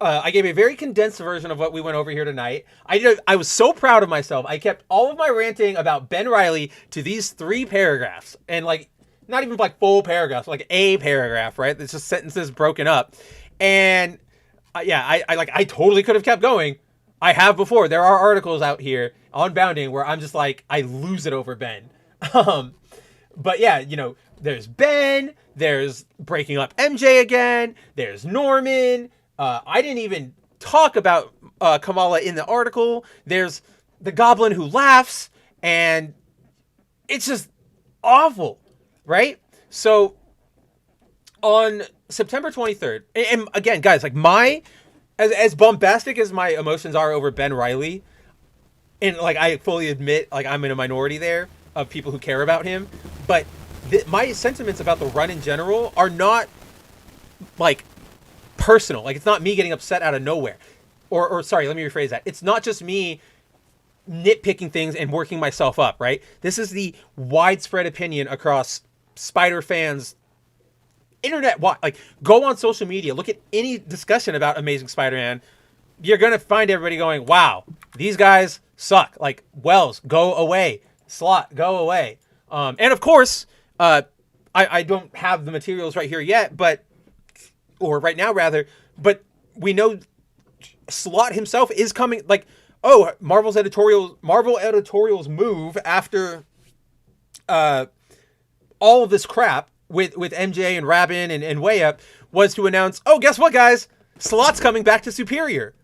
I gave a very condensed version of what we went over here tonight. I was so proud of myself. I kept all of my ranting about Ben Reilly to these 3 paragraphs, and not even full paragraphs, a paragraph, right? It's just sentences broken up. And I totally could have kept going. I have before. There are articles out here on Bounding where I'm just I lose it over Ben. But yeah, there's Ben, there's breaking up MJ again, there's Norman. I didn't even talk about Kamala in the article. There's the Goblin who laughs, and it's just awful, right? So on September 23rd, and again, guys, as bombastic as my emotions are over Ben Reilly, and I fully admit, I'm in a minority there of people who care about him, but my sentiments about the run in general are not personal. It's not me getting upset out of nowhere, or sorry, let me rephrase that. It's not just me nitpicking things and working myself up, right? This is the widespread opinion across Spider fans, internet. Go on social media, look at any discussion about Amazing Spider-Man. You're gonna find everybody going, "Wow, these guys suck." Wells, go away. Slott, go away. And of course, I don't have the materials right here yet, or right now rather, but we know Slott himself is coming. Marvel Editorial's move after all of this crap with MJ and Rabin and Way-Up was to announce, oh, guess what, guys? Slott's coming back to Superior.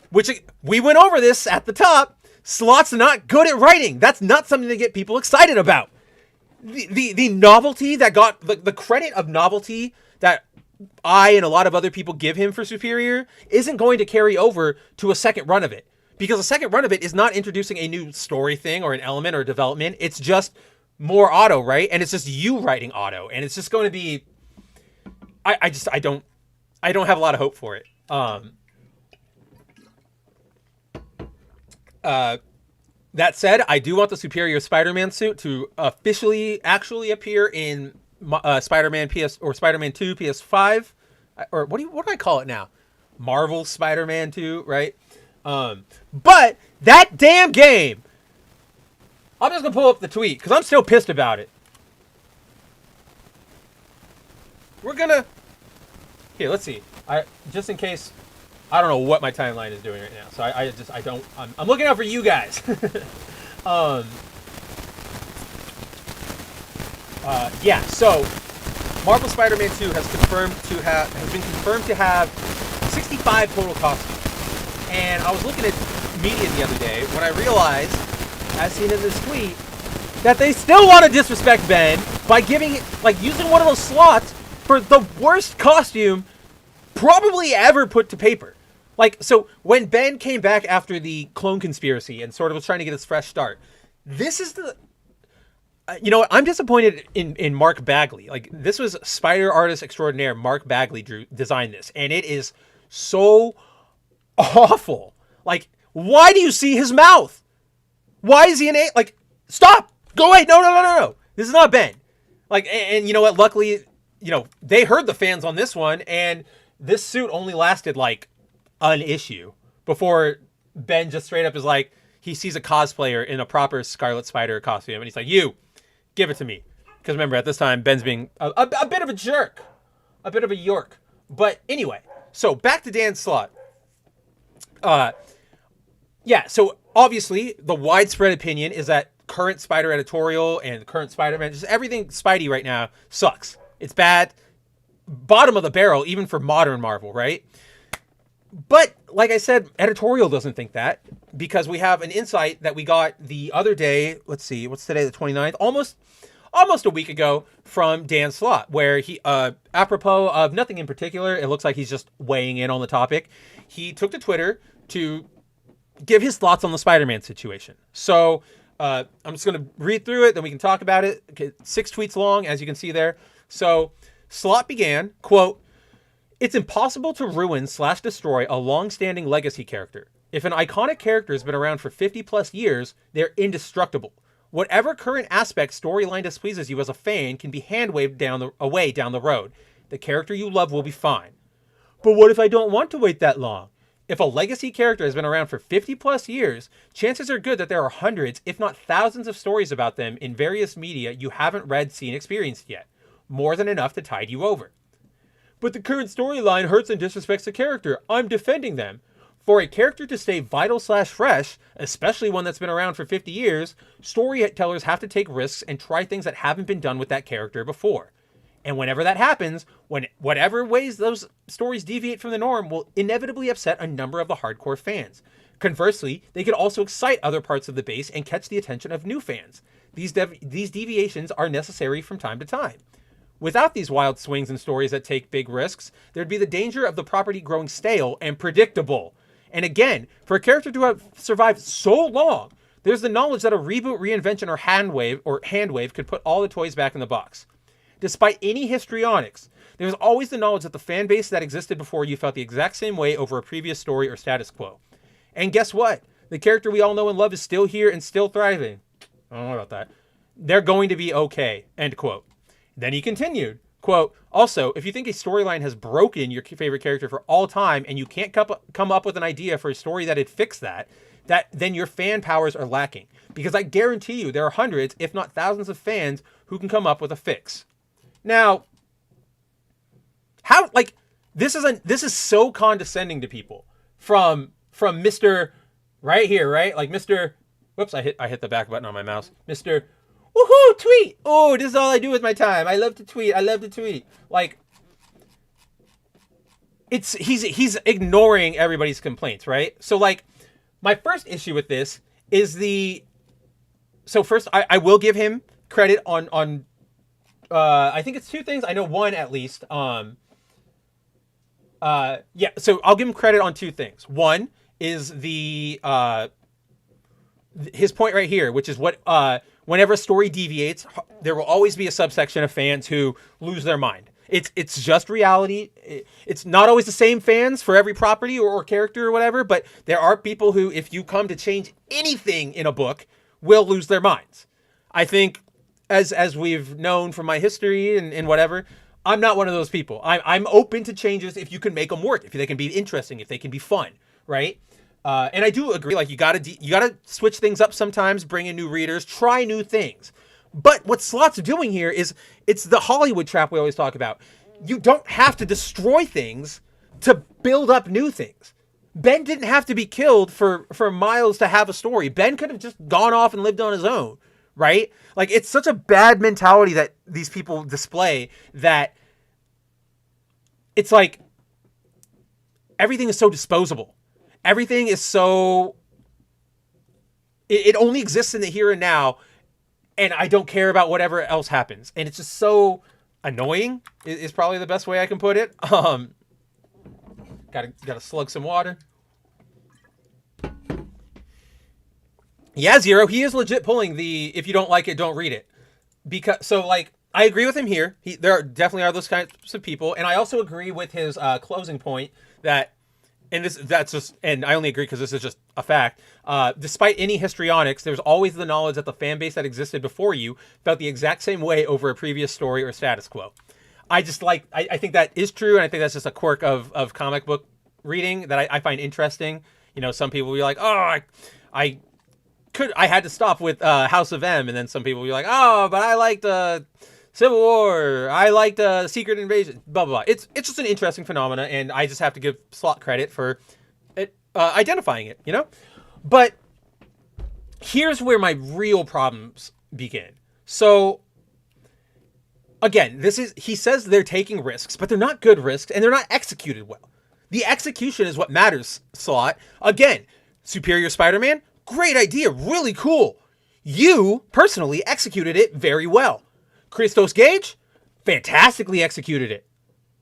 Which, we went over this at the top. Slott's not good at writing. That's not something to get people excited about. The novelty that got the credit of novelty that I and a lot of other people give him for Superior isn't going to carry over to a second run of it, because a second run of it is not introducing a new story thing or an element or development. It's just more Otto, right? And it's just you writing Otto, and it's just going to be. I don't have a lot of hope for it. That said, I do want the Superior Spider-Man suit to actually appear in Spider-Man Spider-Man 2 PS5, or what do I call it now? Marvel Spider-Man 2, right? But that damn game, I'm just gonna pull up the tweet because I'm still pissed about it. We're gonna here. Let's see. Just in case, I don't know what my timeline is doing right now. So I'm looking out for you guys. Yeah. So Marvel Spider-Man 2 has been confirmed to have 65 total costumes. And I was looking at media the other day when I realized, as seen in this tweet, that they still want to disrespect Ben by using one of those slots for the worst costume probably ever put to paper. So when Ben came back after the clone conspiracy and sort of was trying to get his fresh start, this is the... you know what? I'm disappointed in Mark Bagley. This was Spider Artist Extraordinaire Mark Bagley designed this, and it is so awful. Why do you see his mouth? Why is he stop! Go away! No! This is not Ben. And you know what? Luckily, they heard the fans on this one, and this suit only lasted an issue before Ben just straight up is he sees a cosplayer in a proper Scarlet Spider costume, and he's like, "You, give it to me." Because remember, at this time, Ben's being a bit of a jerk, a bit of a York. But anyway, so back to Dan Slott. Yeah, so obviously the widespread opinion is that current Spider Editorial and current Spider-Man, just everything Spidey right now sucks. It's bad. Bottom of the barrel, even for modern Marvel, right? But like I said, Editorial doesn't think that, because we have an insight that we got the other day. Let's see, what's today, the 29th? Almost a week ago from Dan Slott, where he, apropos of nothing in particular, it looks like he's just weighing in on the topic. He took to Twitter to give his thoughts on the Spider-Man situation. So I'm just going to read through it, then we can talk about it. Okay, 6 tweets long, as you can see there. So Slott began, quote, "It's impossible to ruin/destroy a long-standing legacy character. If an iconic character has been around for 50 plus years, they're indestructible. Whatever current aspect storyline displeases you as a fan can be hand-waved away down the road. The character you love will be fine. But what if I don't want to wait that long? If a legacy character has been around for 50 plus years, chances are good that there are hundreds, if not thousands of stories about them in various media you haven't read, seen, experienced yet. More than enough to tide you over. But the current storyline hurts and disrespects the character. I'm defending them. For a character to stay vital/fresh, especially one that's been around for 50 years, storytellers have to take risks and try things that haven't been done with that character before. And whenever that happens, whatever ways those stories deviate from the norm will inevitably upset a number of the hardcore fans. Conversely, they could also excite other parts of the base and catch the attention of new fans. These deviations are necessary from time to time. Without these wild swings and stories that take big risks, there'd be the danger of the property growing stale and predictable. And again, for a character to have survived so long, there's the knowledge that a reboot, reinvention, or handwave could put all the toys back in the box. Despite any histrionics, there's always the knowledge that the fan base that existed before you felt the exact same way over a previous story or status quo. And guess what? The character we all know and love is still here and still thriving. I don't know about that. They're going to be okay, end quote. Then he continued, quote, "Also, if you think a storyline has broken your favorite character for all time and you can't come up with an idea for a story that'd fix that, then your fan powers are lacking. Because I guarantee you there are hundreds, if not thousands of fans who can come up with a fix." Now, how, this is so condescending to people from Mr. right here, right? Mr. Whoops, I hit the back button on my mouse. Mr. Woohoo, tweet. Oh, this is all I do with my time. I love to tweet. He's ignoring everybody's complaints, right? So my first issue with this is first I will give him credit on I think it's 2 things. I know one at least. So I'll give him credit on 2 things. One is his point right here, which is whenever a story deviates, there will always be a subsection of fans who lose their mind. It's just reality. It's not always the same fans for every property or character or whatever, but there are people who, if you come to change anything in a book, will lose their minds. I think, as we've known from my history and whatever, I'm not one of those people. I'm open to changes if you can make them work, if they can be interesting, if they can be fun, right? And I do agree, like, you gotta switch things up sometimes, bring in new readers, try new things. But what Slot's doing here is, it's the Hollywood trap we always talk about. You don't have to destroy things to build up new things. Ben didn't have to be killed for Miles to have a story. Ben could have just gone off and lived on his own, right? Like, it's such a bad mentality that these people display, that it's like everything is so disposable. Everything is so... It only exists in the here and now, and I don't care about whatever else happens. And it's just so annoying, is probably the best way I can put it. Gotta slug some water. Yeah, Zero, he is legit pulling the if you don't like it, don't read it. Because, so, like, I agree with him here. There definitely are those kinds of people, and I also agree with his closing point that, and I only agree because this is just a fact. Despite any histrionics, there's always the knowledge that the fan base that existed before you felt the exact same way over a previous story or status quo. I think that is true, and I think that's just a quirk of comic book reading that I find interesting. You know, some people will be like, oh, I had to stop with House of M, and then some people will be like, oh, but I liked Civil War, I liked Secret Invasion, blah, blah, blah. It's just an interesting phenomena, and I just have to give Slot credit for it, identifying it, you know? But here's where my real problems begin. So, again, he says they're taking risks, but they're not good risks, and they're not executed well. The execution is what matters, Slot. Again, Superior Spider-Man, great idea, really cool. You, personally, executed it very well. Christos Gage, fantastically executed it.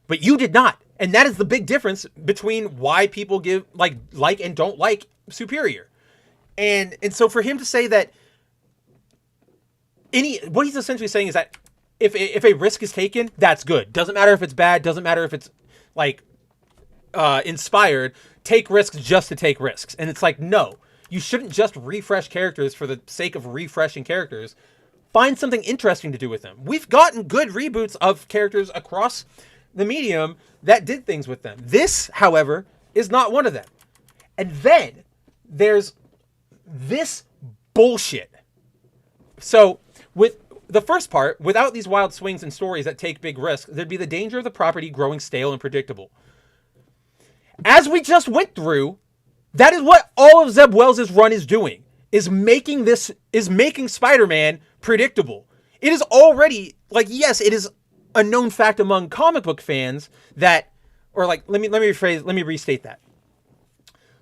But you did not. And that is the big difference between why people give like and don't like Superior. And so for him to say that what he's essentially saying is that if a risk is taken, that's good. Doesn't matter if it's bad, doesn't matter if it's like inspired. Take risks just to take risks. And it's like, no, you shouldn't just refresh characters for the sake of refreshing characters. Find something interesting to do with them. We've gotten good reboots of characters across the medium that did things with them. This, however, is not one of them. And then there's this bullshit. So with the first part, without these wild swings and stories that take big risks, there'd be the danger of the property growing stale and predictable. As we just went through, that is what all of Zeb Wells' run is doing, is making Spider-Man predictable. It is already, like, yes, it is a known fact among comic book fans that, or like, let me restate that.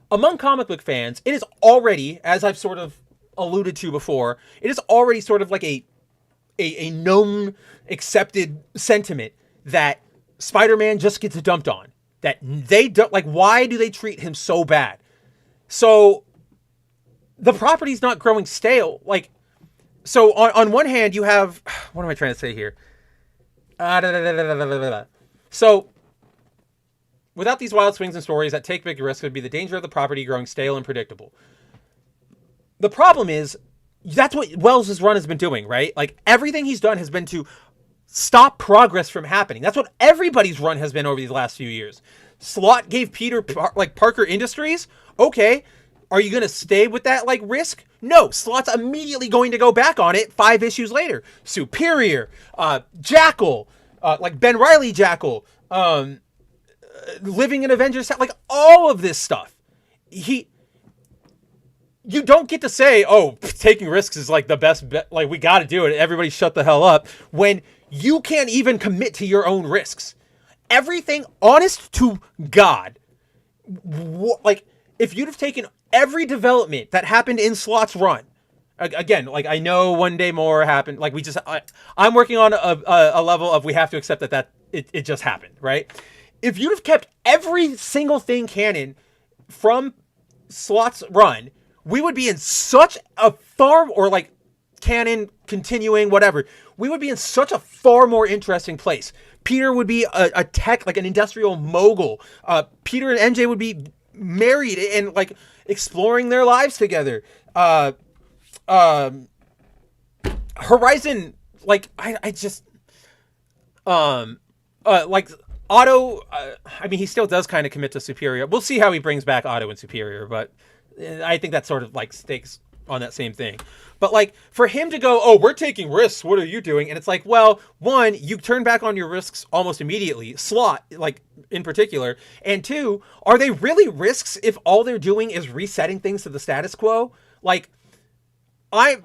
Among comic book fans, it is already, as I've sort of alluded to before, it is already sort of like a known, accepted sentiment that Spider-Man just gets dumped on. That they don't, like, why do they treat him so bad? So the property's not growing stale. Like, so on one hand, you have, what am I trying to say here? So without these wild swings and stories that take big risks, would be the danger of the property growing stale and predictable. The problem is, that's what Wells' run has been doing, right? Like, everything he's done has been to stop progress from happening. That's what everybody's run has been over these last few years. Slot gave Peter, Parker Industries. Okay. Are you going to stay with that, like, risk? No. Slot's immediately going to go back on it 5 issues later. Superior, Jackal, like Ben Reilly Jackal, Living in Avengers, like, all of this stuff. You don't get to say, oh, taking risks is like the best bet. Like, we got to do it. Everybody shut the hell up. When you can't even commit to your own risks. Everything, honest to God, like, if you'd have taken every development that happened in Slot's run, again, like, I know One Day More happened. Like, I'm working on a level of we have to accept that it just happened, right? If you'd have kept every single thing canon from Slot's run, we would be in such a far, or like canon continuing, whatever, we would be in such a far more interesting place. Peter would be a tech, like an industrial mogul. Peter and MJ would be married and like exploring their lives together. Horizon, like, I just, like, Otto, I mean, he still does kind of commit to Superior. We'll see how he brings back Otto in Superior, but I think that sort of like stakes on that same thing. But like for him to go, oh, we're taking risks. What are you doing? And it's like, well, one, you turn back on your risks almost immediately. Slot, like in particular. And two, are they really risks if all they're doing is resetting things to the status quo? Like, I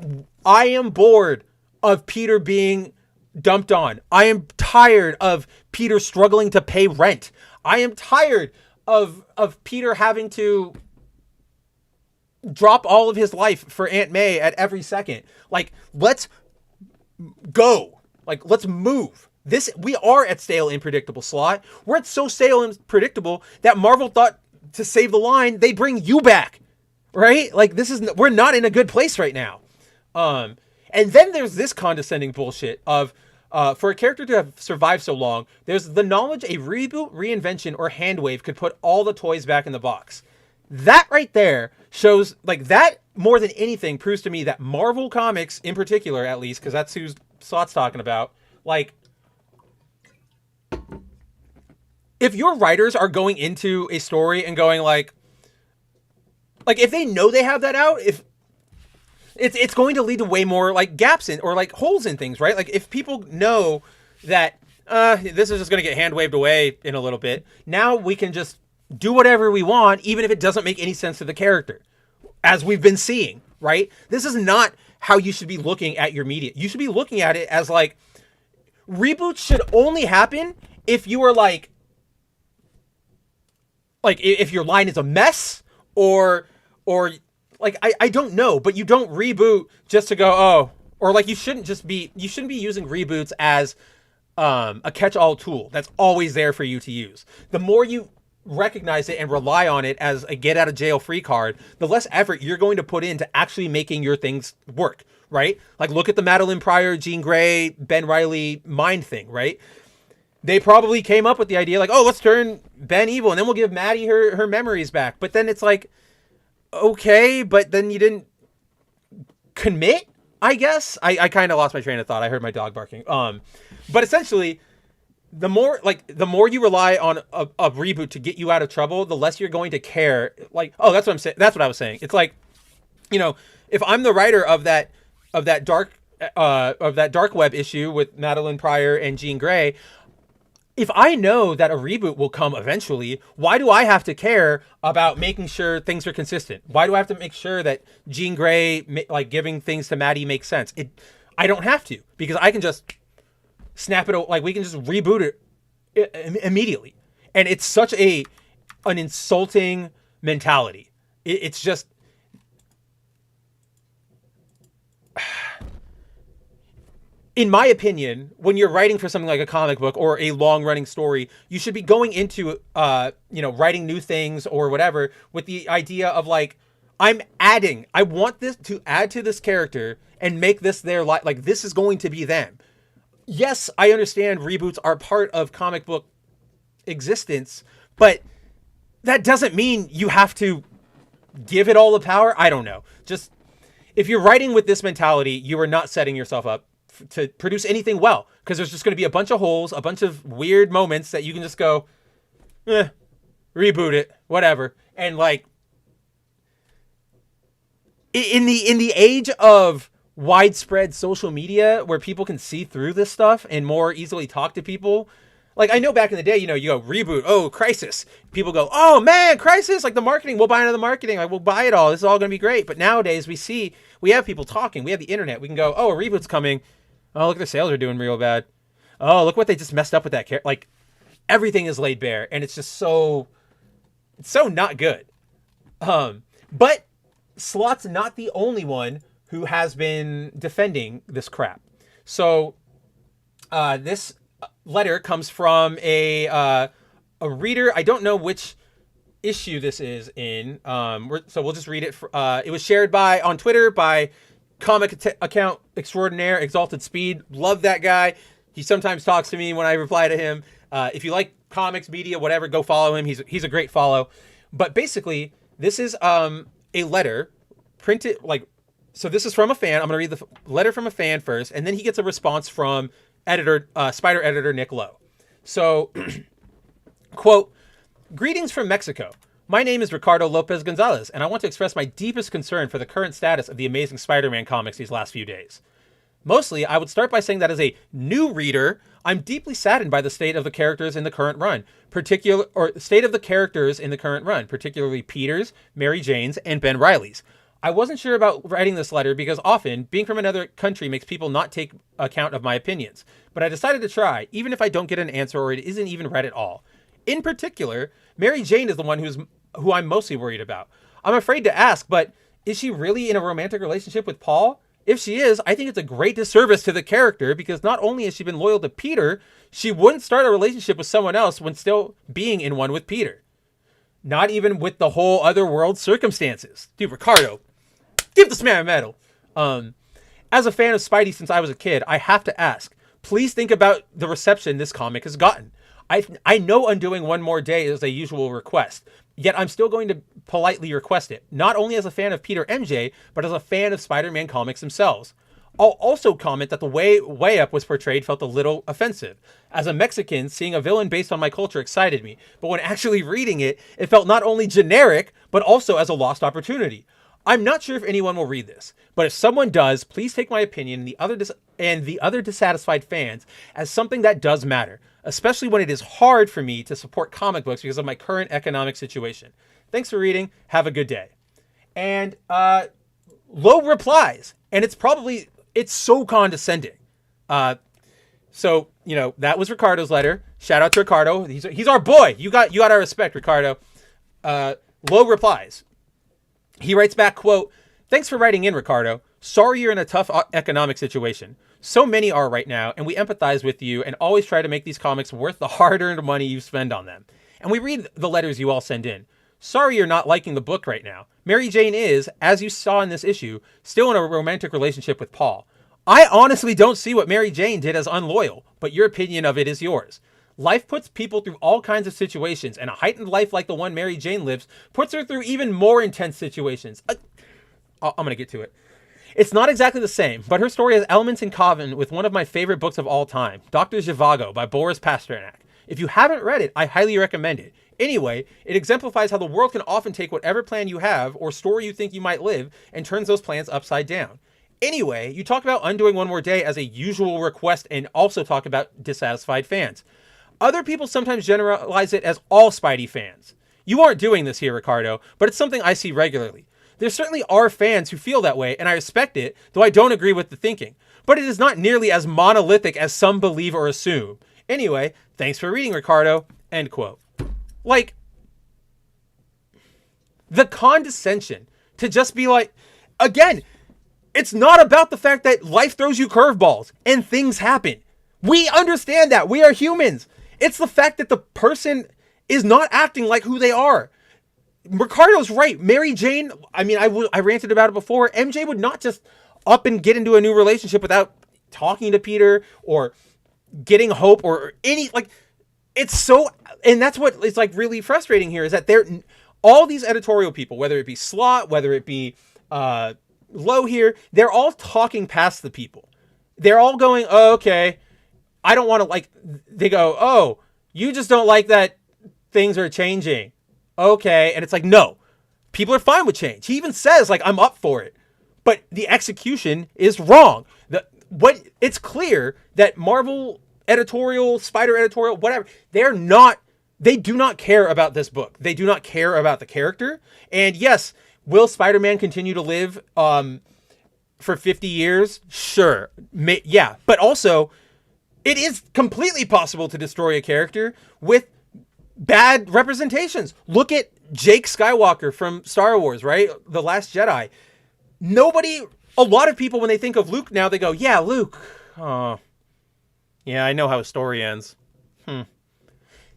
am bored of Peter being dumped on. I am tired of Peter struggling to pay rent. I am tired of Peter having to drop all of his life for Aunt May at every second. Like, let's go. Like, let's move. We are at stale, unpredictable, Slot. We're at so stale and predictable that Marvel thought to save the line, they bring you back. Right? Like, we're not in a good place right now. And then there's this condescending bullshit of, for a character to have survived so long, there's the knowledge a reboot, reinvention, or handwave could put all the toys back in the box. That right there shows, like, that more than anything proves to me that Marvel Comics, in particular, at least, because that's who Slot's talking about, like, if your writers are going into a story and going, like, if they know they have that out, if it's going to lead to way more like gaps in or like holes in things, right? Like if people know that this is just going to get hand waved away in a little bit, now we can just do whatever we want, even if it doesn't make any sense to the character, as we've been seeing, right? This is not how you should be looking at your media. You should be looking at it as like reboots should only happen if you are like if your line is a mess or like, I don't know, but you don't reboot just to go, oh, or like you shouldn't be using reboots as a catch-all tool that's always there for you to use. The more you recognize it and rely on it as a get-out-of-jail-free card, the less effort you're going to put into actually making your things work, right? Like, look at the Madeline Pryor, Jean Grey, Ben Reilly mind thing, right? They probably came up with the idea like, oh, let's turn Ben evil, and then we'll give Maddie her memories back. But then it's like, okay, but then you didn't commit, I guess. I kind of lost my train of thought. I heard my dog barking. But essentially, the more you rely on a reboot to get you out of trouble, the less you're going to care. Like, oh, that's what I'm saying. That's what I was saying. It's like, you know, if I'm the writer of that dark web issue with Madeline Pryor and Jean Grey, if I know that a reboot will come eventually, why do I have to care about making sure things are consistent? Why do I have to make sure that Jean Grey, like, giving things to Maddie makes sense? I don't have to, because I can just snap it. Like, we can just reboot it immediately. And it's such an insulting mentality. It's just, in my opinion, when you're writing for something like a comic book or a long-running story, you should be going into, writing new things or whatever with the idea of like, I want this to add to this character and make this their life. Like, this is going to be them. Yes, I understand reboots are part of comic book existence, but that doesn't mean you have to give it all the power. I don't know. Just, if you're writing with this mentality, you are not setting yourself up to produce anything well, because there's just going to be a bunch of holes, a bunch of weird moments that you can just go, reboot it, whatever. And like, in the age of widespread social media where people can see through this stuff and more easily talk to people, like, I know back in the day, you go reboot, oh, Crisis. People go, oh man, Crisis, like the marketing, we'll buy another marketing, like we'll buy it all. This is all going to be great. But nowadays we have people talking, we have the internet. We can go, oh, a reboot's coming. Oh, look, their sales are doing real bad. Oh, look what they just messed up with that character. Like, everything is laid bare, and it's just so not good. But Slot's not the only one who has been defending this crap. So, this letter comes from a reader. I don't know which issue this is in. So we'll just read it. It was shared on Twitter by comic account extraordinaire Exalted Speed. Love that guy. He sometimes talks to me when I reply to him. If you like comics, media, whatever, go follow him. He's a great follow. But basically, this is a letter printed, like, so this is from a fan. I'm going to read the letter from a fan first, and then he gets a response from Spider editor Nick Lowe. So Quote, "Greetings from Mexico. My name is Ricardo Lopez Gonzalez, and I want to express my deepest concern for the current status of the Amazing Spider-Man comics these last few days. Mostly, I would start by saying that as a new reader, I'm deeply saddened by the state of the characters in the current run, particularly Peter's, Mary Jane's, and Ben Reilly's. I wasn't sure about writing this letter because often being from another country makes people not take account of my opinions, but I decided to try, even if I don't get an answer or it isn't even read at all. In particular, Mary Jane is the one who I'm mostly worried about. I'm afraid to ask, but is she really in a romantic relationship with Paul? If she is, I think it's a great disservice to the character because not only has she been loyal to Peter, she wouldn't start a relationship with someone else when still being in one with Peter. Not even with the whole other world circumstances." Dude, Ricardo, give this man a medal. As a fan of Spidey since I was a kid, I have to ask, please think about the reception this comic has gotten. I know undoing one more day is a usual request, yet I'm still going to politely request it, not only as a fan of Peter MJ, but as a fan of Spider-Man comics themselves. I'll also comment that the way Way Up was portrayed felt a little offensive. As a Mexican, seeing a villain based on my culture excited me, but when actually reading it, it felt not only generic, but also as a lost opportunity. I'm not sure if anyone will read this, but if someone does, please take my opinion and the other dissatisfied fans as something that does matter, especially when it is hard for me to support comic books because of my current economic situation. Thanks for reading. Have a good day." And Lowe replies, and it's so condescending. So, that was Ricardo's letter. Shout out to Ricardo. He's our boy. You got our respect, Ricardo. Lowe replies. He writes back, quote, "Thanks for writing in, Ricardo. Sorry you're in a tough economic situation. So many are right now, and we empathize with you and always try to make these comics worth the hard-earned money you spend on them. And we read the letters you all send in. Sorry you're not liking the book right now. Mary Jane is, as you saw in this issue, still in a romantic relationship with Paul. I honestly don't see what Mary Jane did as unloyal, but your opinion of it is yours. Life puts people through all kinds of situations, and a heightened life like the one Mary Jane lives puts her through even more intense situations." I'm going to get to it. "It's not exactly the same, but her story has elements in common with one of my favorite books of all time, Dr. Zhivago by Boris Pasternak. If you haven't read it, I highly recommend it. Anyway, it exemplifies how the world can often take whatever plan you have or story you think you might live and turns those plans upside down. Anyway, you talk about undoing one more day as a usual request and also talk about dissatisfied fans. Other people sometimes generalize it as all Spidey fans. You aren't doing this here, Ricardo, but it's something I see regularly. There certainly are fans who feel that way, and I respect it, though I don't agree with the thinking. But it is not nearly as monolithic as some believe or assume. Anyway, thanks for reading, Ricardo." End quote. Like, the condescension to just be like, again, it's not about the fact that life throws you curveballs and things happen. We understand that. We are humans. It's the fact that the person is not acting like who they are. Ricardo's right. Mary Jane, I ranted about it before. MJ would not just up and get into a new relationship without talking to Peter or getting hope or it's so, and that's what is really frustrating here is that all these editorial people, whether it be Slott, whether it be Lowe here, they're all talking past the people. They're all going, "Oh, okay. I don't want to they go, "Oh, you just don't like that things are changing." Okay. And it's like, no, people are fine with change. He even says I'm up for it, but the execution is wrong. It's clear that Marvel editorial, Spider editorial, whatever, they do not care about this book. They do not care about the character. And yes, will Spider-Man continue to live, for 50 years? Sure. Yeah. But also, it is completely possible to destroy a character with bad representations. Look at Jake Skywalker from Star Wars, right? The Last Jedi. A lot of people, when they think of Luke now, they go, "Yeah, Luke. Oh, yeah, I know how his story ends." You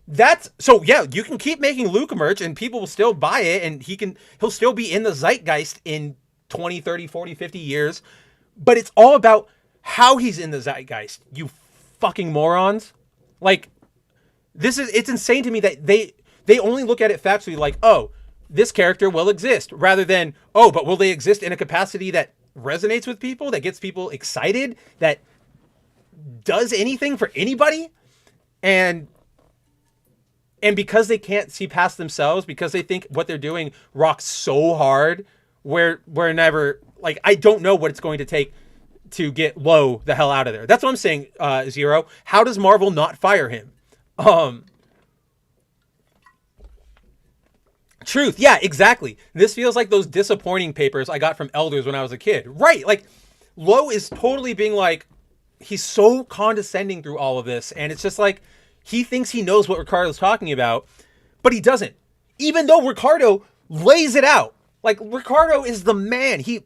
can keep making Luke merch and people will still buy it and he'll still be in the zeitgeist in 20, 30, 40, 50 years. But it's all about how he's in the zeitgeist, you fucking morons. It's insane to me that they only look at it factually oh, this character will exist, rather than, oh, but will they exist in a capacity that resonates with people, that gets people excited, that does anything for anybody? And And because they can't see past themselves, because they think what they're doing rocks so hard, we're never, like, I don't know what it's going to take to get Lowe the hell out of there. That's what I'm saying, Zero. How does Marvel not fire him? Truth. Yeah, exactly. This feels like those disappointing papers I got from elders when I was a kid. Right. Like, Lowe is totally being like, he's so condescending through all of this. And it's just like, he thinks he knows what Ricardo's talking about, but he doesn't. Even though Ricardo lays it out. Like, Ricardo is the man. He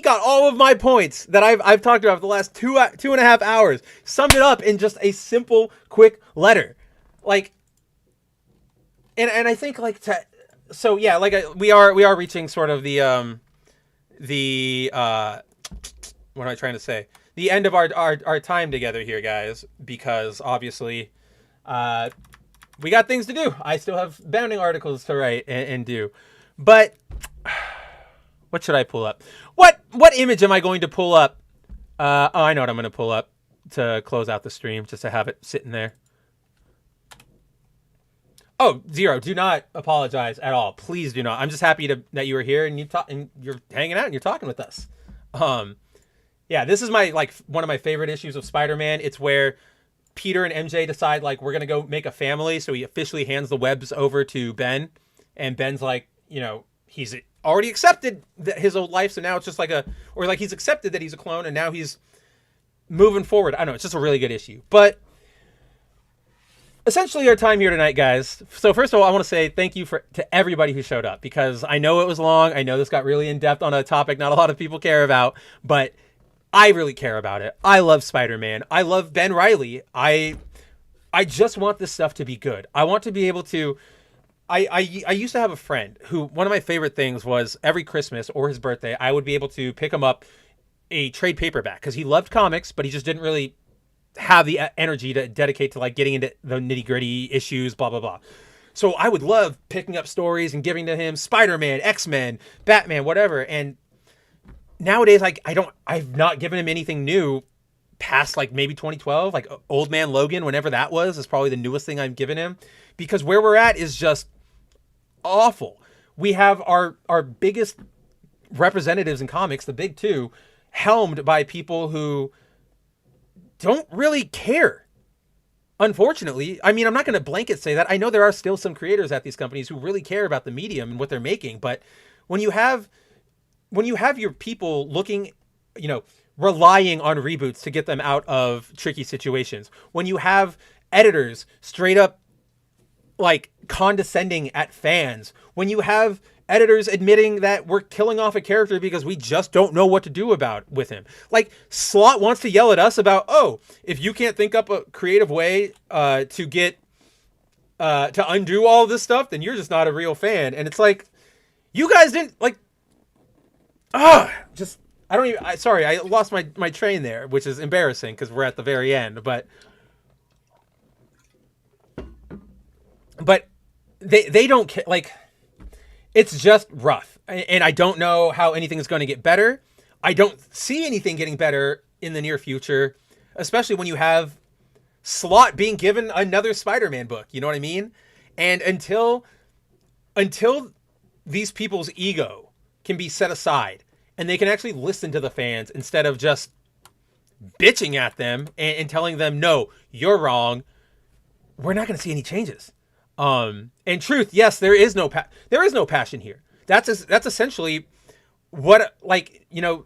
got all of my points that I've talked about for the last 2.5 hours, summed it up in just a simple, quick letter. Like, and I think, like, so yeah, like, we are reaching sort of the what am I trying to say? The end of our time together here, guys, because obviously we got things to do. I still have bounding articles to write and do. But what should I pull up? What image am I going to pull up? Oh, I know what I'm going to pull up to close out the stream, just to have it sitting there. Oh, Zero, do not apologize at all. Please do not. I'm just happy that you were here and you're hanging out and you're talking with us. Yeah, this is one of my favorite issues of Spider-Man. It's where Peter and MJ decide, like, we're going to go make a family. So he officially hands the webs over to Ben. And Ben's like, you know, he's already accepted his old life. So now it's just like he's accepted that he's a clone. And now he's moving forward. I don't know. It's just a really good issue. But essentially our time here tonight, guys. So first of all, I want to say thank you to everybody who showed up, because I know it was long. I know this got really in depth on a topic not a lot of people care about, but I really care about it. I love Spider-Man. I love Ben Reilly. I just want this stuff to be good. I want to be able to. I used to have a friend who, one of my favorite things was every Christmas or his birthday, I would be able to pick him up a trade paperback, because he loved comics, but he just didn't really have the energy to dedicate to, like, getting into the nitty gritty issues, blah, blah, blah. So I would love picking up stories and giving to him Spider-Man, X-Men, Batman, whatever. And nowadays, like, I've not given him anything new past, like, maybe 2012, like Old Man Logan, whenever that was, is probably the newest thing I've given him, because where we're at is just awful. We have our biggest representatives in comics, the big two, helmed by people who don't really care. Unfortunately, I mean, I'm not going to blanket say that. I know there are still some creators at these companies who really care about the medium and what they're making, but when you have your people looking, you know, relying on reboots to get them out of tricky situations, when you have editors straight up, like, condescending at fans, when you have editors admitting that we're killing off a character because we just don't know what to do with him. Like, Slott wants to yell at us about, oh, if you can't think up a creative way to get to undo all of this stuff, then you're just not a real fan. And it's like, you guys didn't, like, sorry, I lost my train there, which is embarrassing because we're at the very end, but they don't care. Like, it's just rough. And I don't know how anything is going to get better. I don't see anything getting better in the near future, especially when you have Slott being given another Spider-Man book. You know what I mean? And until these people's ego can be set aside and they can actually listen to the fans instead of just bitching at them and telling them, no, you're wrong, we're not going to see any changes. And truth, yes, there is no passion here. That's essentially what, like, you know,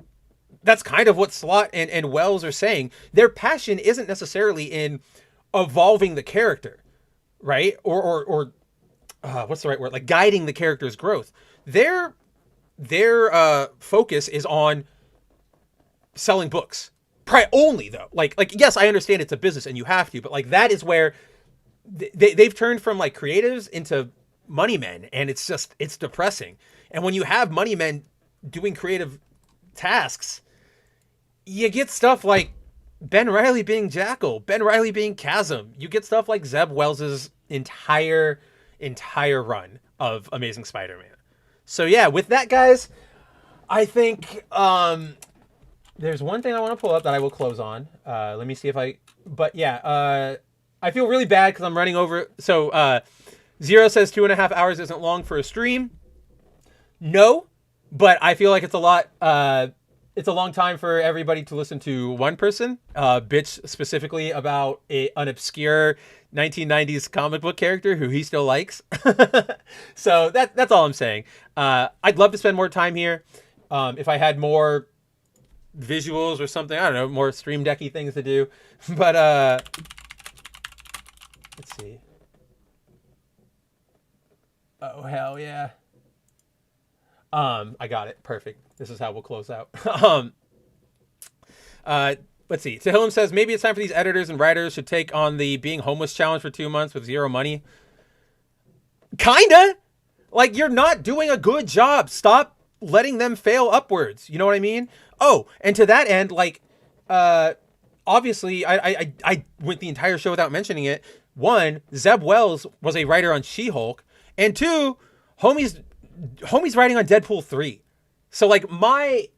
that's kind of what Slott and Wells are saying. Their passion isn't necessarily in evolving the character, right? Or what's the right word? Like, guiding the character's growth. Their focus is on selling books. Only, though. Like, yes, I understand it's a business and you have to, but, like, that is where they've turned from, like, creatives into money men, and it's depressing. And when you have money men doing creative tasks, you get stuff like Ben Reilly being Jackal, Ben Reilly being Chasm. You get stuff like Zeb Wells' entire run of Amazing Spider-Man. So yeah, with that, guys, I think there's one thing I want to pull up that I will close on. Let me see if but yeah, I feel really bad because I'm running over. So Zero says 2.5 hours isn't long for a stream. No, but I feel like it's a lot. It's a long time for everybody to listen to one person bitch specifically about an obscure 1990s comic book character who he still likes. So that's all I'm saying. I'd love to spend more time here. If I had more visuals or something, I don't know, more stream decky things to do. But let's see. Oh, hell yeah. I got it. Perfect. This is how we'll close out. Let's see. Sahilum says, maybe it's time for these editors and writers to take on the being homeless challenge for 2 months with zero money. Kinda. Like, you're not doing a good job. Stop letting them fail upwards. You know what I mean? Oh, and to that end, like, obviously, I went the entire show without mentioning it. One, Zeb Wells was a writer on She-Hulk. And two, homie's writing on Deadpool 3. So, like, my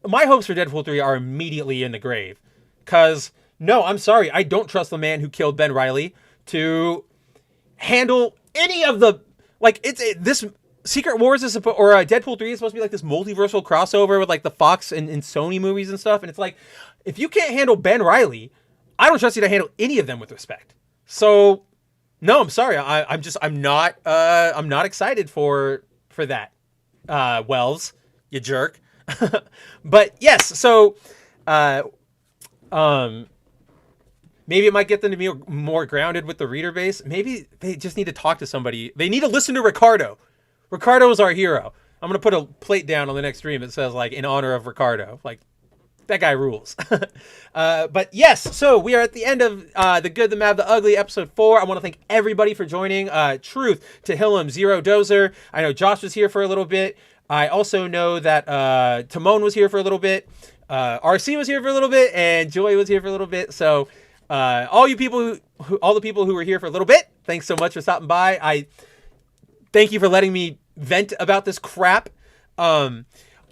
hopes for Deadpool 3 are immediately in the grave. Because, no, I'm sorry. I don't trust the man who killed Ben Reilly to handle any of the... Like, this Secret Wars is supposed... Or Deadpool 3 is supposed to be, like, this multiversal crossover with, like, the Fox and Sony movies and stuff. And it's like, if you can't handle Ben Reilly, I don't trust you to handle any of them with respect. So, no, I'm sorry. I'm not excited for that. Wells, you jerk. But yes, so maybe it might get them to be more grounded with the reader base. Maybe they just need to talk to somebody. They need to listen to Ricardo. Ricardo is our hero. I'm gonna put a plate down on the next stream that says, like, in honor of Ricardo. Like, that guy rules. But yes, so we are at the end of The Good, the Mad, the Ugly, episode 4. I want to thank everybody for joining. Truth, Tehillim, Zero Dozer. I know Josh was here for a little bit. I also know that Timon was here for a little bit. RC was here for a little bit, and Joy was here for a little bit. So all the people who were here for a little bit, thanks so much for stopping by. I thank you for letting me vent about this crap.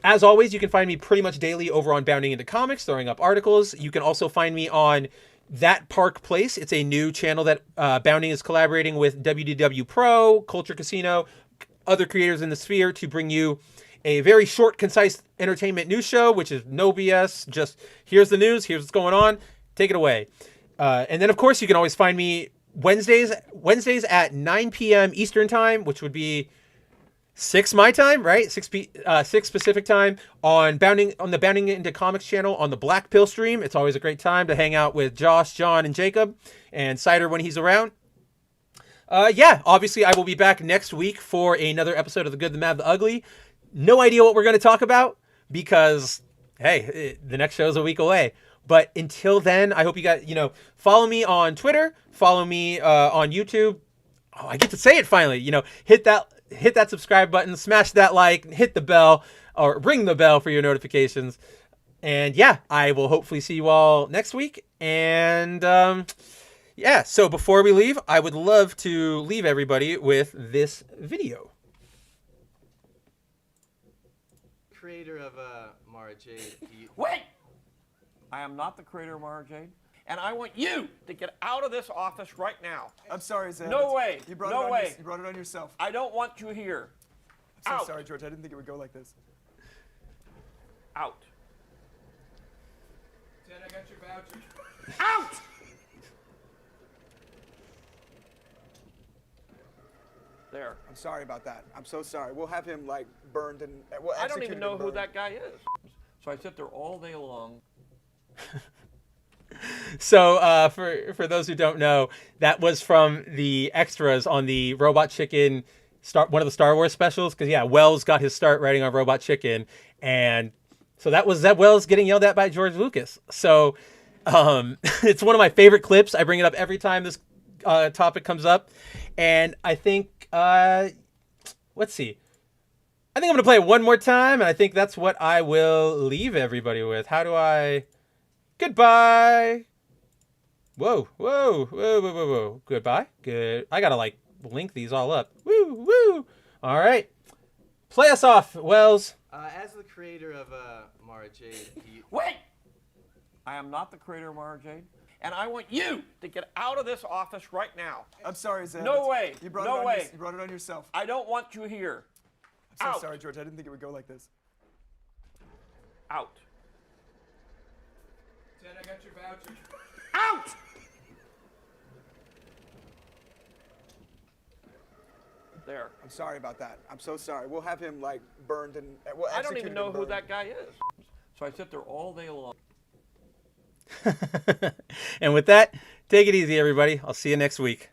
As always, you can find me pretty much daily over on Bounding Into Comics, throwing up articles. You can also find me on That Park Place. It's a new channel that Bounding is collaborating with WDW Pro, Culture Casino, other creators in the sphere to bring you a very short, concise entertainment news show, which is no BS. Just here's the news, here's what's going on. Take it away. And then, of course, you can always find me Wednesdays at 9 p.m. Eastern Time, which would be 6 my time, right? 6 Pacific time on the Bounding Into Comics channel on the Black Pill stream. It's always a great time to hang out with Josh, John, and Jacob, and Cider when he's around. Yeah, obviously I will be back next week for another episode of The Good, the Mad, the Ugly. No idea what we're going to talk about because, hey, the next show is a week away. But until then, I hope you guys, follow me on Twitter, follow me on YouTube. Oh, I get to say it finally. Hit that subscribe button, smash that like, hit the bell, or ring the bell for your notifications. And yeah, I will hopefully see you all next week. And yeah, so before we leave, I would love to leave everybody with this video. Creator of Mara Jade. Wait! I am not the creator of Mara Jade, and I want you to get out of this office right now. I'm sorry, Zeb. No way. You brought No it way. You brought it on yourself. I don't want you here. I'm so Out. sorry, George. I didn't think it would go like this. Out. Jen, I got your voucher. Out! There. I'm sorry about that. I'm so sorry. We'll have him burned and we'll I don't execute even him know and who burned. that guy is. So I sit there all day long. So for those who don't know, that was from the extras on the Robot Chicken one of the Star Wars specials. Because yeah, Wells got his start writing on Robot Chicken, and so that was Zeb Wells getting yelled at by George Lucas. So it's one of my favorite clips. I bring it up every time this topic comes up, and I think let's see. I think I'm going to play it one more time, and I think that's what I will leave everybody with. How do I... Goodbye! Whoa, whoa, whoa, whoa, whoa, whoa. Goodbye. Good. I got to, link these all up. Woo, woo! All right. Play us off, Wells. As the creator of Mara Jade, Wait! I am not the creator of Mara Jade, And I want you to get out of this office right now. I'm sorry, Zeb. No way. You brought No it on way. You brought it on yourself. I don't want you here. I'm so Out. sorry, George. I didn't think it would go like this. Out. Ted, I got your voucher. Out! There. I'm sorry about that. I'm so sorry. We'll have him like burned and we'll I don't execute even him know and who burned. that guy is. So I sit there all day long. And with that, take it easy, everybody. I'll see you next week.